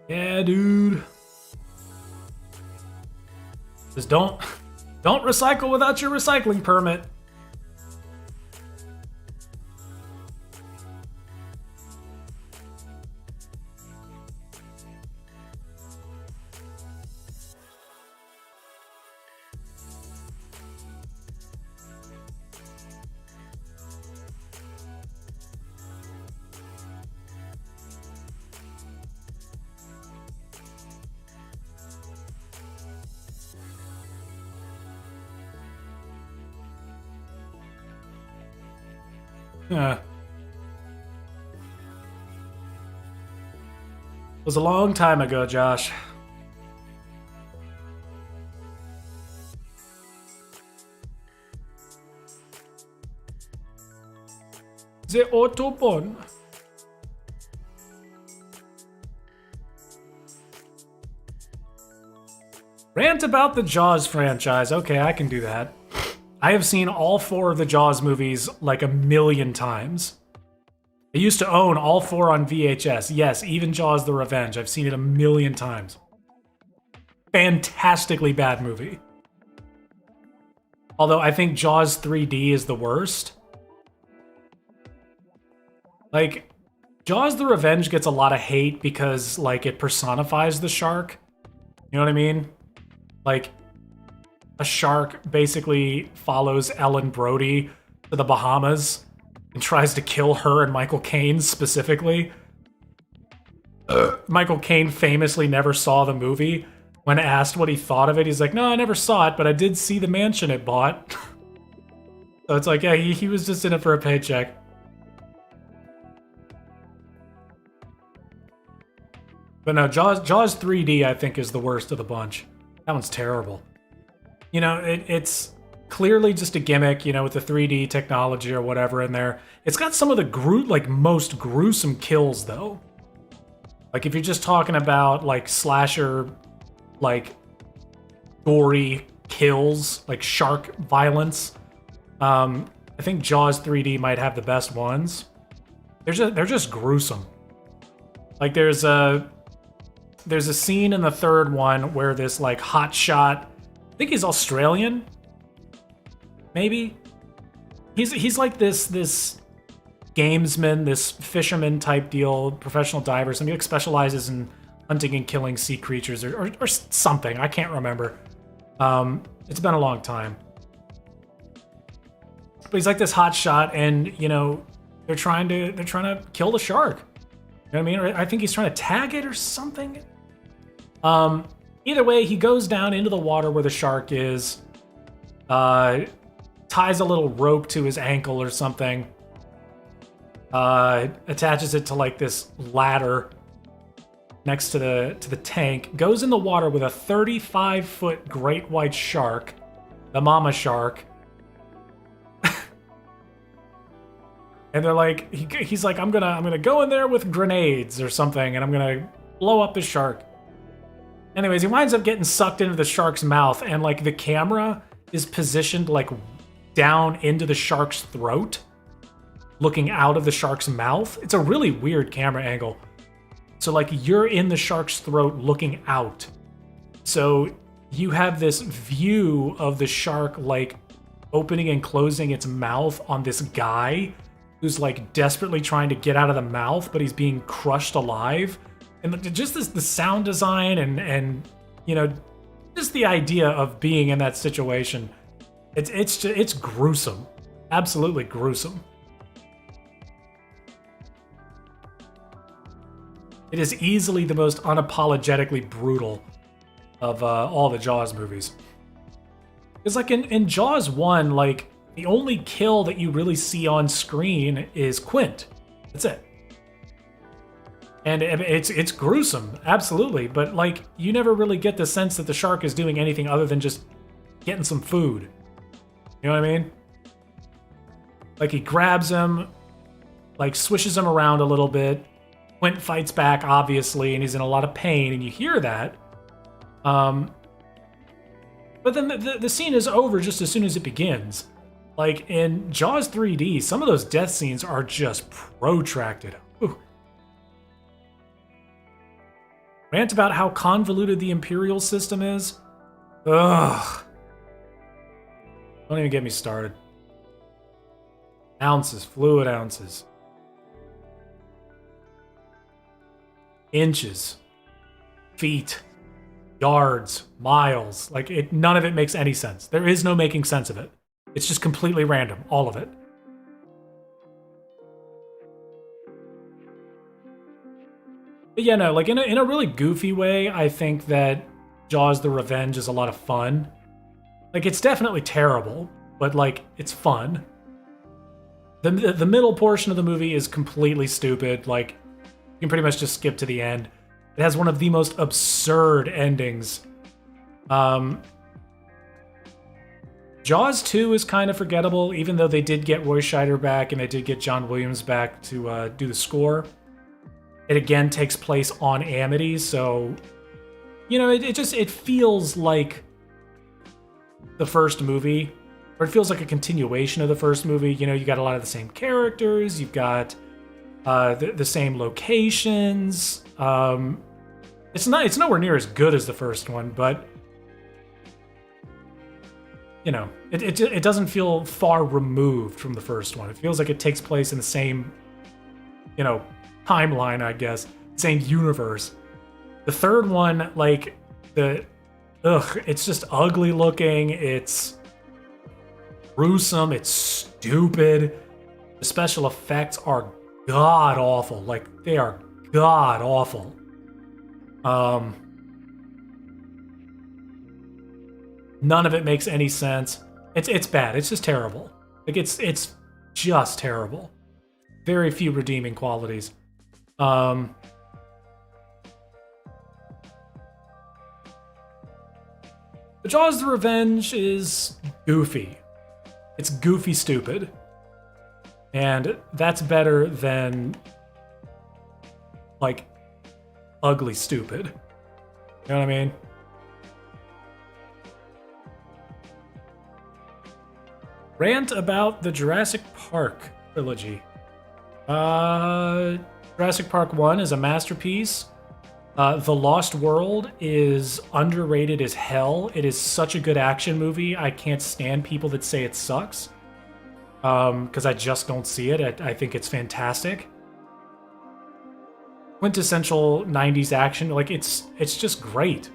Yeah, dude. Just don't recycle without your recycling permit. Yeah. It was a long time ago, Josh. The Autobahn. Rant about the Jaws franchise. Okay, I can do that. I have seen all 4 of the Jaws movies like a million times. I used to own all 4 on VHS. Yes, even Jaws the Revenge. I've seen it a million times. Fantastically bad movie. Although I think Jaws 3D is the worst. Like, Jaws the Revenge gets a lot of hate because, like, it personifies the shark. You know what I mean? Like, a shark basically follows Ellen Brody to the Bahamas and tries to kill her and Michael Caine specifically. Michael Caine famously never saw the movie. When asked what he thought of it, he's like, no, I never saw it, but I did see the mansion it bought. So it's like, yeah, he was just in it for a paycheck. But no, Jaws 3D, I think, is the worst of the bunch. That one's terrible. You know, it's clearly just a gimmick, you know, with the 3D technology or whatever in there. It's got some of the most gruesome kills, though. Like, if you're just talking about, like, slasher, like, gory kills, like shark violence, I think Jaws 3D might have the best ones. They're just gruesome. Like, there's a scene in the third one where this, like, hotshot, I think he's Australian, maybe? He's like this gamesman, this fisherman type deal, professional diver, somebody like specializes in hunting and killing sea creatures or something. I can't remember. It's been a long time. But he's like this hotshot, and you know they're trying to kill the shark. You know what I mean? Or I think he's trying to tag it or something. Either way, he goes down into the water where the shark is, ties a little rope to his ankle or something, attaches it to like this ladder next to the tank, goes in the water with a 35-foot great white shark, the mama shark. And they're like, he's like, I'm gonna go in there with grenades or something, and I'm gonna blow up the shark. Anyways, he winds up getting sucked into the shark's mouth, and like the camera is positioned like down into the shark's throat, looking out of the shark's mouth. It's a really weird camera angle. So like you're in the shark's throat looking out. So you have this view of the shark like opening and closing its mouth on this guy who's like desperately trying to get out of the mouth, but he's being crushed alive. And just the sound design and you know, just the idea of being in that situation, it's gruesome, absolutely gruesome. It is easily the most unapologetically brutal of all the Jaws movies. It's like in Jaws 1, like the only kill that you really see on screen is Quint. That's it. And it's gruesome, absolutely, but like you never really get the sense that the shark is doing anything other than just getting some food. You know what I mean? Like he grabs him, like swishes him around a little bit. Quint fights back, obviously, and he's in a lot of pain, and you hear that. But then the scene is over just as soon as it begins. Like in Jaws 3D, some of those death scenes are just protracted. Ooh. Rant about how convoluted the Imperial system is? Ugh. Don't even get me started. Ounces, fluid ounces. Inches. Feet. Yards. Miles. Like, none of it makes any sense. There is no making sense of it. It's just completely random, all of it. But yeah, no, like in a really goofy way, I think that Jaws: The Revenge is a lot of fun. Like, it's definitely terrible, but like, it's fun. The middle portion of the movie is completely stupid. Like, you can pretty much just skip to the end. It has one of the most absurd endings. Jaws 2 is kind of forgettable, even though they did get Roy Scheider back and they did get John Williams back to do the score. It again takes place on Amity, so you know, it feels like the first movie, or it feels like a continuation of the first movie. You know, you got a lot of the same characters, you've got the same locations. It's nowhere near as good as the first one, but you know, it doesn't feel far removed from the first one. It feels like it takes place in the same, you know, timeline, I guess, same universe. The third one, like the ugh, it's just ugly looking. It's gruesome. It's stupid. The special effects are god awful. Like, they are god awful. None of it makes any sense. It's bad. It's just terrible. Like, it's just terrible. Very few redeeming qualities. The Jaws the Revenge is goofy. It's goofy stupid. And that's better than, like, ugly stupid. You know what I mean? Rant about the Jurassic Park trilogy. Jurassic Park 1 is a masterpiece. The Lost World is underrated as hell. It is such a good action movie. I can't stand people that say it sucks. Because I just don't see it. I think it's fantastic. Quintessential 90s action. Like, it's just great.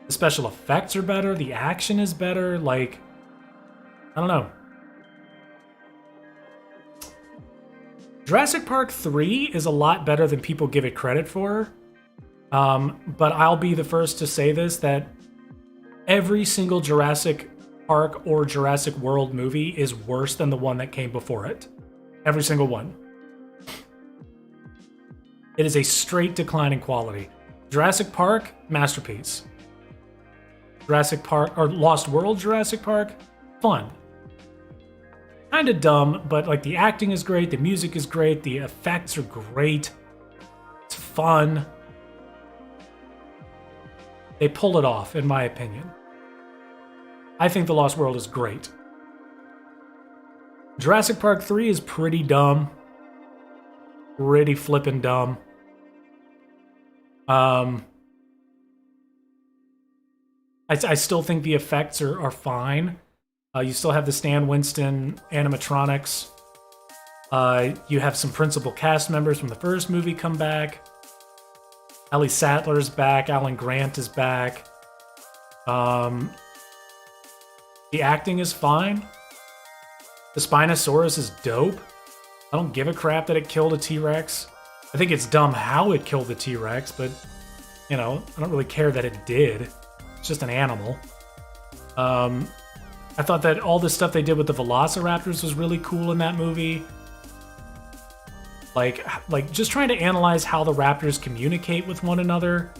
The special effects are better. The action is better. Like, I don't know. Jurassic Park 3 is a lot better than people give it credit for. But I'll be the first to say this, that every single Jurassic Park or Jurassic World movie is worse than the one that came before it. Every single one. It is a straight decline in quality. Jurassic Park, masterpiece. Jurassic Park, or Lost World Jurassic Park, fun. Kind of dumb, but like the acting is great, the music is great, the effects are great. It's fun. They pull it off, in my opinion. I think The Lost World is great. Jurassic Park 3 is pretty dumb. Pretty flippin' dumb. I still think the effects are fine. You still have the Stan Winston animatronics. You have some principal cast members from the first movie come back. Ellie Sattler's back. Alan Grant is back. The acting is fine. The Spinosaurus is dope. I don't give a crap that it killed a T-Rex. I think it's dumb how it killed the T-Rex, but, you know, I don't really care that it did. It's just an animal. I thought that all the stuff they did with the Velociraptors was really cool in that movie. Like just trying to analyze how the raptors communicate with one another.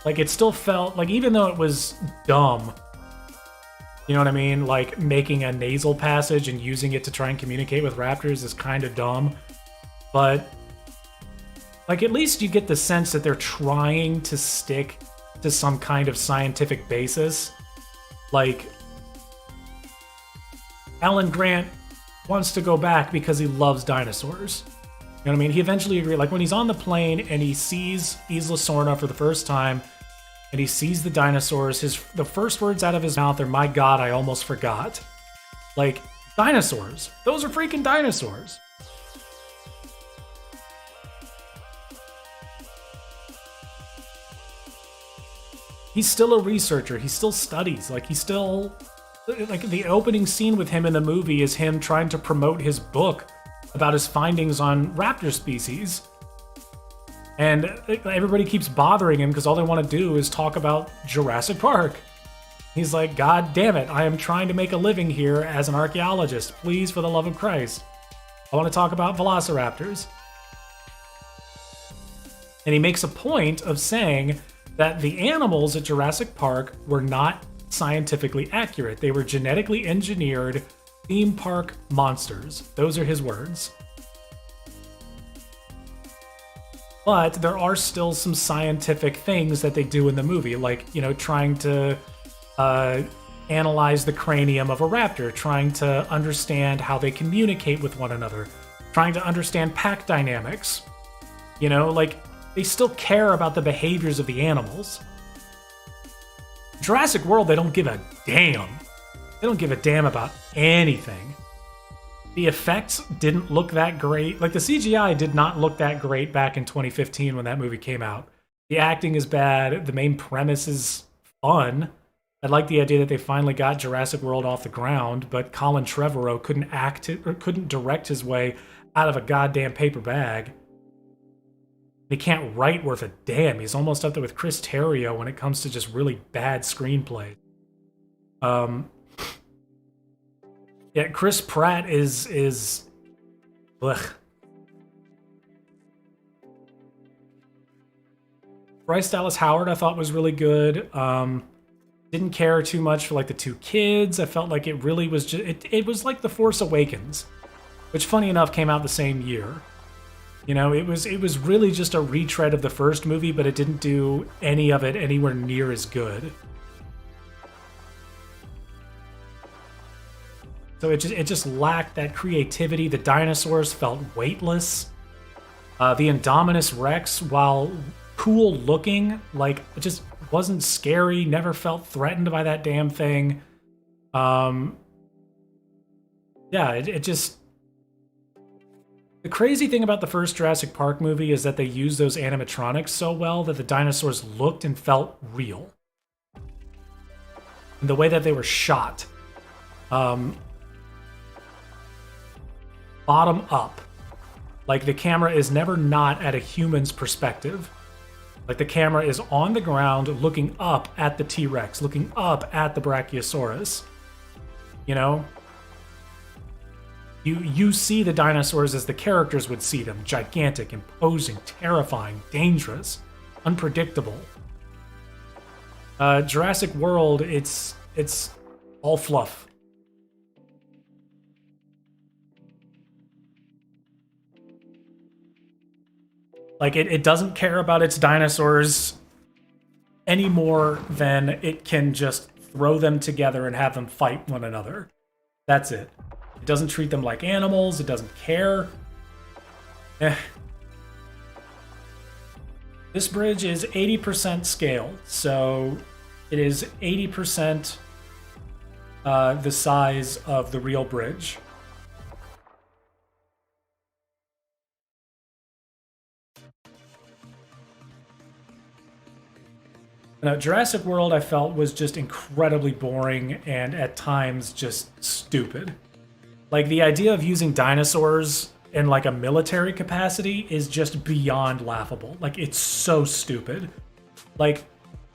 Like, it still felt like, even though it was dumb, you know what I mean? Like, making a nasal passage and using it to try and communicate with raptors is kind of dumb. But, like, at least you get the sense that they're trying to stick to some kind of scientific basis. Like, Alan Grant wants to go back because he loves dinosaurs. You know what I mean? He eventually agreed. Like, when he's on the plane and he sees Isla Sorna for the first time, and he sees the dinosaurs, the first words out of his mouth are, "My God, I almost forgot." Like, dinosaurs. Those are freaking dinosaurs. He's still a researcher. He still studies. Like, he's still... Like, the opening scene with him in the movie is him trying to promote his book about his findings on raptor species. And everybody keeps bothering him because all they want to do is talk about Jurassic Park. He's like, "God damn it, I am trying to make a living here as an archaeologist. Please, for the love of Christ, I want to talk about velociraptors." And he makes a point of saying that the animals at Jurassic Park were not scientifically accurate. They were genetically engineered theme park monsters. Those are his words. But there are still some scientific things that they do in the movie, like, you know, trying to analyze the cranium of a raptor, trying to understand how they communicate with one another, trying to understand pack dynamics. You know, like, they still care about the behaviors of the animals. Jurassic World, they don't give a damn. They don't give a damn about anything. The effects didn't look that great. Like, the CGI did not look that great back in 2015 when that movie came out. The acting is bad. The main premise is fun. I like the idea that they finally got Jurassic World off the ground, but Colin Trevorrow couldn't act it or couldn't direct his way out of a goddamn paper bag. He can't write worth a damn. He's almost up there with Chris Terrio when it comes to just really bad screenplay. Yeah, Chris Pratt is ugh. Bryce Dallas Howard I thought was really good. Didn't care too much for like the two kids. I felt like it really was just it was like The Force Awakens, which funny enough came out the same year. You know, it was really just a retread of the first movie, but it didn't do any of it anywhere near as good. So it just lacked that creativity. The dinosaurs felt weightless. The Indominus Rex, while cool looking, like it just wasn't scary. Never felt threatened by that damn thing. Yeah, it just. The crazy thing about the first Jurassic Park movie is that they used those animatronics so well that the dinosaurs looked and felt real. And the way that they were shot. Bottom up. Like the camera is never not at a human's perspective. Like the camera is on the ground looking up at the T-Rex, looking up at the Brachiosaurus. You know? You see the dinosaurs as the characters would see them. Gigantic, imposing, terrifying, dangerous, unpredictable. Jurassic World, it's all fluff. Like, it doesn't care about its dinosaurs any more than it can just throw them together and have them fight one another. That's it. It doesn't treat them like animals. It doesn't care. This bridge is 80% scale, so it is 80% the size of the real bridge. Now, Jurassic World, I felt, was just incredibly boring and at times just stupid. Like, the idea of using dinosaurs in, like, a military capacity is just beyond laughable. Like, it's so stupid. Like,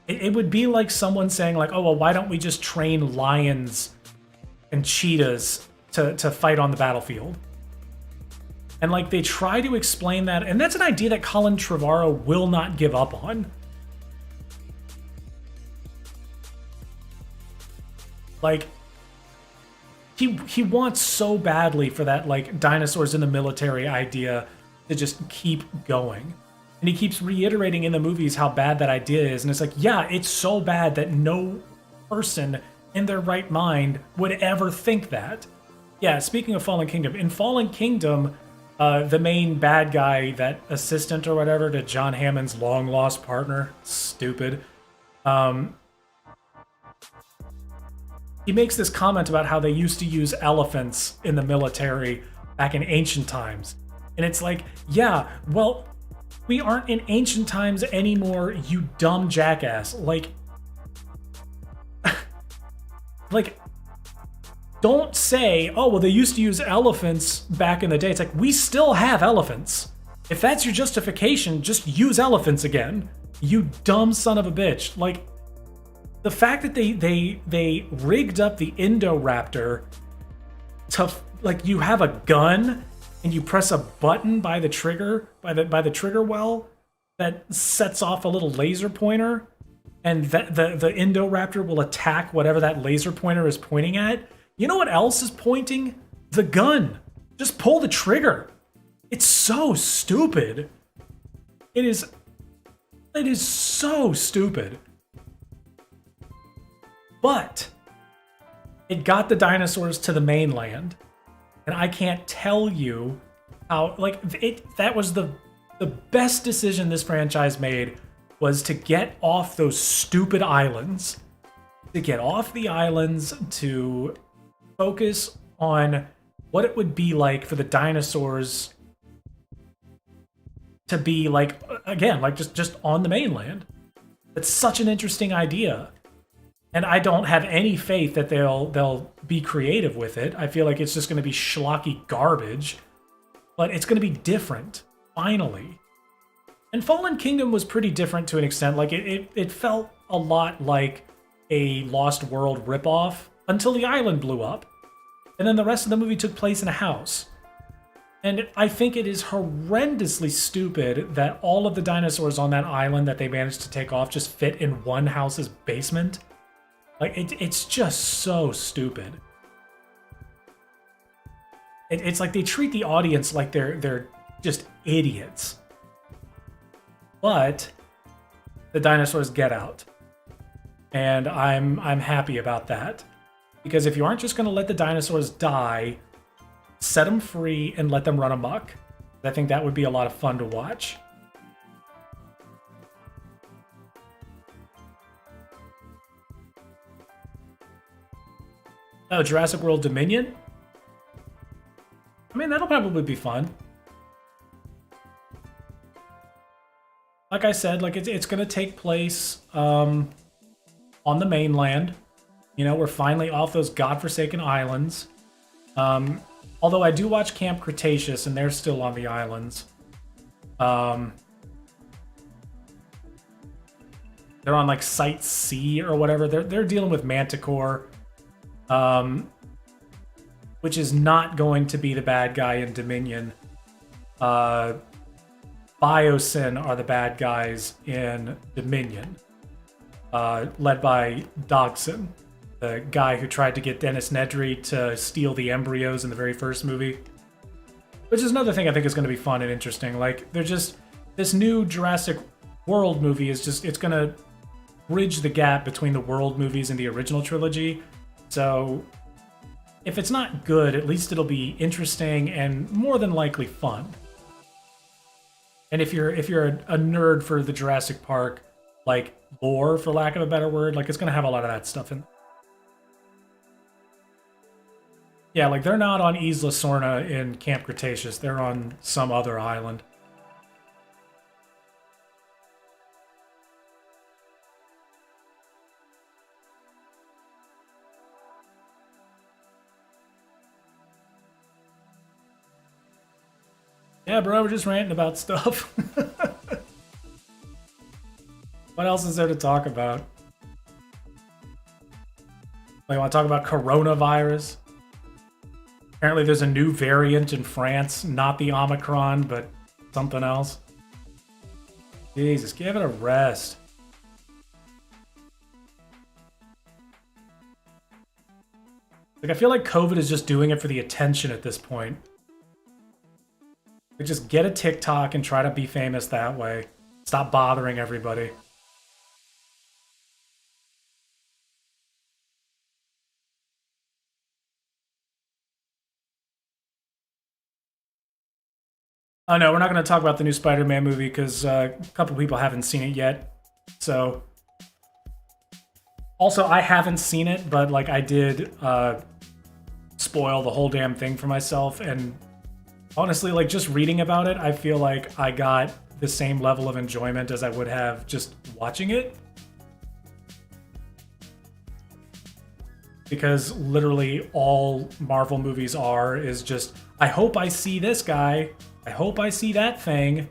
it would be like someone saying, like, oh, well, why don't we just train lions and cheetahs to fight on the battlefield? And, like, they try to explain that, and that's an idea that Colin Trevorrow will not give up on. Like, he wants so badly for that, like, dinosaurs in the military idea to just keep going. And he keeps reiterating in the movies how bad that idea is. And it's like, yeah, it's so bad that no person in their right mind would ever think that. Yeah, speaking of Fallen Kingdom, in Fallen Kingdom, the main bad guy, that assistant or whatever to John Hammond's long-lost partner, stupid, he makes this comment about how they used to use elephants in the military back in ancient times. And it's like, yeah, well, we aren't in ancient times anymore, you dumb jackass. Like, like, don't say, oh, well, they used to use elephants back in the day. It's like, we still have elephants. If that's your justification, just use elephants again. You dumb son of a bitch. Like, the fact that they rigged up the Indoraptor to, like, you have a gun and you press a button by the trigger, by the trigger well that sets off a little laser pointer, and that the Indoraptor will attack whatever that laser pointer is pointing at. You know what else is pointing? The gun. Just pull the trigger. It's so stupid. It is so stupid. But it got the dinosaurs to the mainland, and I can't tell you how, like, that was the best decision this franchise made, was to get off those stupid islands, to focus on what it would be like for the dinosaurs to be, like, again, like, just on the mainland. It's such an interesting idea. And I don't have any faith that they'll be creative with it. I feel like it's just going to be schlocky garbage, but it's going to be different finally. And Fallen Kingdom was pretty different to an extent. Like it felt a lot like a Lost World ripoff until the island blew up. And then the rest of the movie took place in a house. And I think it is horrendously stupid that all of the dinosaurs on that island that they managed to take off just fit in one house's basement. Like, it's just so stupid. It's like they treat the audience like they're just idiots. But the dinosaurs get out. And I'm happy about that. Because if you aren't just going to let the dinosaurs die, set them free and let them run amok. I think that would be a lot of fun to watch. Oh, Jurassic World Dominion? I mean, that'll probably be fun. Like I said, like it's going to take place on the mainland. You know, we're finally off those godforsaken islands. Although I do watch Camp Cretaceous, and they're still on the islands. They're on like Site C or whatever. They're dealing with Manticore, which is not going to be the bad guy in Dominion. Biosyn are the bad guys in Dominion, led by Dodgson, the guy who tried to get Dennis Nedry to steal the embryos in the very first movie. Which is another thing I think is going to be fun and interesting. Like, they're just... This new Jurassic World movie is just... It's going to bridge the gap between the World movies and the original trilogy. So, if it's not good, at least it'll be interesting and more than likely fun. And if you're a nerd for the Jurassic Park, like, lore, for lack of a better word, like, it's going to have a lot of that stuff in. Yeah, like, they're not on Isla Sorna in Camp Cretaceous. They're on some other island. Yeah, bro, we're just ranting about stuff. What else is there to talk about? You want to talk about coronavirus? Apparently there's a new variant in France, not the Omicron, but something else. Jesus, give it a rest. Like, I feel like COVID is just doing it for the attention at this point. Like, just get a TikTok and try to be famous that way. Stop bothering everybody. Oh no, we're not going to talk about the new Spider-Man movie because a couple people haven't seen it yet. So, also I haven't seen it, but like I did spoil the whole damn thing for myself. And honestly, like just reading about it, I feel like I got the same level of enjoyment as I would have just watching it. Because literally all Marvel movies is just, I hope I see this guy. I hope I see that thing,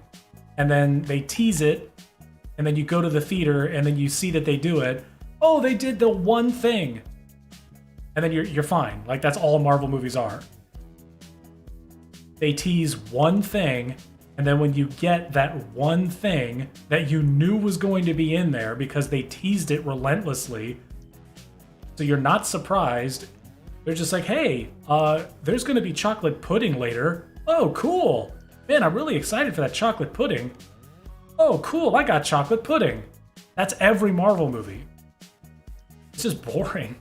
and then they tease it, and then you go to the theater, and then you see that they do it. Oh, they did the one thing, and then you're fine. Like, that's all Marvel movies are. They tease one thing, and then when you get that one thing that you knew was going to be in there because they teased it relentlessly, so you're not surprised. They're just like, hey, there's going to be chocolate pudding later. Oh, cool. Man, I'm really excited for that chocolate pudding. Oh, cool, I got chocolate pudding. That's every Marvel movie. It's just boring.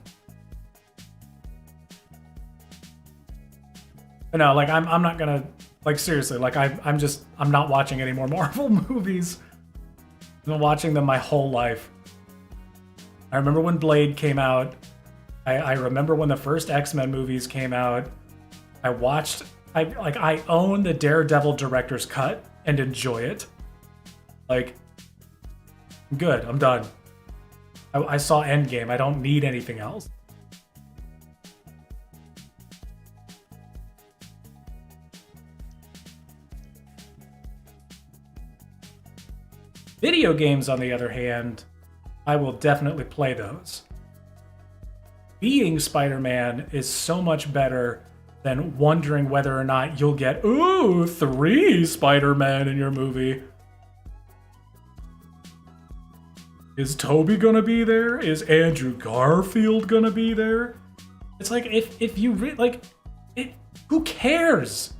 But no, like, I'm not gonna, like, seriously, like, I'm not watching any more Marvel movies. I've been watching them my whole life. I remember when Blade came out. I remember when the first X-Men movies came out. I own the Daredevil director's cut and enjoy it. Like, I'm good. I'm done. I saw Endgame. I don't need anything else. Video games, on the other hand, I will definitely play those. Being Spider-Man is so much better than wondering whether or not you'll get, 3 Spider-Man in your movie. Is Toby gonna be there? Is Andrew Garfield gonna be there? It's like, if you who cares?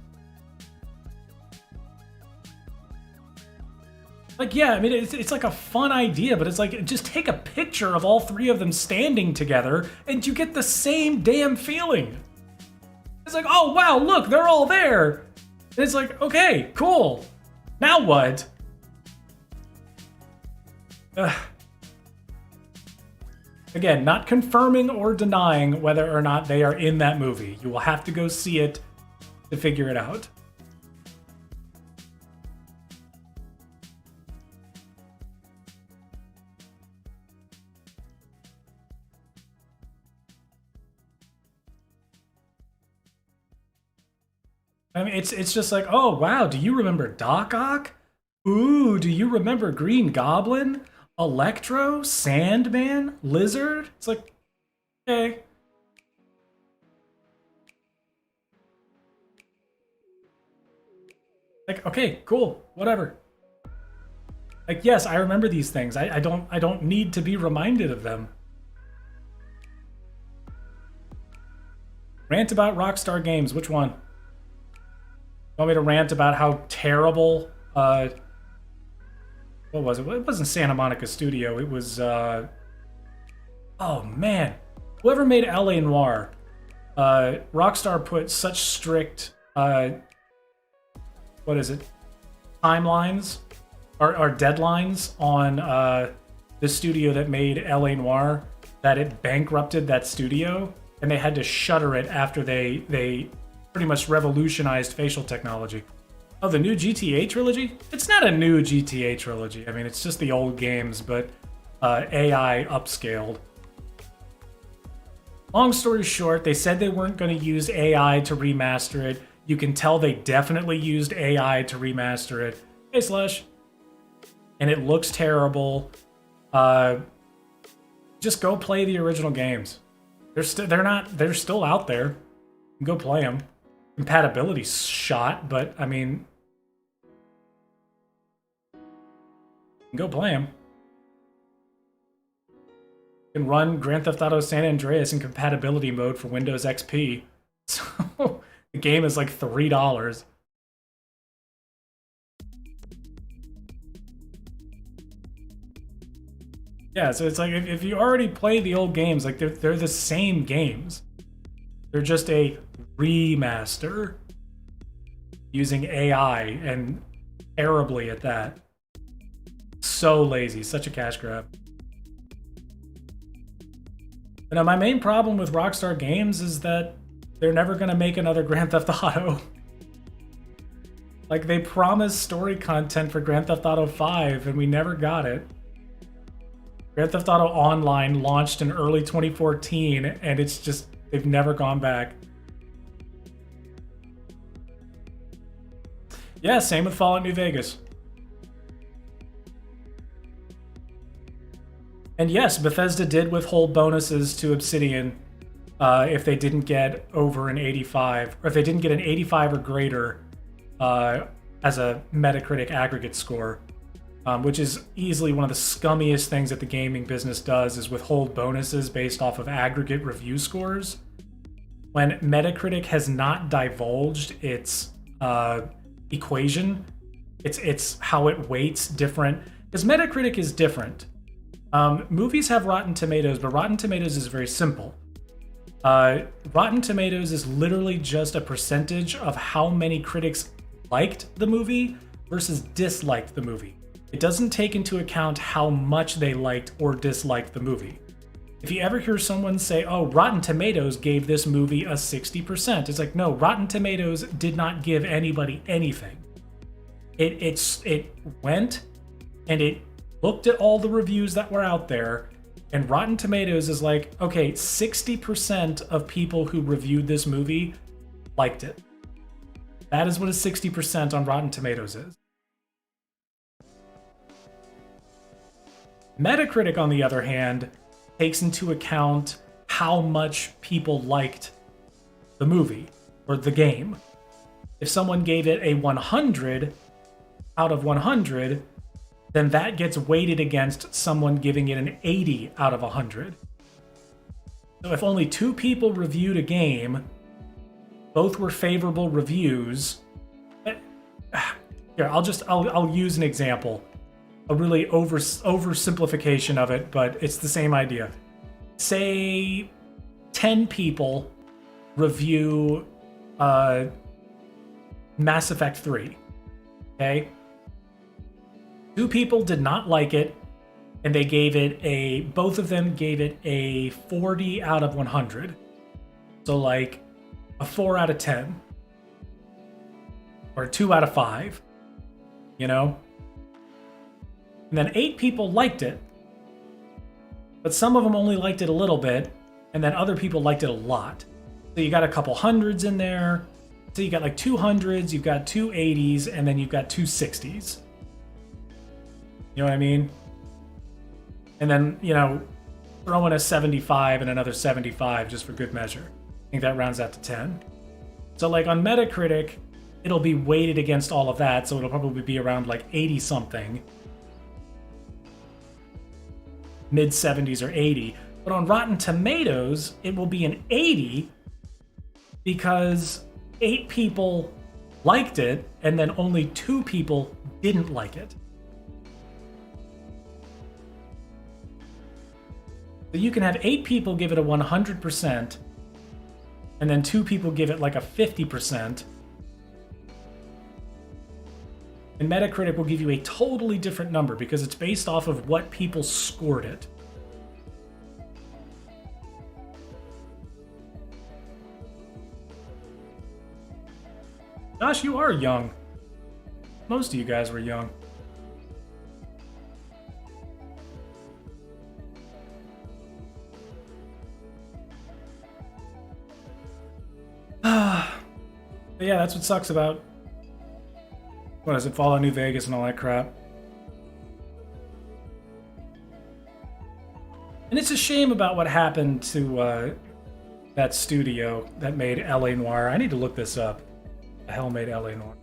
Like, yeah, I mean, it's like a fun idea, but it's like, just take a picture of all 3 of them standing together and you get the same damn feeling. It's like, oh, wow, look, they're all there. And it's like, okay, cool. Now what? Again, not confirming or denying whether or not they are in that movie. You will have to go see it to figure it out. I mean, it's just like, oh, wow, do you remember Doc Ock? Ooh, do you remember Green Goblin? Electro? Sandman? Lizard? It's like, okay. Like, okay, cool, whatever. Like, yes, I remember these things. I don't need to be reminded of them. Rant about Rockstar Games, which one? Want me to rant about how terrible, what was it? It wasn't Santa Monica Studio. It was, oh man. Whoever made LA Noire, Rockstar put such strict, what is it? Timelines or deadlines on the studio that made LA Noire that it bankrupted that studio and they had to shutter it after they pretty much revolutionized facial technology. Oh, the new GTA trilogy? It's not a new GTA trilogy. I mean, it's just the old games, but AI upscaled. Long story short, they said they weren't going to use AI to remaster it. You can tell they definitely used AI to remaster it. Hey, Slush. And it looks terrible. Just go play the original games. They're still out there. Go play them. Compatibility's shot, but I mean, go play them. You can run Grand Theft Auto San Andreas in compatibility mode for Windows XP. So the game is like $3. Yeah, so it's like if you already play the old games, like they're the same games. They're just a remaster using AI, and terribly at that. So lazy, such a cash grab. But now my main problem with Rockstar Games is that they're never gonna make another Grand Theft Auto. Like, they promised story content for Grand Theft Auto 5 and we never got it. Grand Theft Auto Online launched in early 2014 and it's just, they've never gone back. Yeah, same with Fallout New Vegas. And yes, Bethesda did withhold bonuses to Obsidian if they didn't get over an 85, or if they didn't get an 85 or greater as a Metacritic aggregate score, which is easily one of the scummiest things that the gaming business does, is withhold bonuses based off of aggregate review scores. When Metacritic has not divulged its equation, it's how it weights different, because Metacritic is different. Movies have Rotten Tomatoes, but Rotten Tomatoes is very simple. Rotten Tomatoes is literally just a percentage of how many critics liked the movie versus disliked the movie. It doesn't take into account how much they liked or disliked the movie. If you ever hear someone say, oh, Rotten Tomatoes gave this movie a 60%, it's like, no, Rotten Tomatoes did not give anybody anything. It went and it looked at all the reviews that were out there And Rotten Tomatoes is like, okay, 60% of people who reviewed this movie liked it. That is what a 60% on Rotten Tomatoes is. Metacritic, on the other hand, takes into account how much people liked the movie or the game. If someone gave it a 100 out of 100, then that gets weighted against someone giving it an 80 out of 100. So if only 2 people reviewed a game, both were favorable reviews. Here, I'll use an example. A really oversimplification of it, but it's the same idea. Say 10 people review Mass Effect 3. Okay? 2 people did not like it, and both of them gave it a 40 out of 100. So like a 4 out of 10. Or a 2 out of 5. You know? And then 8 people liked it, but some of them only liked it a little bit, and then other people liked it a lot. So you got a couple hundreds in there. So you got like 200s, you've got 2 80s, and then you've got 2 60s. You know what I mean? And then, throw in a 75 and another 75 just for good measure. I think that rounds out to 10. So like on Metacritic, it'll be weighted against all of that, so it'll probably be around like 80 something. Mid 70s or 80. But on Rotten Tomatoes, it will be an 80 because 8 people liked it and then only 2 people didn't like it. So you can have 8 people give it a 100% and then 2 people give it like a 50%. And Metacritic will give you a totally different number because it's based off of what people scored it. Josh, you are young. Most of you guys were young. But yeah, that's what sucks about what is it, Fallout New Vegas and all that crap. And it's a shame about what happened to that studio that made L.A. Noire. I need to look this up. The hell made L.A. Noire?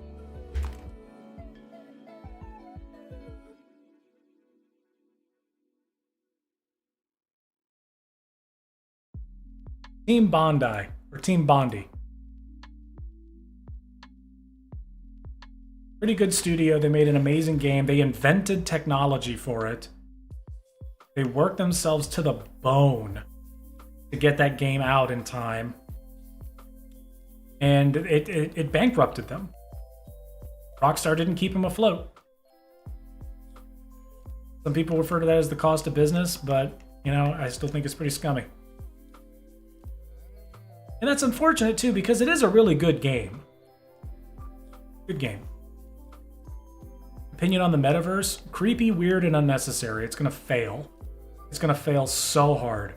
Team Bondi, or Team Bondi. Pretty good studio. They made an amazing game. They invented technology for it. They worked themselves to the bone to get that game out in time. And it bankrupted them. Rockstar didn't keep them afloat. Some people refer to that as the cost of business, but, I still think it's pretty scummy. And that's unfortunate, too, because it is a really good game. Good game. Opinion on the metaverse? Creepy, weird, and unnecessary. It's going to fail. It's going to fail so hard.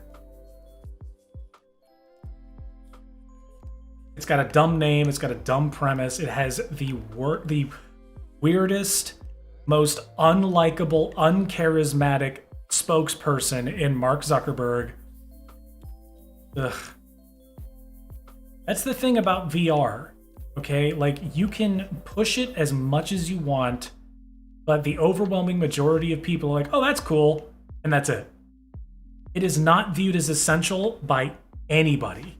It's got a dumb name. It's got a dumb premise. It has the weirdest, most unlikable, uncharismatic spokesperson in Mark Zuckerberg. Ugh. That's the thing about VR, okay? Like, you can push it as much as you want, but the overwhelming majority of people are like, oh, that's cool, and that's it. It is not viewed as essential by anybody.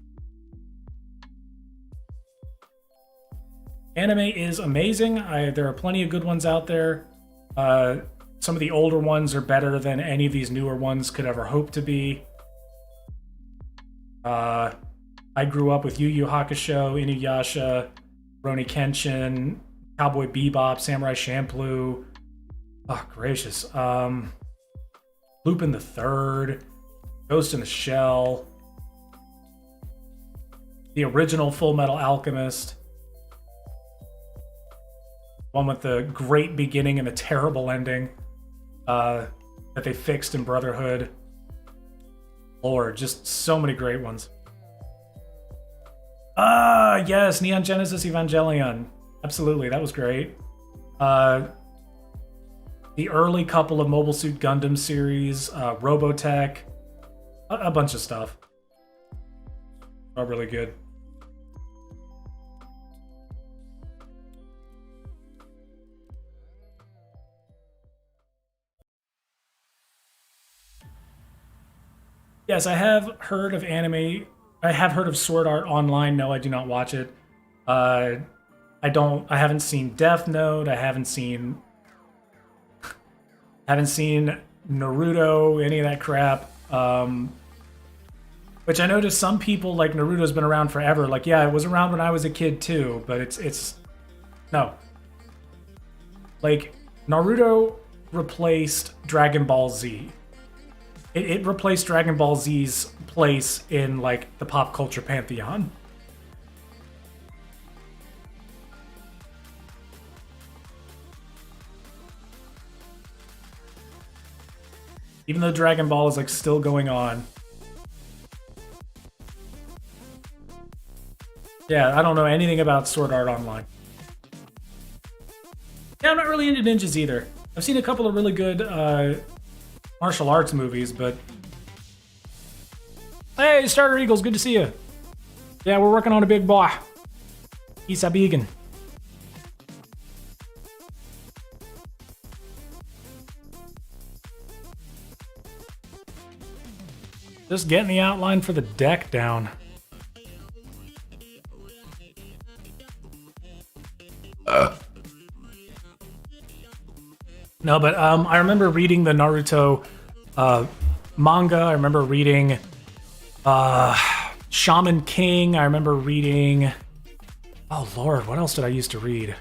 Anime is amazing. There are plenty of good ones out there. Some of the older ones are better than any of these newer ones could ever hope to be. I grew up with Yu Yu Hakusho, Inuyasha, Rurouni Kenshin, Cowboy Bebop, Samurai Champloo. Oh, gracious. Lupin the Third, Ghost in the Shell, the original Full Metal Alchemist, one with the great beginning and the terrible ending that they fixed in Brotherhood. Lord, just so many great ones. Ah, yes, Neon Genesis Evangelion. Absolutely, that was great. The early couple of Mobile Suit Gundam series, Robotech, a bunch of stuff. Are really good. Yes, I have heard of anime. I have heard of Sword Art Online. No, I do not watch it. Uh, I don't. I haven't seen Death Note. I haven't seen Naruto. Any of that crap. Which I noticed some people like Naruto's been around forever. Like, yeah, it was around when I was a kid too, but it's no. Like Naruto replaced Dragon Ball Z. It replaced Dragon Ball Z's place in like the pop culture pantheon. Even though Dragon Ball is like still going on. Yeah, I don't know anything about Sword Art Online. Yeah, I'm not really into ninjas either. I've seen a couple of really good martial arts movies, but hey, Starter Eagles, good to see you. Yeah, we're working on a big boy. Isa Began. Just getting the outline for the deck down. No, but I remember reading the Naruto manga. I remember reading Shaman King. I remember reading... Oh, Lord, what else did I used to read?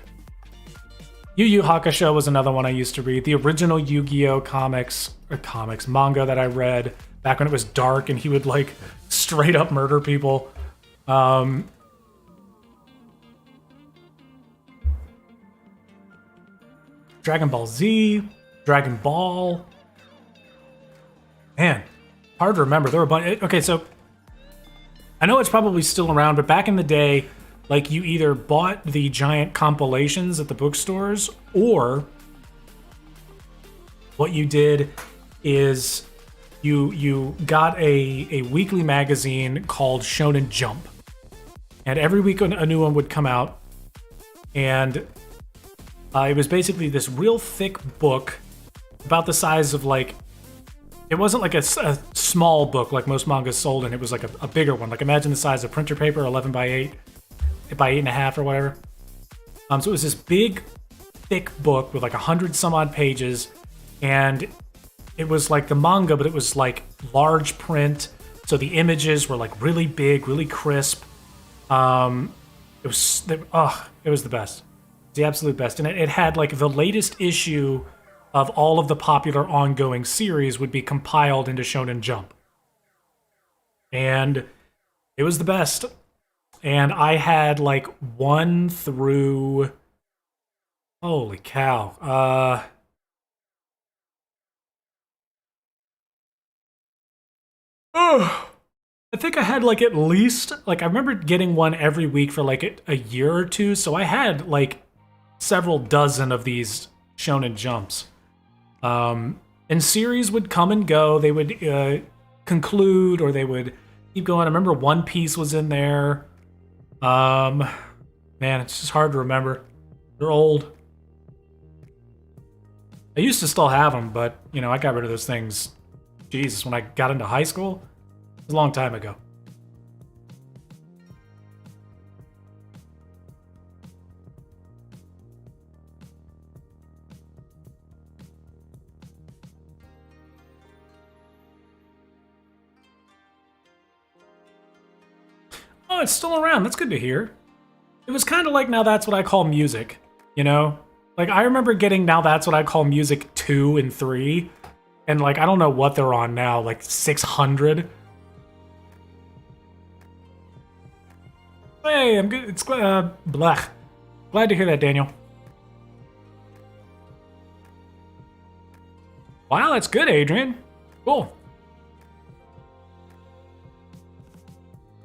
Yu Yu Hakusho was another one I used to read. The original Yu-Gi-Oh! Manga that I read back when it was dark and he would, like, straight up murder people. Dragon Ball Z, Dragon Ball. Man, hard to remember. There were a bunch. Okay, so I know it's probably still around, but back in the day, like you either bought the giant compilations at the bookstores, or what you did is you got a weekly magazine called Shonen Jump, and every week a new one would come out, and it was basically this real thick book about the size of like, it wasn't like a small book like most mangas sold, and it was like a bigger one. Like imagine the size of printer paper, 11 by 8 by 8.5 or whatever. So it was this big, thick book with like 100 some odd pages, and it was like the manga, but it was like large print. So the images were like really big, really crisp. It was the best. The absolute best. And it had like the latest issue of all of the popular ongoing series would be compiled into Shonen Jump. And it was the best. And I had like 1 through... Holy cow. I think I had like at least... Like I remember getting one every week for like a year or two. So I had like several dozen of these Shonen Jumps. And series would come and go. They would conclude, or they would keep going. I remember One Piece was in there. Man, it's just hard to remember. They're old. I used to still have them, but, you know, I got rid of those things, Jesus, when I got into high school. It was a long time ago. Oh, it's still around. That's good to hear. It was kind of like Now That's What I Call Music, you know? Like, I remember getting Now That's What I Call Music 2 and 3, and, like, I don't know what they're on now, like 600. Hey, I'm good. It's, blech. Glad to hear that, Daniel. Wow, that's good, Adrian. Cool.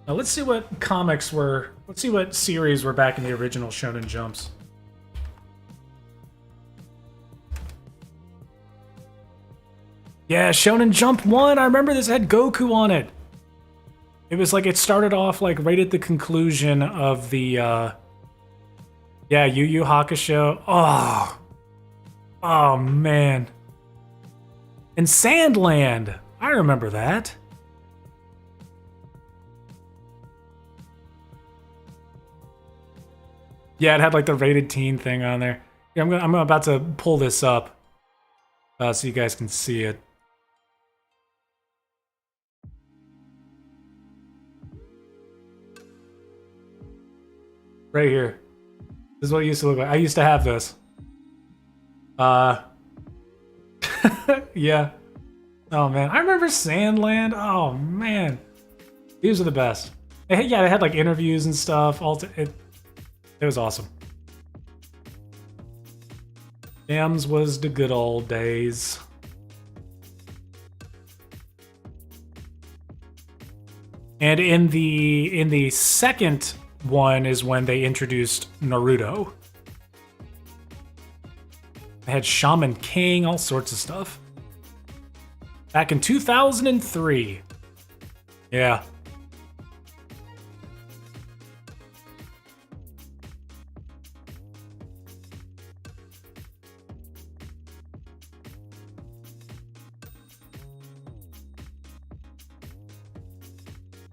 Now let's see what comics were. Let's see what series were back in the original Shonen Jumps. Yeah, Shonen Jump 1. I remember this had Goku on it. It was like, it started off like right at the conclusion of the, yeah, Yu Yu Hakusho. Oh, man. And Sandland. I remember that. Yeah, it had like the rated teen thing on there. Yeah, I'm about to pull this up so you guys can see it. Right here. This is what it used to look like. I used to have this. Yeah. Oh man, I remember Sandland. Oh man, these are the best. Yeah, they had like interviews and stuff. It was awesome. Dams was the good old days. And in the second one is when they introduced Naruto. They had Shaman King, all sorts of stuff. Back in 2003. Yeah.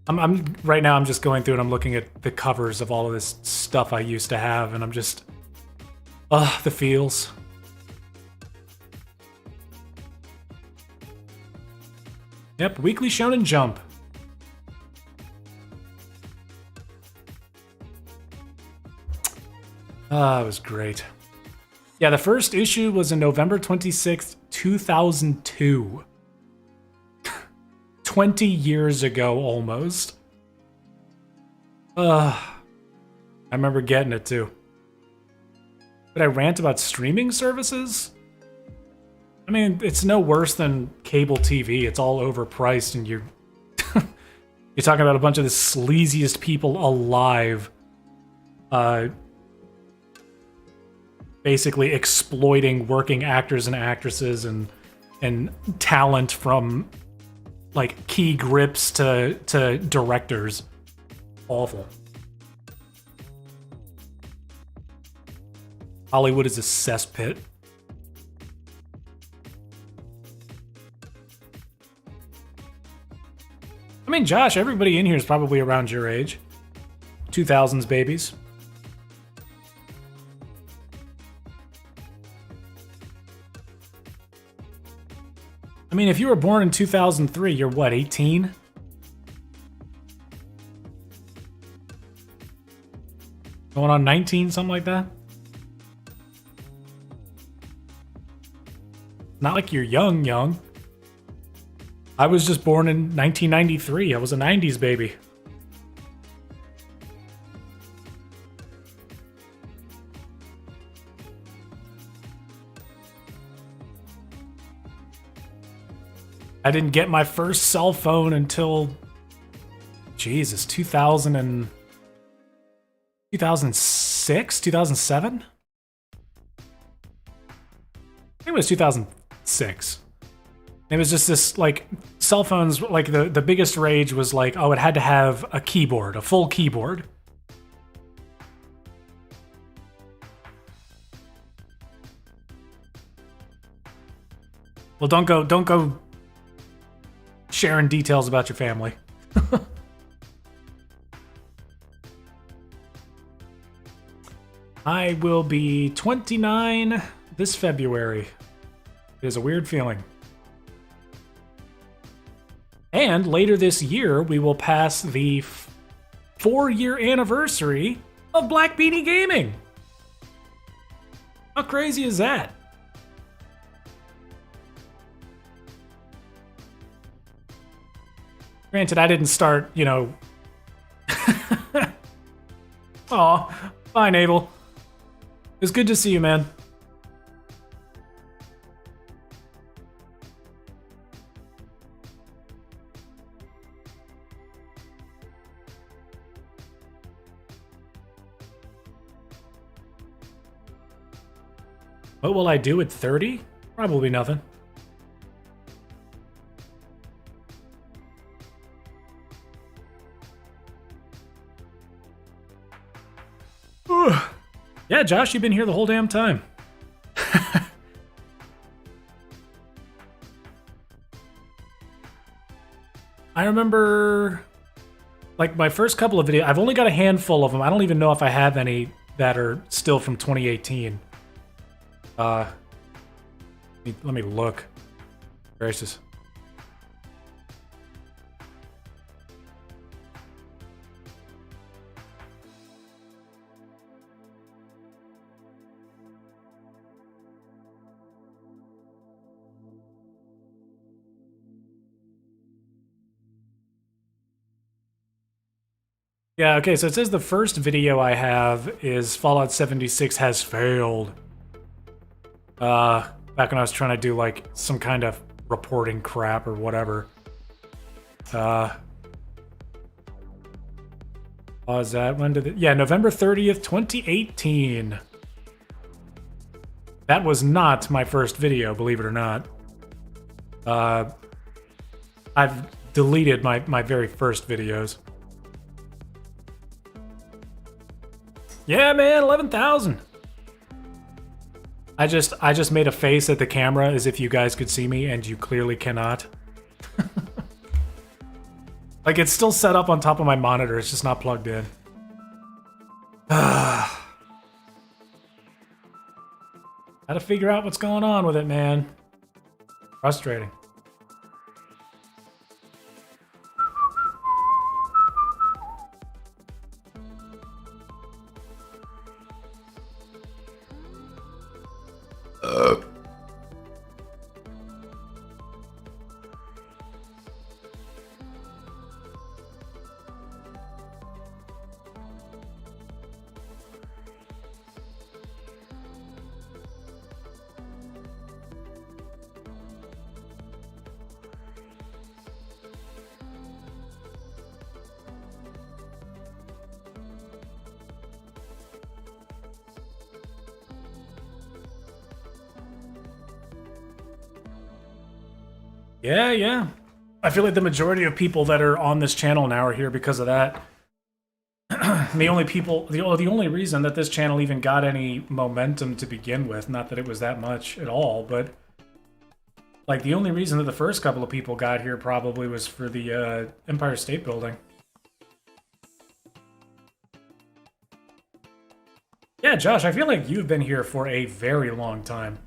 I'm right now. I'm just going through and I'm looking at the covers of all of this stuff I used to have, and I'm just, the feels. Yep, Weekly Shonen Jump. Ah, it was great. Yeah, the first issue was in November 26th, 2002. 20 years ago, almost. I remember getting it, too. Did I rant about streaming services? I mean, it's no worse than cable TV. It's all overpriced, and you're you're talking about a bunch of the sleaziest people alive, basically exploiting working actors and actresses and talent from like key grips to directors. Awful. Hollywood is a cesspit. I mean, Josh, everybody in here is probably around your age. 2000s babies. I mean, if you were born in 2003, you're what, 18? Going on 19, something like that? Not like you're young. I was just born in 1993. I was a 90s baby. I didn't get my first cell phone until, Jesus, 2006, 2007? I think it was 2006. It was just this, like, cell phones, like, the biggest rage was like, oh, it had to have a keyboard, a full keyboard. Well, don't go sharing details about your family. I will be 29 this February. It is a weird feeling. And later this year, we will pass the 4-year anniversary of Black Beanie Gaming. How crazy is that? Granted, I didn't start, you know... Aw, bye, Naval. It was good to see you, man. What will I do at 30? Probably nothing. Yeah, Josh, you've been here the whole damn time. I remember, like, my first couple of videos, I've only got a handful of them. I don't even know if I have any that are still from 2018. Let me look. Gracious. Yeah, okay, so it says the first video I have is Fallout 76 has failed. Back when I was trying to do, like, some kind of reporting crap or whatever. What was that? When did it? Yeah, November 30th, 2018. That was not my first video, believe it or not. I've deleted my very first videos. Yeah, man, 11,000. I just made a face at the camera as if you guys could see me, and you clearly cannot. Like, it's still set up on top of my monitor, it's just not plugged in. Gotta figure out what's going on with it, man. Frustrating. Yeah. I feel like the majority of people that are on this channel now are here because of that. The only reason that this channel even got any momentum to begin with, not that it was that much at all, but like the only reason that the first couple of people got here probably was for the Empire State Building. Yeah, Josh, I feel like you've been here for a very long time.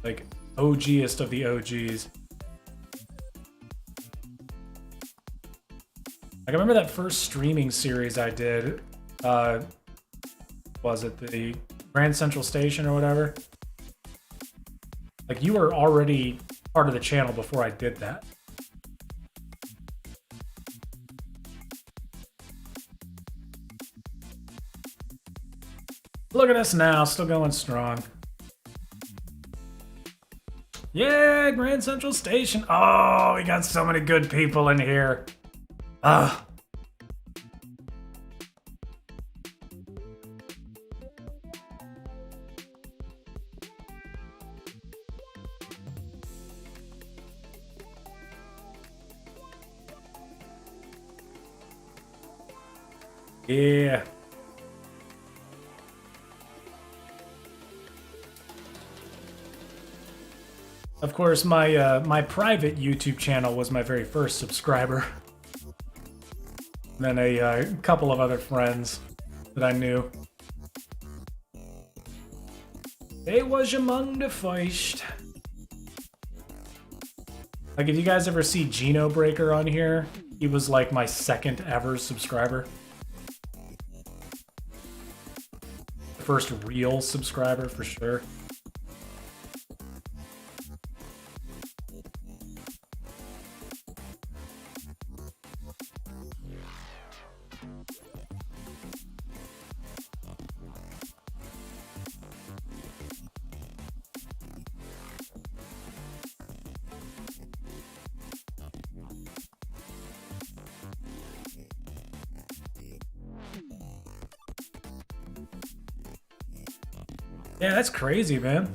Like, OGest of the OGs. Like, I remember that first streaming series I did, was it the Grand Central Station or whatever? Like, you were already part of the channel before I did that. Look at us now, still going strong. Yeah, Grand Central Station. Oh, we got so many good people in here. Ugh. Yeah. Of course, my private YouTube channel was my very first subscriber. And then a couple of other friends that I knew. They was among the first. Like, if you guys ever see Geno Breaker on here, he was like my second ever subscriber. First real subscriber for sure. Yeah, that's crazy, man.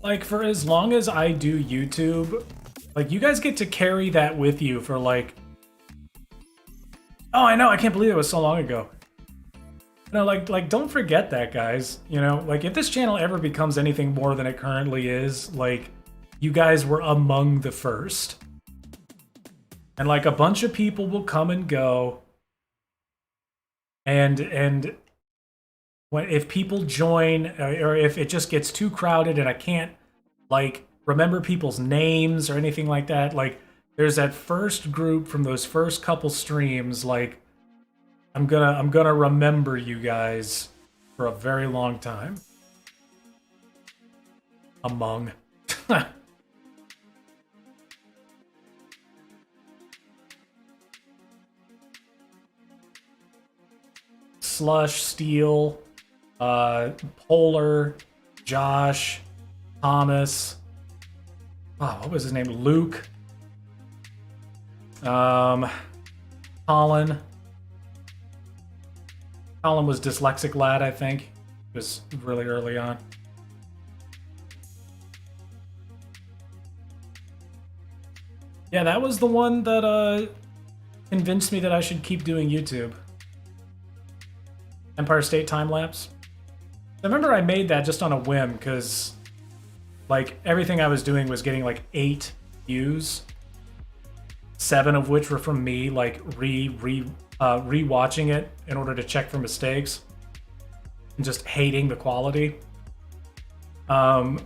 Like, for as long as I do YouTube, like, you guys get to carry that with you for, like... Oh, I know, I can't believe it was so long ago. No, like, don't forget that, guys. You know, like, if this channel ever becomes anything more than it currently is, like, you guys were among the first. And, like, a bunch of people will come and go. And if people join, or if it just gets too crowded and I can't, like, remember people's names or anything like that, like, there's that first group from those first couple streams, like, I'm gonna remember you guys for a very long time. Among. Slush, Steel, Polar, Josh, Thomas. Oh, what was his name? Luke. Colin. Colin was Dyslexic Lad, I think. It was really early on. Yeah, that was the one that convinced me that I should keep doing YouTube. Empire State Time-Lapse. I remember I made that just on a whim, because, like, everything I was doing was getting, like, 8 views. 7 of which were from me, like, rewatching it in order to check for mistakes. And just hating the quality. But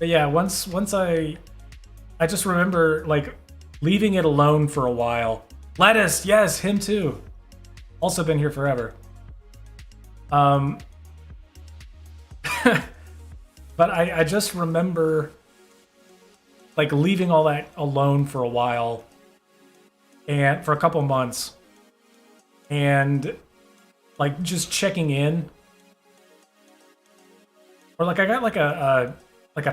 yeah, once I just remember, like, leaving it alone for a while. Lettuce, yes, him too. Also been here forever. But I just remember, like, leaving all that alone for a while, and for a couple months, and, like, just checking in, or, like, I got like a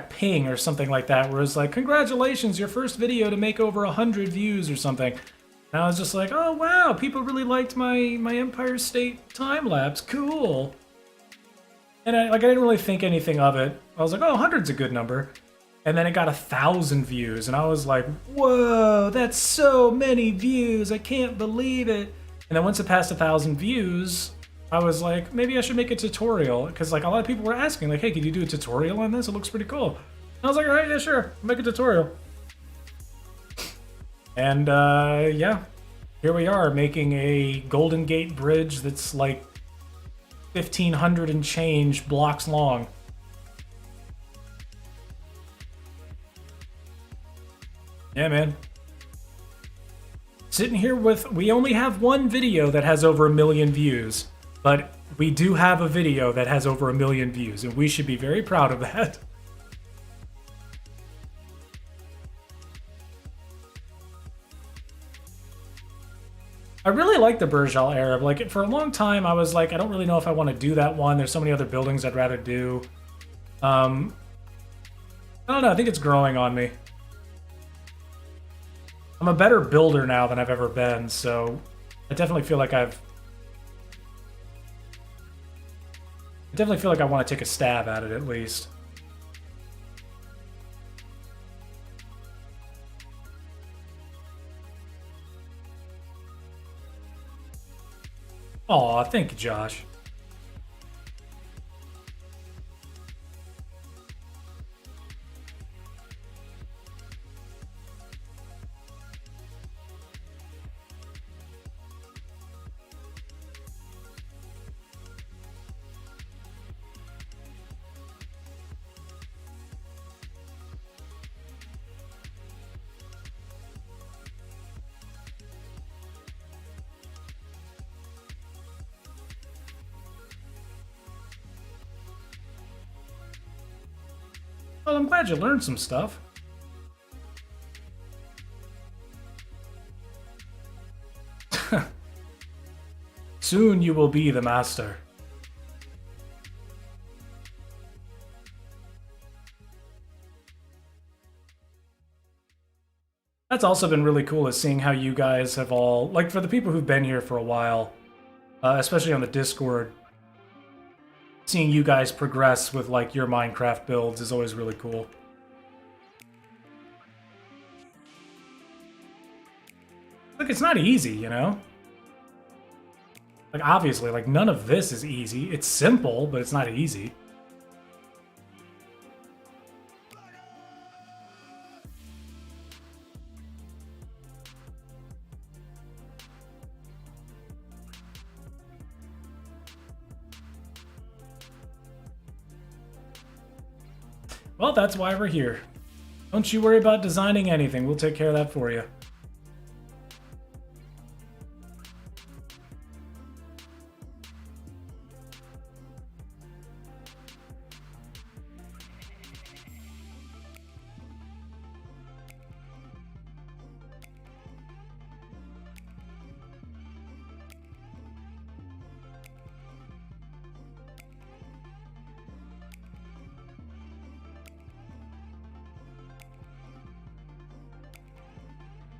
ping or something like that where it's like, congratulations, your first video to make over 100 views or something. And I was just like, oh wow, people really liked my Empire State time-lapse, cool. And I didn't really think anything of it. I was like, oh, 100's a good number. And then it got 1,000 views, and I was like, whoa, that's so many views, I can't believe it. And then once it passed 1,000 views, I was like, maybe I should make a tutorial, because, like, a lot of people were asking, like, hey, can you do a tutorial on this? It looks pretty cool. And I was like, all right, yeah, sure, I'll make a tutorial. And, yeah, here we are, making a Golden Gate Bridge that's, like, 1,500 and change blocks long. Yeah, man. Sitting here with... We only have one video that has over 1 million views, but we do have a video that has over 1 million views, and we should be very proud of that. I really like the Burj Al Arab. Like, for a long time, I was like, I don't really know if I want to do that one. There's so many other buildings I'd rather do. I don't know. I think it's growing on me. I'm a better builder now than I've ever been, so I definitely feel like I want to take a stab at it, at least. Aw, thank you, Josh. Well, I'm glad you learned some stuff. Soon you will be the master. That's also been really cool, is seeing how you guys have all, like, for the people who've been here for a while, especially on the Discord, seeing you guys progress with, like, your Minecraft builds is always really cool. Look, it's not easy, you know? Like, obviously, like, none of this is easy. It's simple, but it's not easy. Well, that's why we're here. Don't you worry about designing anything. We'll take care of that for you.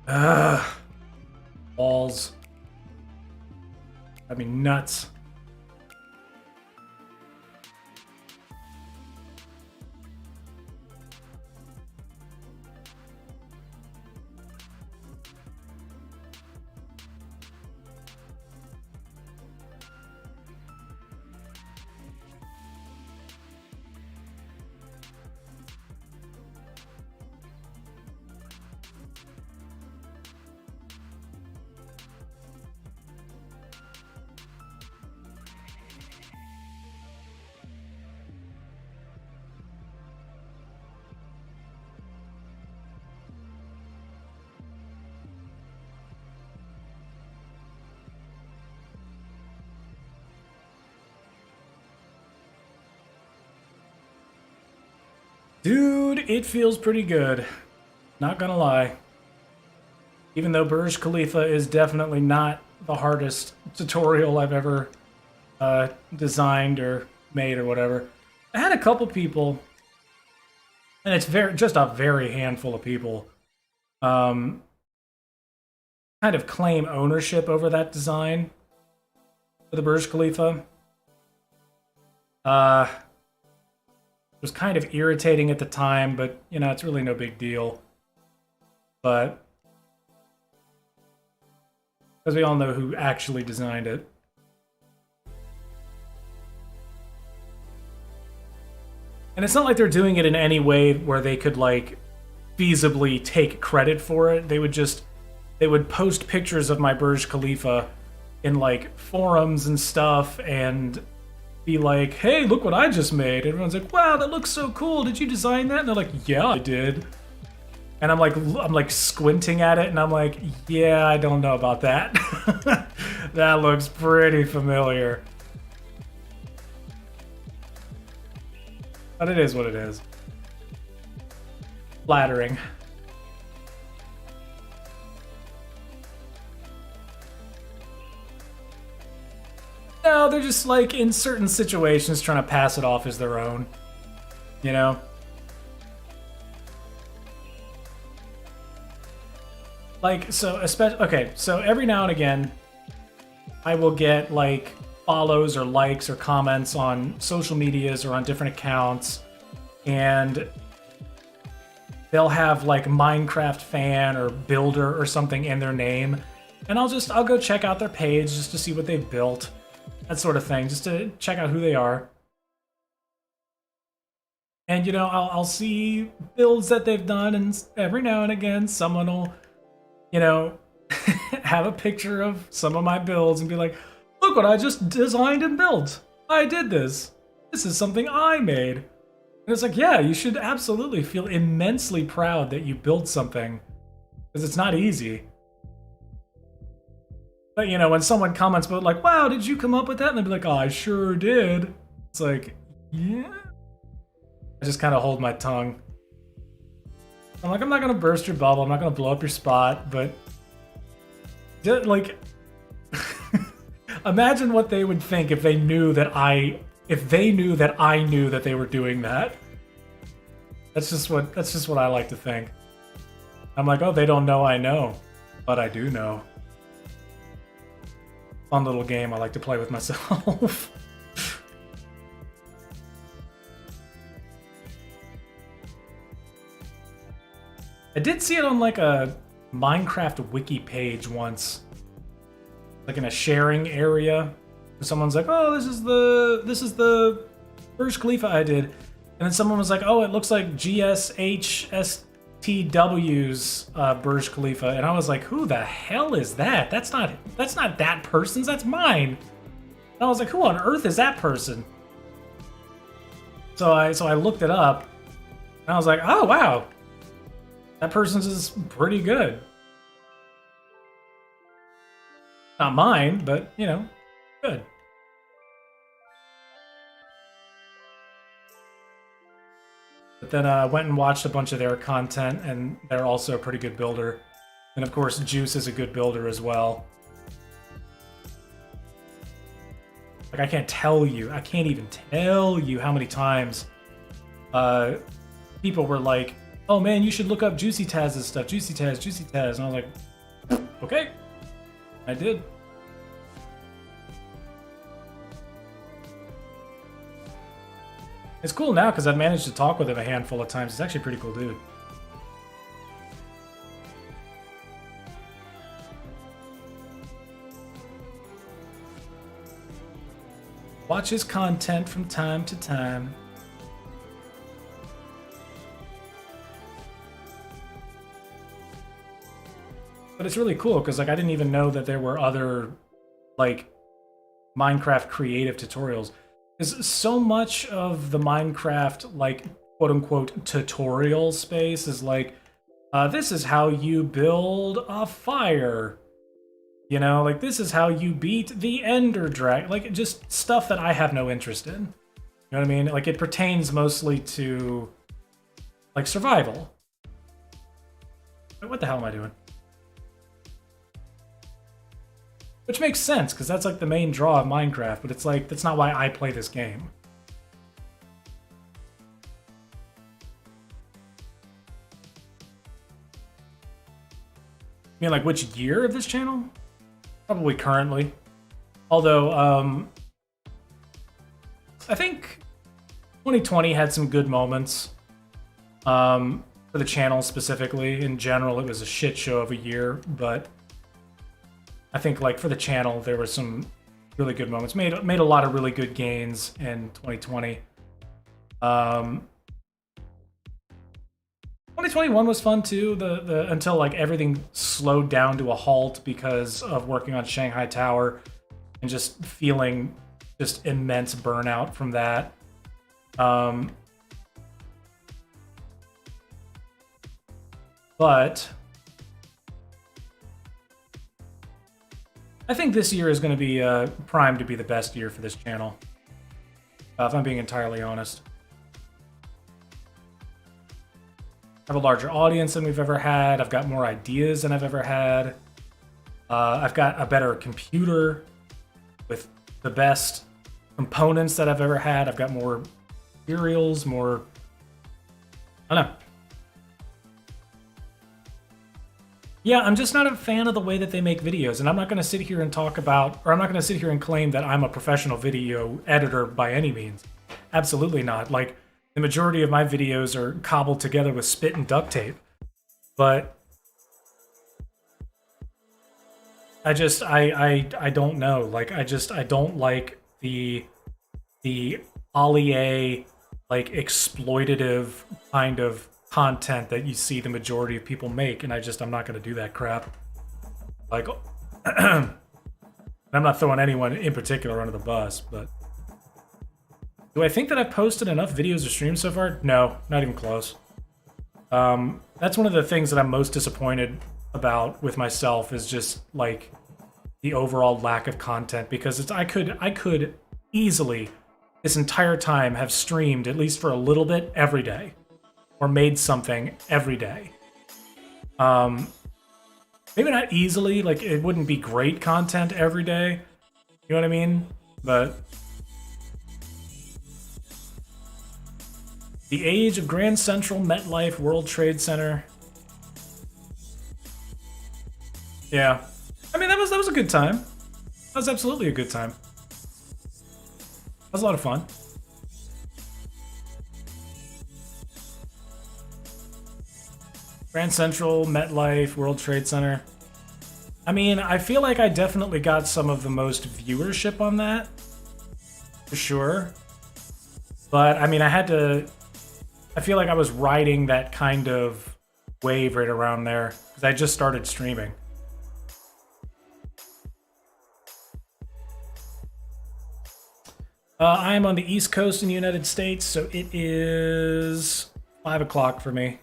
Ugh. Balls. I mean, nuts. Dude, it feels pretty good. Not gonna lie. Even though Burj Khalifa is definitely not the hardest tutorial I've ever designed or made or whatever. I had a couple people, and it's just a very handful of people, kind of claim ownership over that design for the Burj Khalifa. It was kind of irritating at the time, but, you know, it's really no big deal. But, because we all know who actually designed it. And it's not like they're doing it in any way where they could, like, feasibly take credit for it. They would post pictures of my Burj Khalifa in, like, forums and stuff, and be like, hey, look what I just made. Everyone's like, wow, that looks so cool. Did you design that? And they're like, yeah, I did. And I'm like squinting at it, and I'm like, yeah, I don't know about that. That looks pretty familiar. But it is what it is. Flattering. No, they're just, like, in certain situations trying to pass it off as their own. You know? Like, so, okay, so every now and again, I will get, like, follows or likes or comments on social medias or on different accounts, and they'll have, like, Minecraft fan or builder or something in their name, and I'll go check out their page just to see what they've built. That sort of thing, just to check out who they are. And, you know, I'll see builds that they've done, and every now and again, someone will, you know, have a picture of some of my builds and be like, look what I just designed and built. I did this. This is something I made. And it's like, yeah, you should absolutely feel immensely proud that you built something, because it's not easy. But, you know, when someone comments about, like, wow, did you come up with that? And they'll be like, oh, I sure did. It's like, yeah. I just kind of hold my tongue. I'm like, I'm not going to burst your bubble. I'm not going to blow up your spot. But, like, imagine what they would think if they knew that I knew that they were doing that. That's just what I like to think. I'm like, oh, they don't know I know, but I do know. Fun little game I like to play with myself. I did see it on like a Minecraft wiki page once, like in a sharing area. Someone's like, "Oh, this is the Burj Khalifa I did," and then someone was like, "Oh, it looks like GSHSTW's Burj Khalifa," and I was like, "Who the hell is that? That's not that person's. That's mine." And I was like, "Who on earth is that person?" So I looked it up, and I was like, "Oh wow, that person's is pretty good." Not mine, but you know, good. But then I went and watched a bunch of their content, and they're also a pretty good builder. And of course, Juice is a good builder as well. Like, I can't even tell you how many times people were like, "Oh man, you should look up Juicy Taz's stuff, Juicy Taz. And I was like, okay, I did. It's cool now because I've managed to talk with him a handful of times. He's actually a pretty cool dude. Watch his content from time to time. But it's really cool because like I didn't even know that there were other like Minecraft creative tutorials. Because so much of the Minecraft like quote unquote tutorial space is like this is how you build a fire. You know, like this is how you beat the Ender Dragon. Like just stuff that I have no interest in. You know what I mean? Like it pertains mostly to like survival. What the hell am I doing? Which makes sense, because that's like the main draw of Minecraft, but it's like, that's not why I play this game. You mean like which year of this channel? Probably currently. Although, I think 2020 had some good moments. For the channel specifically. In general, it was a shit show of a year, but I think like for the channel, there were some really good moments. Made a lot of really good gains in 2020. 2021 was fun too. The until like everything slowed down to a halt because of working on Shanghai Tower and just feeling just immense burnout from that. But I think this year is going to be primed to be the best year for this channel, if I'm being entirely honest. I have a larger audience than we've ever had. I've got more ideas than I've ever had. I've got a better computer with the best components that I've ever had. I've got more materials, more... I don't know. Yeah, I'm just not a fan of the way that they make videos, and I'm not going to sit here and talk about, or I'm not going to sit here and claim that I'm a professional video editor by any means. Absolutely not. Like, the majority of my videos are cobbled together with spit and duct tape. But I just, I don't know. Like, I don't like the Ollie like, exploitative kind of content that you see the majority of people make, and I'm not going to do that crap. Like, I'm not throwing anyone in particular under the bus, but do I think that I've posted enough videos or streams so far? No, not even close. That's one of the things that I'm most disappointed about with myself is just like the overall lack of content, because I could easily this entire time have streamed at least for a little bit every day. Or made something every day. Maybe not easily, like it wouldn't be great content every day. You know what I mean? But the age of Grand Central, MetLife, World Trade Center. Yeah. I mean, that was a good time. That was absolutely a good time. That was a lot of fun. Grand Central, MetLife, World Trade Center. I mean, I feel like I definitely got some of the most viewership on that. For sure. But, I mean, I feel like I was riding that kind of wave right around there. Because I just started streaming. I am on the East Coast in the United States, so it is 5 o'clock for me.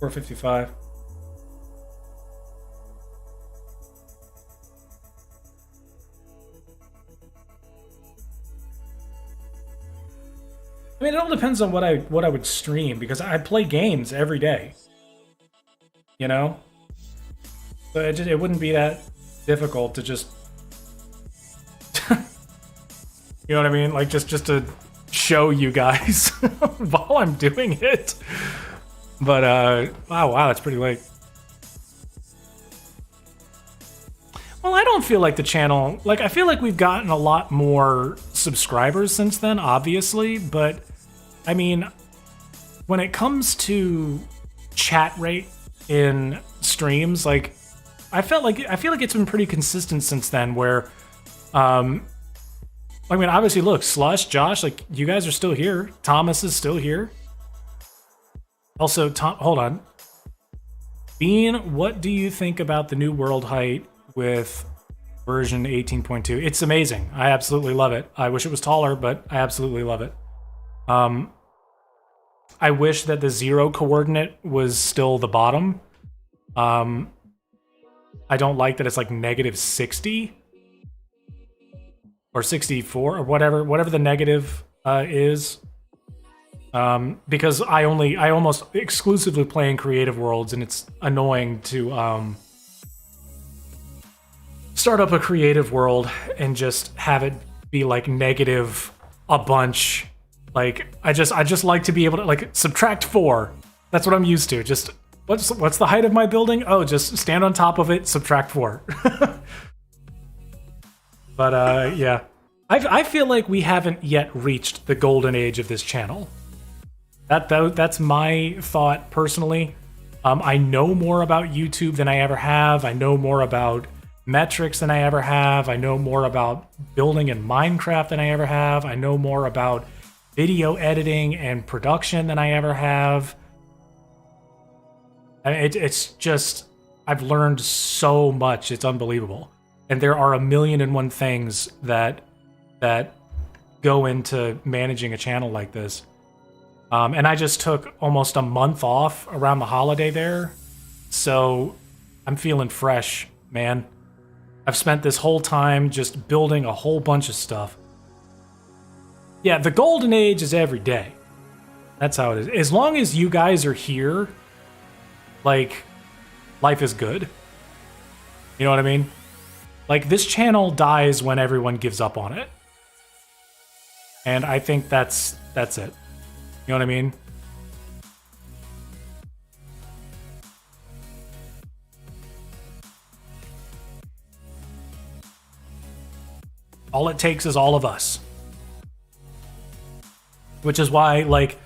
4:55. I mean, it all depends on what I would stream, because I play games every day. You know? So it wouldn't be that difficult to just you know what I mean? Like just to show you guys while I'm doing it. But wow, it's pretty late. Well, I don't feel like the channel, like I feel like we've gotten a lot more subscribers since then, obviously, but I mean, when it comes to chat rate in streams, like I feel like it's been pretty consistent since then, where I mean, obviously, look, Slush, Josh, like, you guys are still here. Thomas is still here. Also, hold on. Bean, what do you think about the new world height with version 18.2? It's amazing. I absolutely love it. I wish it was taller, but I absolutely love it. I wish that the 0 coordinate was still the bottom. I don't like that it's like -60. Or 64, or whatever the negative is, because I almost exclusively play in creative worlds, and it's annoying to start up a creative world and just have it be like negative a bunch. Like I just like to be able to like subtract 4. That's what I'm used to. Just what's the height of my building? Oh, just stand on top of it, subtract 4. But yeah, I feel like we haven't yet reached the golden age of this channel. That's my thought personally. I know more about YouTube than I ever have. I know more about metrics than I ever have. I know more about building in Minecraft than I ever have. I know more about video editing and production than I ever have. It's just, I've learned so much. It's unbelievable. And there are 1,000,001 things that go into managing a channel like this. And I just took almost a month off around the holiday there. So I'm feeling fresh, man. I've spent this whole time just building a whole bunch of stuff. Yeah, the golden age is every day. That's how it is. As long as you guys are here, like, life is good. You know what I mean? Like, this channel dies when everyone gives up on it. And I think that's it. You know what I mean? All it takes is all of us. Which is why, like,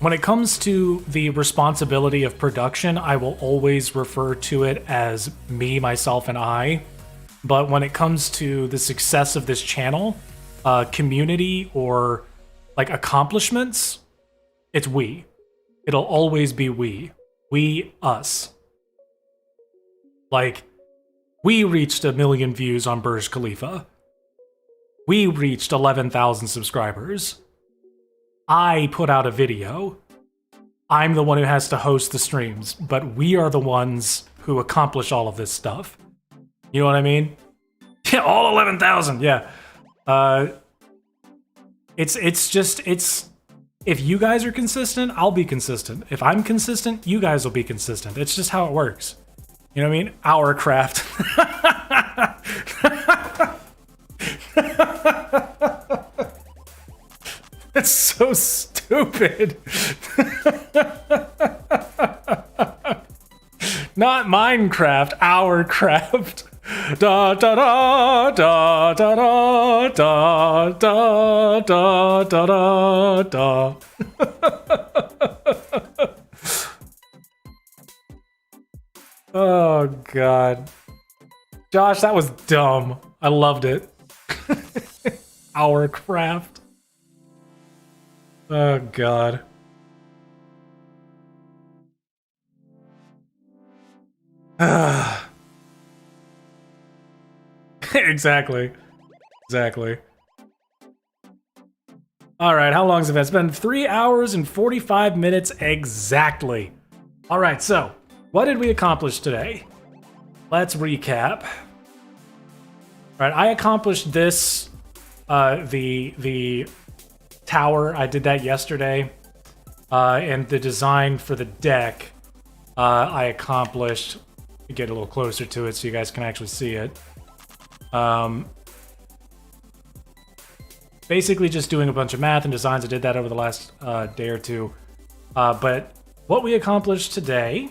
when it comes to the responsibility of production, I will always refer to it as me, myself, and I. But when it comes to the success of this channel, community, or like accomplishments, it's we. It'll always be we. We, us. Like, we reached 1 million views on Burj Khalifa. We reached 11,000 subscribers. I put out a video. I'm the one who has to host the streams, but we are the ones who accomplish all of this stuff. You know what I mean? Yeah, all 11,000, yeah. It's just, if you guys are consistent, I'll be consistent. If I'm consistent, you guys will be consistent. It's just how it works. You know what I mean? Our craft. That's so stupid. Not Minecraft, our craft. Da da da da da da da da da da da. Oh god. Josh, that was dumb. I loved it. Our craft. Oh god. Exactly. All right, how long has it been? It's been 3 hours and 45 minutes exactly. All right, so what did we accomplish today? Let's recap. All right, I accomplished this, the tower. I did that yesterday, and the design for the deck, I accomplished. Get a little closer to it so you guys can actually see it. Basically just doing a bunch of math and designs. I did that over the last day or two. But what we accomplished today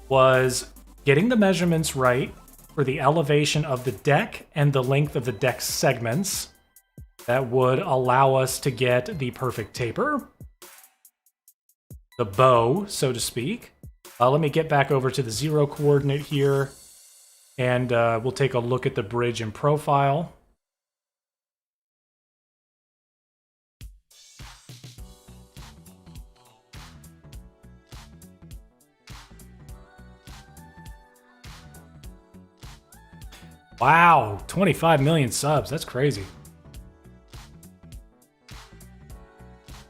was getting the measurements right for the elevation of the deck and the length of the deck segments that would allow us to get the perfect taper. The bow, so to speak. Let me get back over to the 0 coordinate here, and we'll take a look at the bridge and profile. Wow, 25 million subs. That's crazy.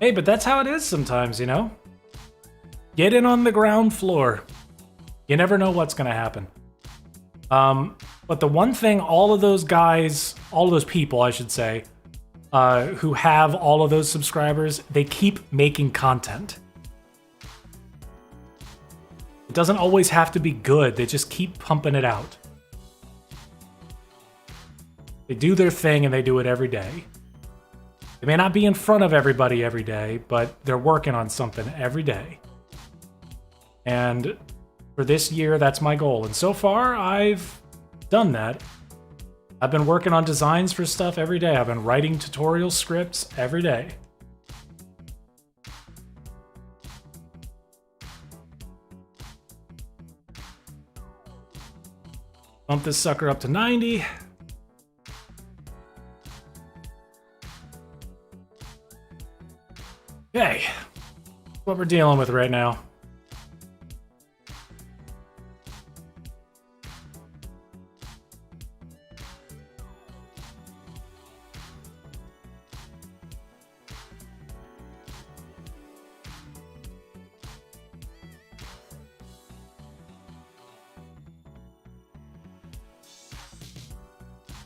Hey, but that's how it is sometimes, you know? Get in on the ground floor. You never know what's going to happen. But the one thing all of those guys, all of those people, I should say, who have all of those subscribers, they keep making content. It doesn't always have to be good. They just keep pumping it out. They do their thing and they do it every day. They may not be in front of everybody every day, but they're working on something every day. And for this year, that's my goal. And so far, I've done that. I've been working on designs for stuff every day. I've been writing tutorial scripts every day. Bump this sucker up to 90. Okay, what we're dealing with right now.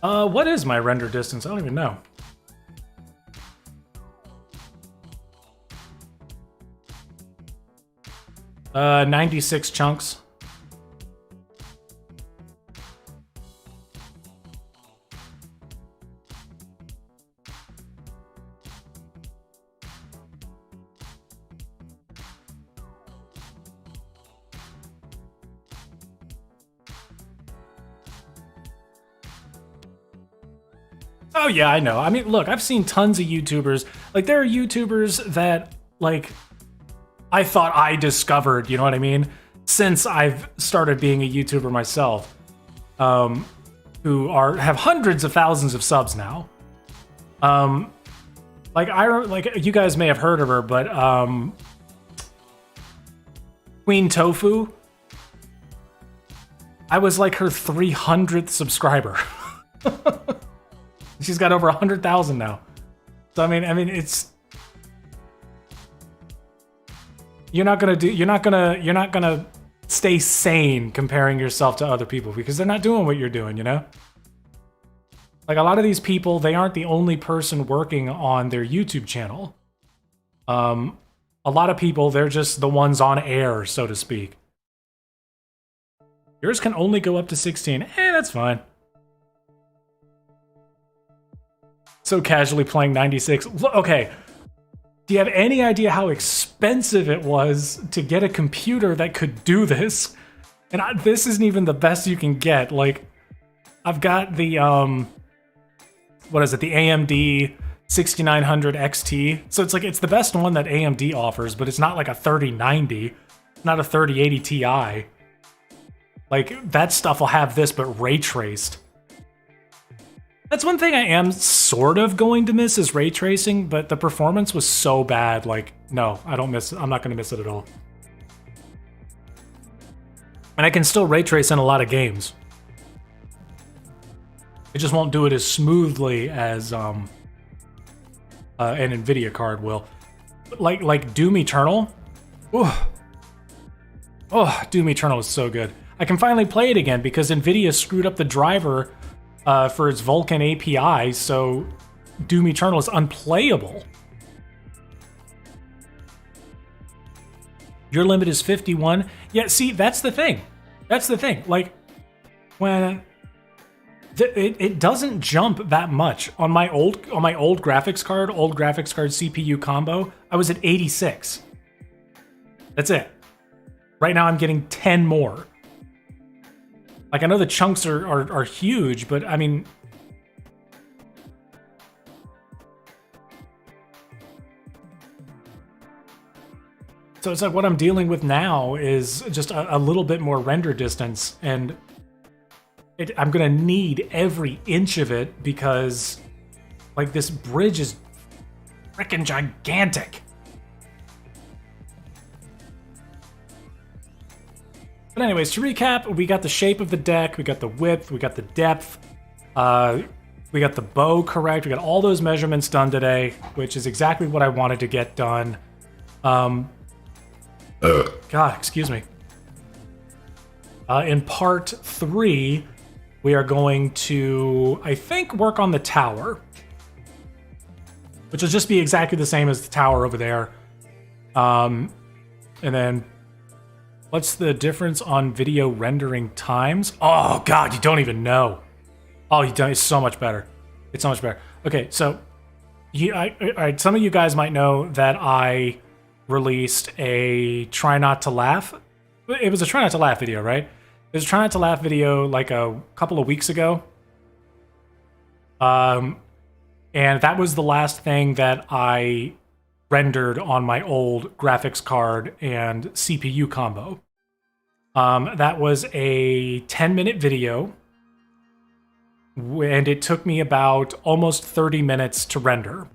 What is my render distance? I don't even know. Uh, 96 chunks. Oh yeah, I know. I mean, look, I've seen tons of YouTubers. Like, there are YouTubers that, like, I thought I discovered, you know what I mean? Since I've started being a YouTuber myself, who have hundreds of thousands of subs now. Like you guys may have heard of her, but Queen Tofu. I was like her 300th subscriber. She's got over 100,000 now. So I mean, it's you're not gonna stay sane comparing yourself to other people because they're not doing what you're doing, you know? Like, a lot of these people, they aren't the only person working on their YouTube channel. A lot of people, they're just the ones on air, so to speak. Yours can only go up to 16. That's fine. So casually playing 96. Okay. Do you have any idea how expensive it was to get a computer that could do this? And this isn't even the best you can get. Like, I've got the, what is it? The AMD 6900 XT. So it's like, it's the best one that AMD offers, but it's not like a 3090, not a 3080 Ti. Like, that stuff will have this, but ray traced. That's one thing I am sort of going to miss is ray tracing, but the performance was so bad. Like, no, I don't miss it. I'm not going to miss it at all. And I can still ray trace in a lot of games. It just won't do it as smoothly as an NVIDIA card will. Like Doom Eternal. Oh, Doom Eternal is so good. I can finally play it again because NVIDIA screwed up the driver for its Vulkan API, so Doom Eternal is unplayable. Your limit is 51. Yeah, see, that's the thing. That's the thing. Like, when it doesn't jump that much on my old graphics card, CPU combo. I was at 86. That's it. Right now, I'm getting 10 more. Like, I know the chunks are huge, but I mean, so it's like what I'm dealing with now is just a little bit more render distance, and I'm gonna need every inch of it because, like, this bridge is freaking gigantic. But anyways, to recap, we got the shape of the deck, we got the width, we got the depth, we got the bow correct, we got all those measurements done today, which is exactly what I wanted to get done. God, excuse me. In part 3, we are going to, I think, work on the tower, which will just be exactly the same as the tower over there. And then, what's the difference on video rendering times? Oh, God, you don't even know. Oh, it's so much better. It's so much better. Okay, so all right, some of you guys might know that I released a Try Not to Laugh. It was a Try Not to Laugh video, right? It was a Try Not to Laugh video like a couple of weeks ago. And that was the last thing that I rendered on my old graphics card and CPU combo. That was a 10-minute video, and it took me about almost 30 minutes to render.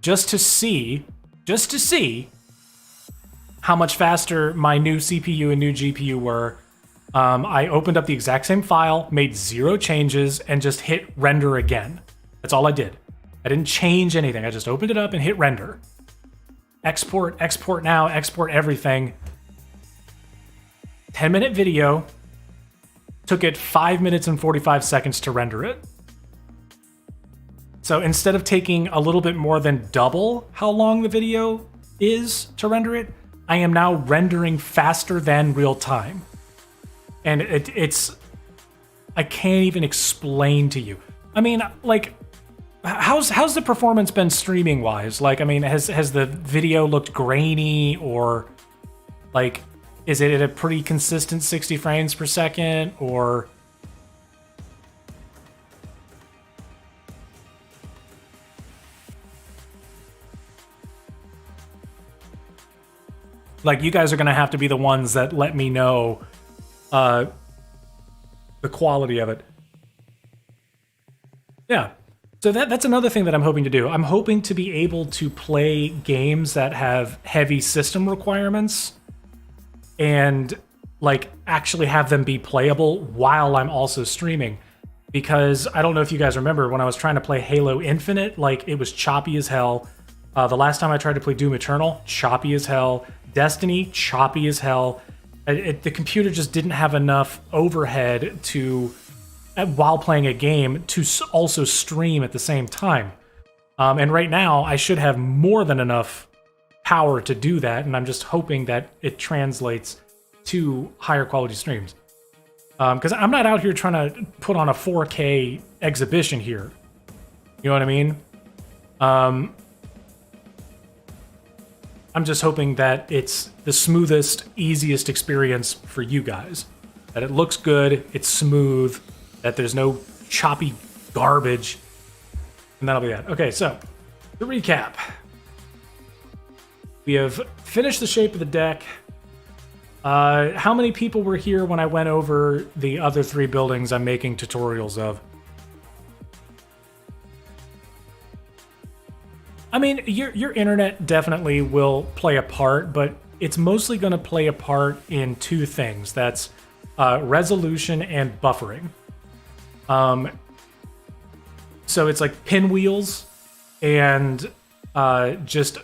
Just to see how much faster my new CPU and new GPU were, I opened up the exact same file, made 0 changes, and just hit render again. That's all I did. I didn't change anything. I just opened it up and hit render. Export, export now, export everything. 10-minute video. Took it 5 minutes and 45 seconds to render it. So instead of taking a little bit more than double how long the video is to render it, I am now rendering faster than real time. And it's... I can't even explain to you. I mean, like... How's the performance been streaming wise? Like, I mean, has the video looked grainy, or like, is it at a pretty consistent 60 frames per second, or like, you guys are gonna have to be the ones that let me know the quality of it. Yeah. So that's another thing that I'm hoping to do. I'm hoping to be able to play games that have heavy system requirements and, like, actually have them be playable while I'm also streaming. Because I don't know if you guys remember when I was trying to play Halo Infinite, like, it was choppy as hell. The last time I tried to play Doom Eternal, choppy as hell. Destiny, choppy as hell. The computer just didn't have enough overhead to... while playing a game, to also stream at the same time. And right now, I should have more than enough power to do that, and I'm just hoping that it translates to higher quality streams. Because I'm not out here trying to put on a 4K exhibition here. You know what I mean? I'm just hoping that it's the smoothest, easiest experience for you guys. That it looks good, it's smooth, that there's no choppy garbage, and that'll be that. Okay, so to recap, we have finished the shape of the deck. How many people were here when I went over the other 3 buildings I'm making tutorials of? I mean, your internet definitely will play a part, but it's mostly going to play a part in 2 things. That's resolution and buffering. So it's like pinwheels and just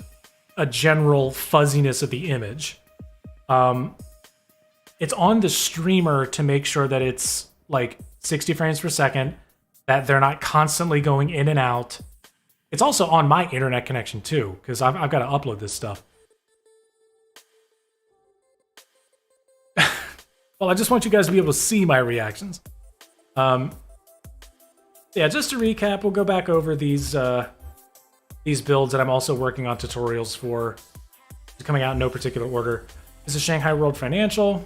a general fuzziness of the image. It's on the streamer to make sure that it's like 60 frames per second, that they're not constantly going in and out. It's also on my internet connection too, because I've got to upload this stuff. Well, I just want you guys to be able to see my reactions. Yeah, just to recap, we'll go back over these builds that I'm also working on tutorials for. It's coming out in no particular order. This is Shanghai World Financial.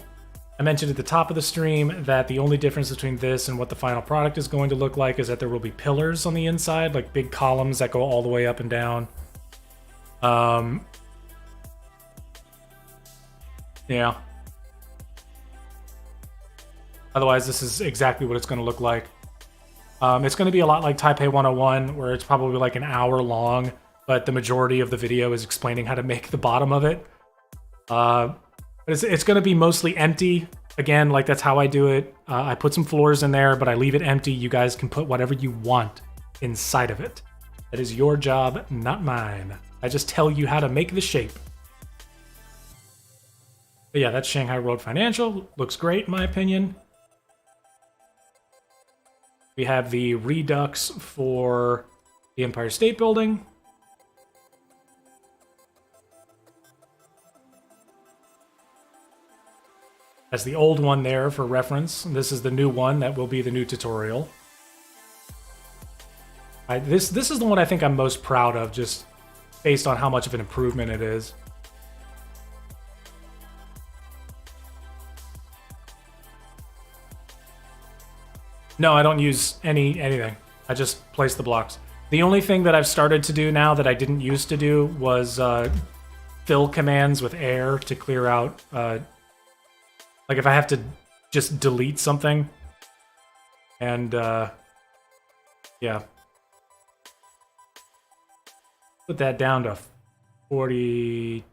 I mentioned at the top of the stream that the only difference between this and what the final product is going to look like is that there will be pillars on the inside, like big columns that go all the way up and down. Yeah. Otherwise, this is exactly what it's going to look like. It's going to be a lot like Taipei 101, where it's probably like an hour long, but the majority of the video is explaining how to make the bottom of it. It's going to be mostly empty. Again, like that's how I do it. I put some floors in there, but I leave it empty. You guys can put whatever you want inside of it. That is your job, not mine. I just tell you how to make the shape. But yeah, that's Shanghai World Financial. Looks great, in my opinion. We have the Redux for the Empire State Building. That's the old one there for reference. This is the new one that will be the new tutorial. This is the one I think I'm most proud of, just based on how much of an improvement it is. No, I don't use anything. I just place the blocks. The only thing that I've started to do now that I didn't used to do was fill commands with air to clear out. Like if I have to just delete something, and yeah, put that down to 42.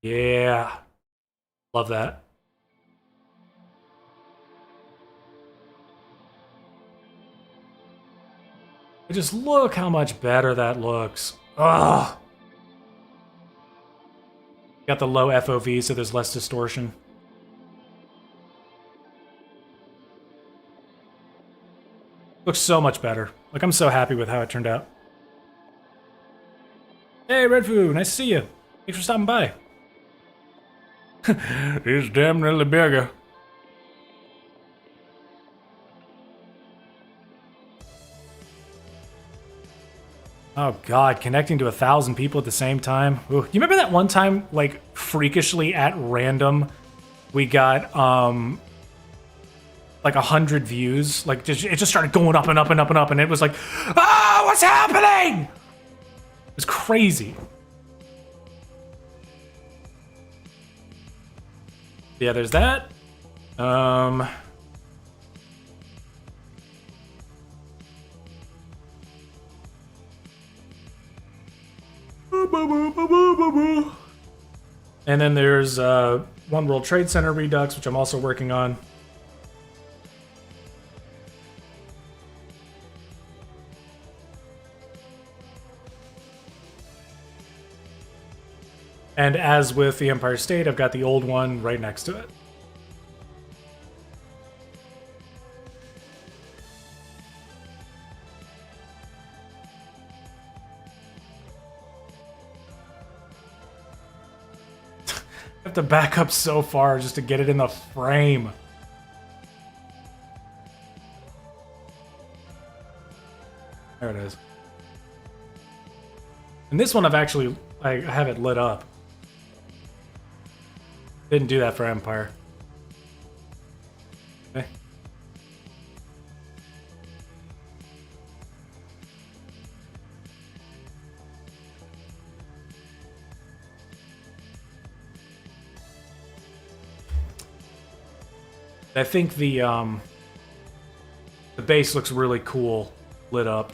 Yeah, love that. Just look how much better that looks. Ugh. Got the low FOV, so there's less distortion. Looks so much better. Like, I'm so happy with how it turned out. Hey, Redfoo, nice to see you. Thanks for stopping by. It's damn nearly bigger. Oh god, connecting to 1,000 people at the same time. Ooh. You remember that one time, like, freakishly at random, we got, like 100 views? Like, it just started going up and up and up and up, and it was like, ah, what's happening? It was crazy. Yeah, there's that. And then there's One World Trade Center Redux, which I'm also working on. And as with the Empire State, I've got the old one right next to it. I have to back up so far just to get it in the frame. There it is. And this one I have it lit up. Didn't do that for Empire. Okay. I think the base looks really cool lit up.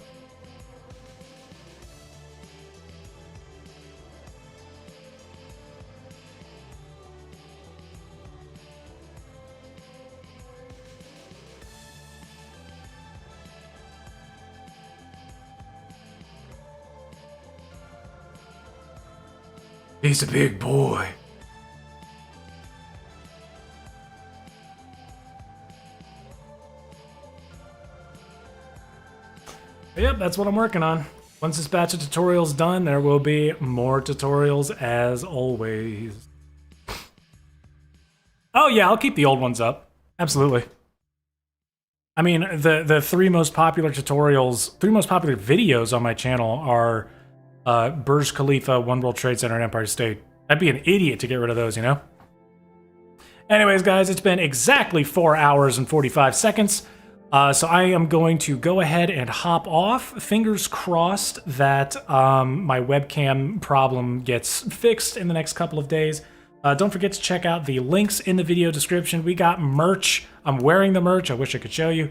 He's a big boy. Yep, that's what I'm working on. Once this batch of tutorials done, there will be more tutorials as always. Oh yeah, I'll keep the old ones up. Absolutely. I mean, the three most popular videos on my channel are Burj Khalifa, One World Trade Center, and Empire State. I'd be an idiot to get rid of those, you know? Anyways, guys, it's been exactly 4 hours and 45 seconds. So I am going to go ahead and hop off. Fingers crossed that my webcam problem gets fixed in the next couple of days. Don't forget to check out the links in the video description. We got merch. I'm wearing the merch. I wish I could show you.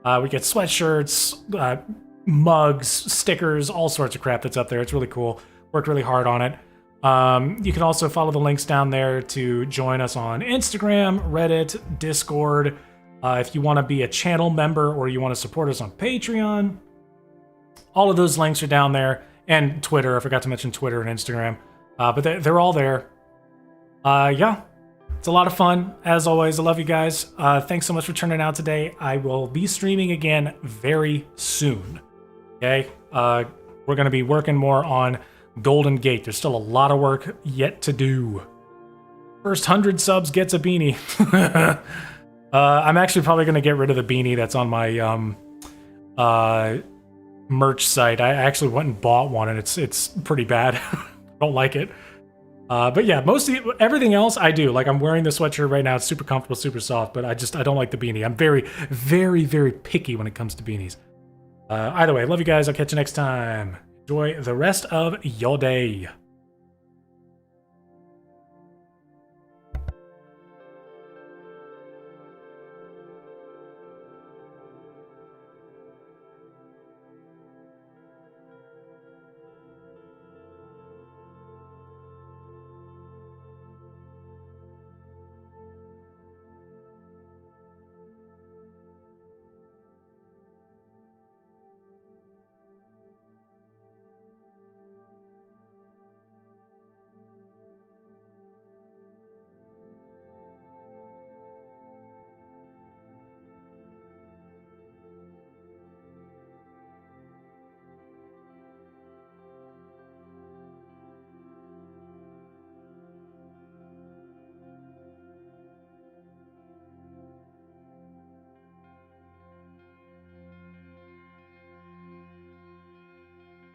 We get sweatshirts, mugs, stickers, all sorts of crap that's up there. It's really cool. Worked really hard on it. You can also follow the links down there to join us on Instagram, Reddit, Discord. If you want to be a channel member or you want to support us on Patreon, all of those links are down there. And Twitter. I forgot to mention Twitter and Instagram. But they're all there. Yeah, it's a lot of fun. As always, I love you guys. Thanks so much for turning out today. I will be streaming again very soon. Okay? We're going to be working more on Golden Gate. There's still a lot of work yet to do. First 100 subs gets a beanie. I'm actually probably going to get rid of the beanie that's on my merch site. I actually went and bought one, and it's pretty bad. Don't like it. But yeah, mostly everything else I do. Like, I'm wearing the sweatshirt right now. It's super comfortable, super soft, but I don't like the beanie. I'm very, very, very picky when it comes to beanies. Either way, love you guys. I'll catch you next time. Enjoy the rest of your day.